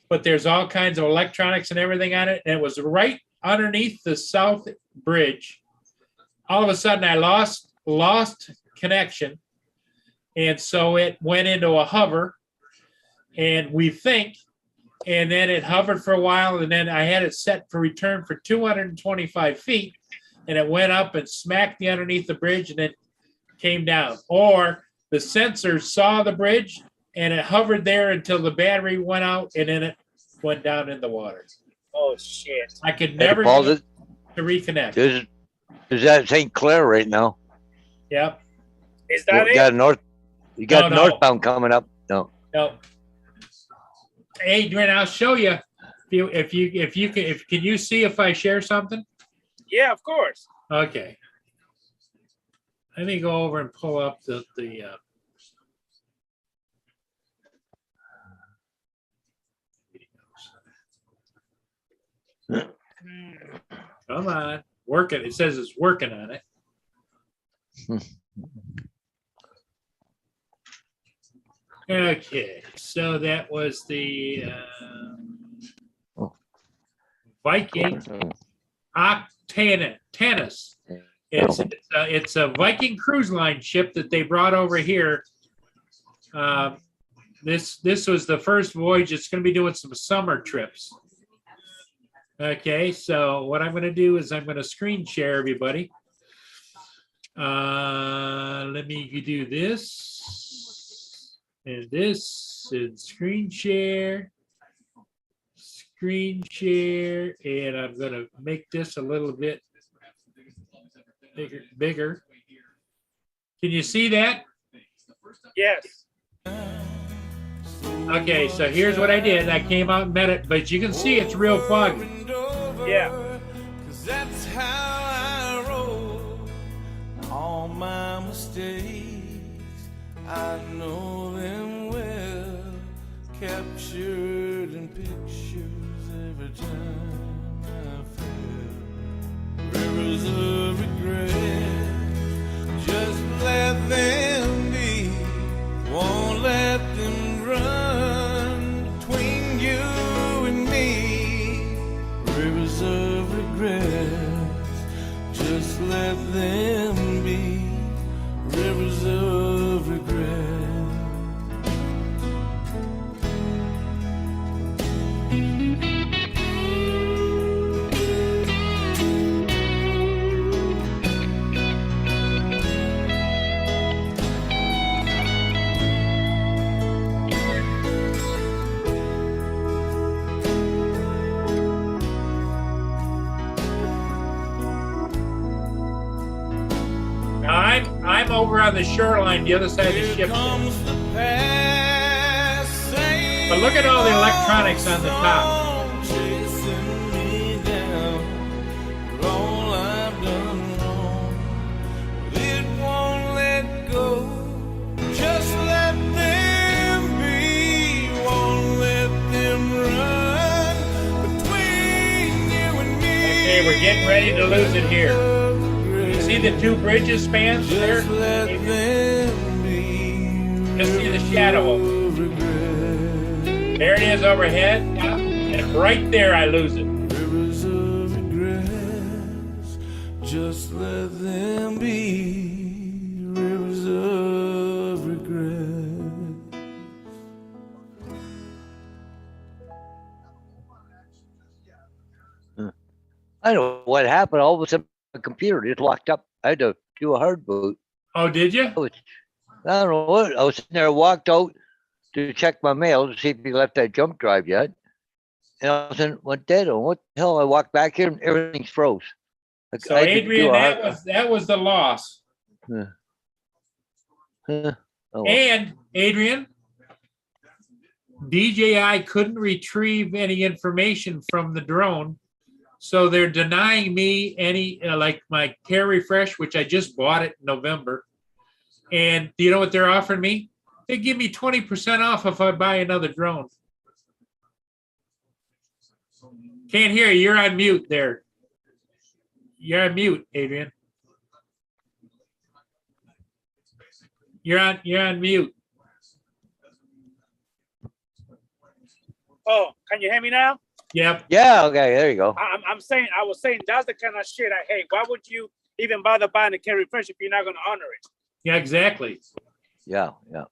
A: but there's all kinds of electronics and everything on it, and it was right underneath the south bridge. All of a sudden, I lost connection, and so it went into a hover, and we think and then it hovered for a while, and then I had it set for return for 225 feet, and it went up and smacked me underneath the bridge, and then came down. Or the sensor saw the bridge, and it hovered there until the battery went out, and then it went down in the water.
J: Oh shit!
A: I could
B: Hey,
A: never
B: Paul,
A: get it to reconnect.
B: There's that St. Clair right now.
A: Yep.
J: Is that
B: You
J: it?
B: got north. You got
A: No.
B: northbound coming up. No.
A: No. Adrian, I'll show you. If you can you see if I share something?
J: Yeah, of course.
A: Okay. Let me go over and pull up the come on, working. It says it's working on it. Okay, so that was the Viking Octanus. It's a Viking cruise line ship that they brought over here. This was the first voyage. It's going to be doing some summer trips. Okay, so what I'm going to do is I'm going to screen share everybody. Let me do this and this and screen share, and I'm going to make this a little bit bigger. Can you see that?
J: Yes.
A: Okay, so here's what I did. I came out and met it, but you can see it's real foggy.
J: Yeah.
K: That's how I roll. All my mistakes, I know them well. Captured in pictures every time I feel. Rivers of regret, just let them be. Won't let them run between you and me. Rivers of regrets, just let them be. Rivers of regret.
A: I'm over on the shoreline, the other side of the ship. But look at all the electronics on the top. Okay, we're getting ready to lose it here. See the two bridges spans there? Just see the shadow. There it is overhead, and right there I lose it.
K: Rivers of regrets, just let them be. Rivers of regret.
B: I don't know what happened. All of a sudden, the computer just locked up. I had to do a hard boot.
A: Oh, did you?
B: I don't know what. I was sitting there, walked out to check my mail to see if he left that jump drive yet. And I was in, went dead. What the hell? I walked back here and everything's froze. Like,
A: So Adrian, that was the loss.
B: Oh, well.
A: And Adrian, DJI couldn't retrieve any information from the drone. So they're denying me any, like my Care Refresh, which I just bought it in November. And do you know what they're offering me? They give me 20% off if I buy another drone. Can't hear you. You're on mute there. You're on mute, Adrian. You're on mute.
J: Oh, can you hear me now?
A: Yep.
B: Yeah. Okay. There you go.
J: I was saying that's the kind of shit I hate. Why would you even bother buying a Care Refresh if you're not going to honor it?
A: Yeah, exactly.
B: Yeah. Yeah.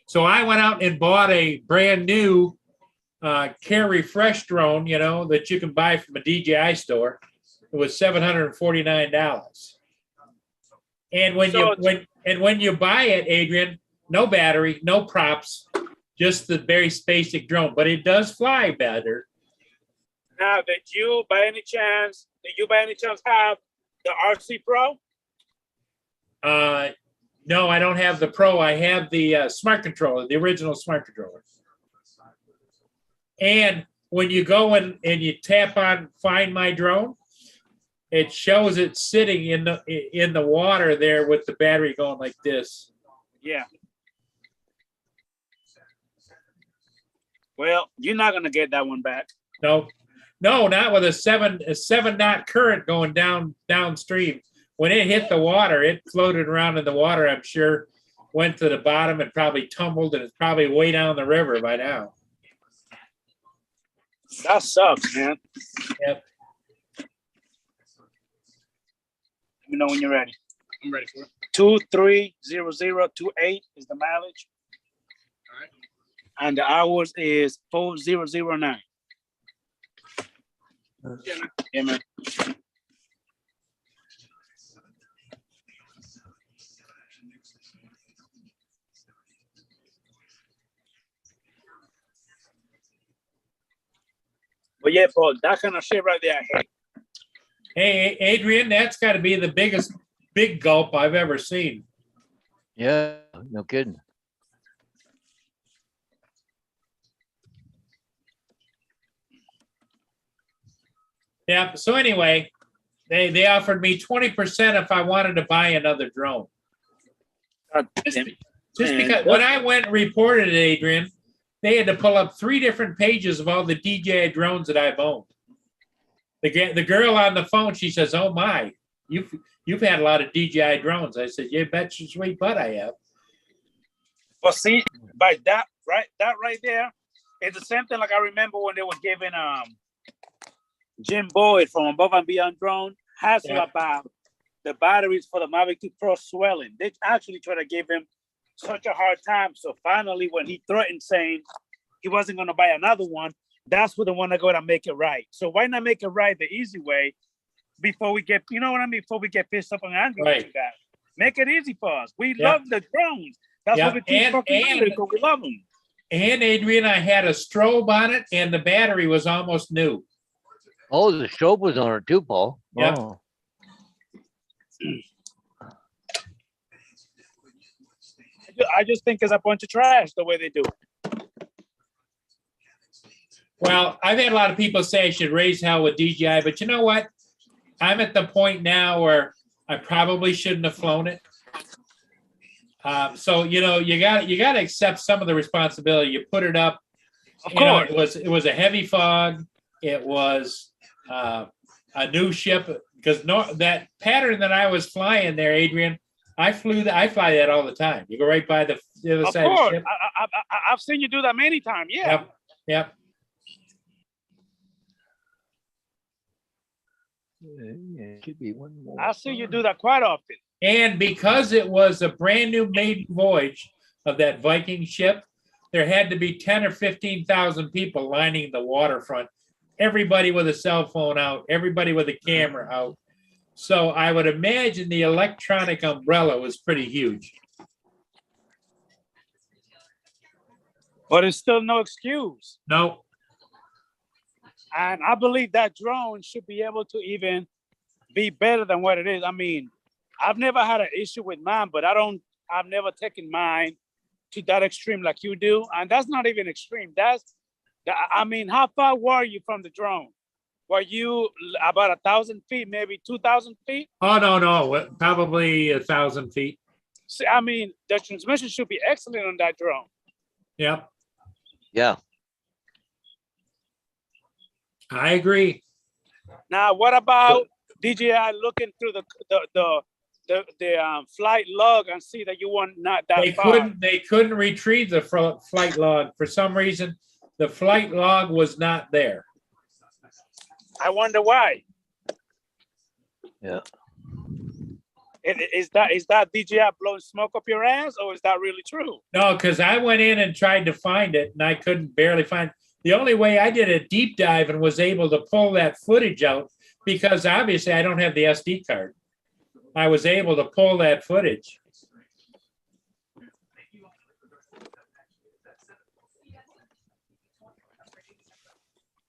A: So I went out and bought a brand new Care Refresh drone, you know, that you can buy from a DJI store. It was $749. And when you buy it, Adrian, no battery, no props, just the very basic drone, but it does fly better.
J: Now, did you by any chance have the RC Pro?
A: No, I don't have the Pro. I have the smart controller, the original smart controller. And when you go and you tap on Find My Drone, it shows it sitting in the water there with the battery going like this.
J: Yeah. Well, you're not gonna get that one back.
A: No, not with a 7-knot current going downstream. When it hit the water, it floated around in the water, I'm sure, went to the bottom and probably tumbled, and it's probably way down the river by now.
J: That sucks, man.
A: Yep.
J: Let me know when you're ready. I'm ready for it. 230028 is the mileage. All right. And the hours is 4009. Yeah, man. But yeah, Paul, that kind of shit right there, I hate.
A: Hey, Adrian, that's got to be the biggest big gulp I've ever seen.
B: Yeah, no kidding.
A: Yeah. So anyway, they offered me 20% if I wanted to buy another drone. Just because when I went and reported it, Adrian, they had to pull up 3 different pages of all the DJI drones that I've owned. The girl on the phone, she says, "Oh my, you've had a lot of DJI drones." I said, "You bet your sweet butt I have."
J: Well, see, by that right there, it's the same thing like I remember when they were giving Jim Boyd from Above and Beyond Drone hassle about the batteries for the Mavic 2 Pro swelling. They actually tried to give him such a hard time. So finally, when he threatened saying he wasn't going to buy another one, that's when the one to go and make it right. So why not make it right the easy way before we get, you know what I mean? Before we get pissed off and angry with you guys. Make it easy for us. We love the drones. That's what we keep fucking because we love them.
A: And Adrian, I had a strobe on it, and the battery was almost new.
B: Oh, the strobe was on it too, Paul.
A: Yep.
B: Oh.
J: I just think it's a bunch of trash the way they do it.
A: Well, I've had a lot of people say I should raise hell with DJI, but you know what? I'm at the point now where I probably shouldn't have flown it. So you know, you got to accept some of the responsibility. You put it up.
J: Of course.
A: Know, it was a heavy fog. It was a new ship because that pattern that I was flying there, Adrian. I fly that all the time. You go right by the other side of the ship.
J: I've seen you do that many times. Yeah.
A: Yep.
B: Yeah, should be one more.
J: I see you do that quite often.
A: And because it was a brand new maiden voyage of that Viking ship, there had to be 10 or 15,000 people lining the waterfront. Everybody with a cell phone out, everybody with a camera out. So I would imagine the electronic umbrella was pretty huge.
J: But it's still no excuse.
A: No.
J: And I believe that drone should be able to even be better than what it is. I mean, I've never had an issue with mine, but I've never taken mine to that extreme like you do. And that's not even extreme. I mean, how far were you from the drone? Were you about 1,000 feet, maybe 2,000 feet?
A: Oh, no, probably 1,000 feet.
J: See, I mean, the transmission should be excellent on that drone.
A: Yep.
B: Yeah.
A: I agree.
J: Now, what about DJI looking through the flight log and see that you weren't not that far?
A: They couldn't retrieve the flight log for some reason. The flight log was not there.
J: I wonder why.
B: Yeah.
J: Is that DJI blowing smoke up your ass, or is that really true?
A: No, because I went in and tried to find it, and I couldn't barely find it. The only way I did a deep dive and was able to pull that footage out, because obviously I don't have the SD card. I was able to pull that footage.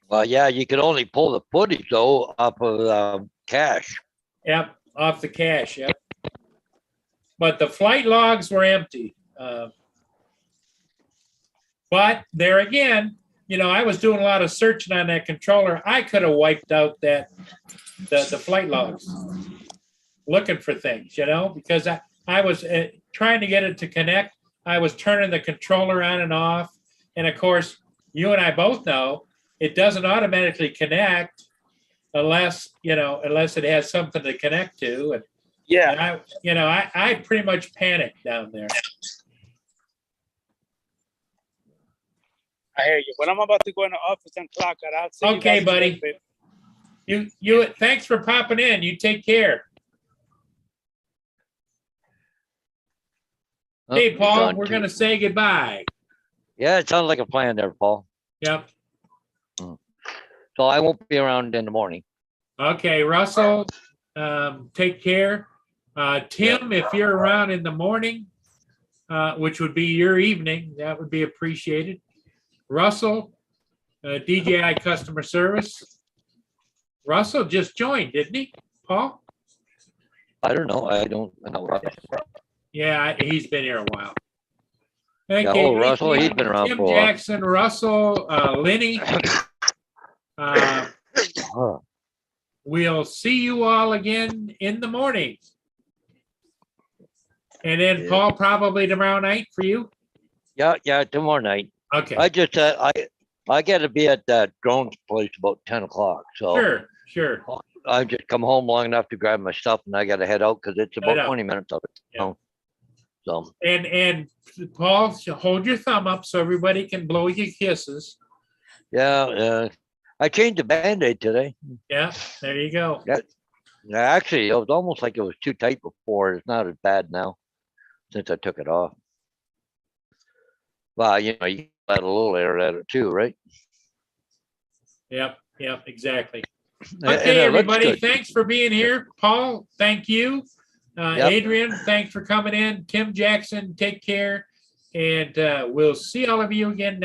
B: Well, yeah, you could only pull the footage though off of cache.
A: Yep, off the cache, yep. But the flight logs were empty. But there again, you know, I was doing a lot of searching on that controller. I could have wiped out the flight logs, looking for things, you know, because I was trying to get it to connect. I was turning the controller on and off. And of course, you and I both know it doesn't automatically connect unless it has something to connect to. And
J: Yeah.
A: I pretty much panicked down there.
J: I hear you. But I'm about to go in the office and clock it. I'll see
A: Okay,
J: you guys
A: buddy.
J: later.
A: You thanks for popping in. You take care.
B: Oh,
A: Hey,
B: he's
A: Paul,
B: gone
A: we're
B: too.
A: gonna say goodbye.
B: Yeah, it sounds like a plan there, Paul.
A: Yep.
B: So I won't be around in the morning.
A: Okay, Russell, take care. Tim, if you're around in the morning, which would be your evening, that would be appreciated. Russell, DJI customer service. Russell just joined, didn't he, Paul?
B: I don't know. I don't know.
A: Yeah, he's been here a while.
B: Yeah,
A: Okay,
B: Russell, he's been around
A: Tim
B: for a while.
A: Jackson, Russell, Lenny. We'll see you all again in the morning. And then
B: Yeah.
A: Paul, probably tomorrow night for you?
B: Yeah, tomorrow night.
A: Okay.
B: I just I got to be at that drone's place about 10 o'clock. So
A: Sure.
B: I just come home long enough to grab my stuff, and I got to head out because it's
A: Head
B: about
A: out.
B: 20 minutes of it.
A: Yeah.
B: So
A: And Paul, hold your thumb up so everybody can blow you kisses.
B: yeah, I changed the Band-Aid today.
A: Yeah, there you go.
B: Yeah, actually, it was almost like it was too tight before. It's not as bad now since I took it off. Well, you know, you let a little air at it too, right?
A: Yep,
B: And
A: exactly.
B: it looks
A: Okay, everybody,
B: good.
A: thanks for being here. Paul, thank you.
B: Yep.
A: Adrian, thanks for coming in. Tim Jackson, take care. And we'll see all of you again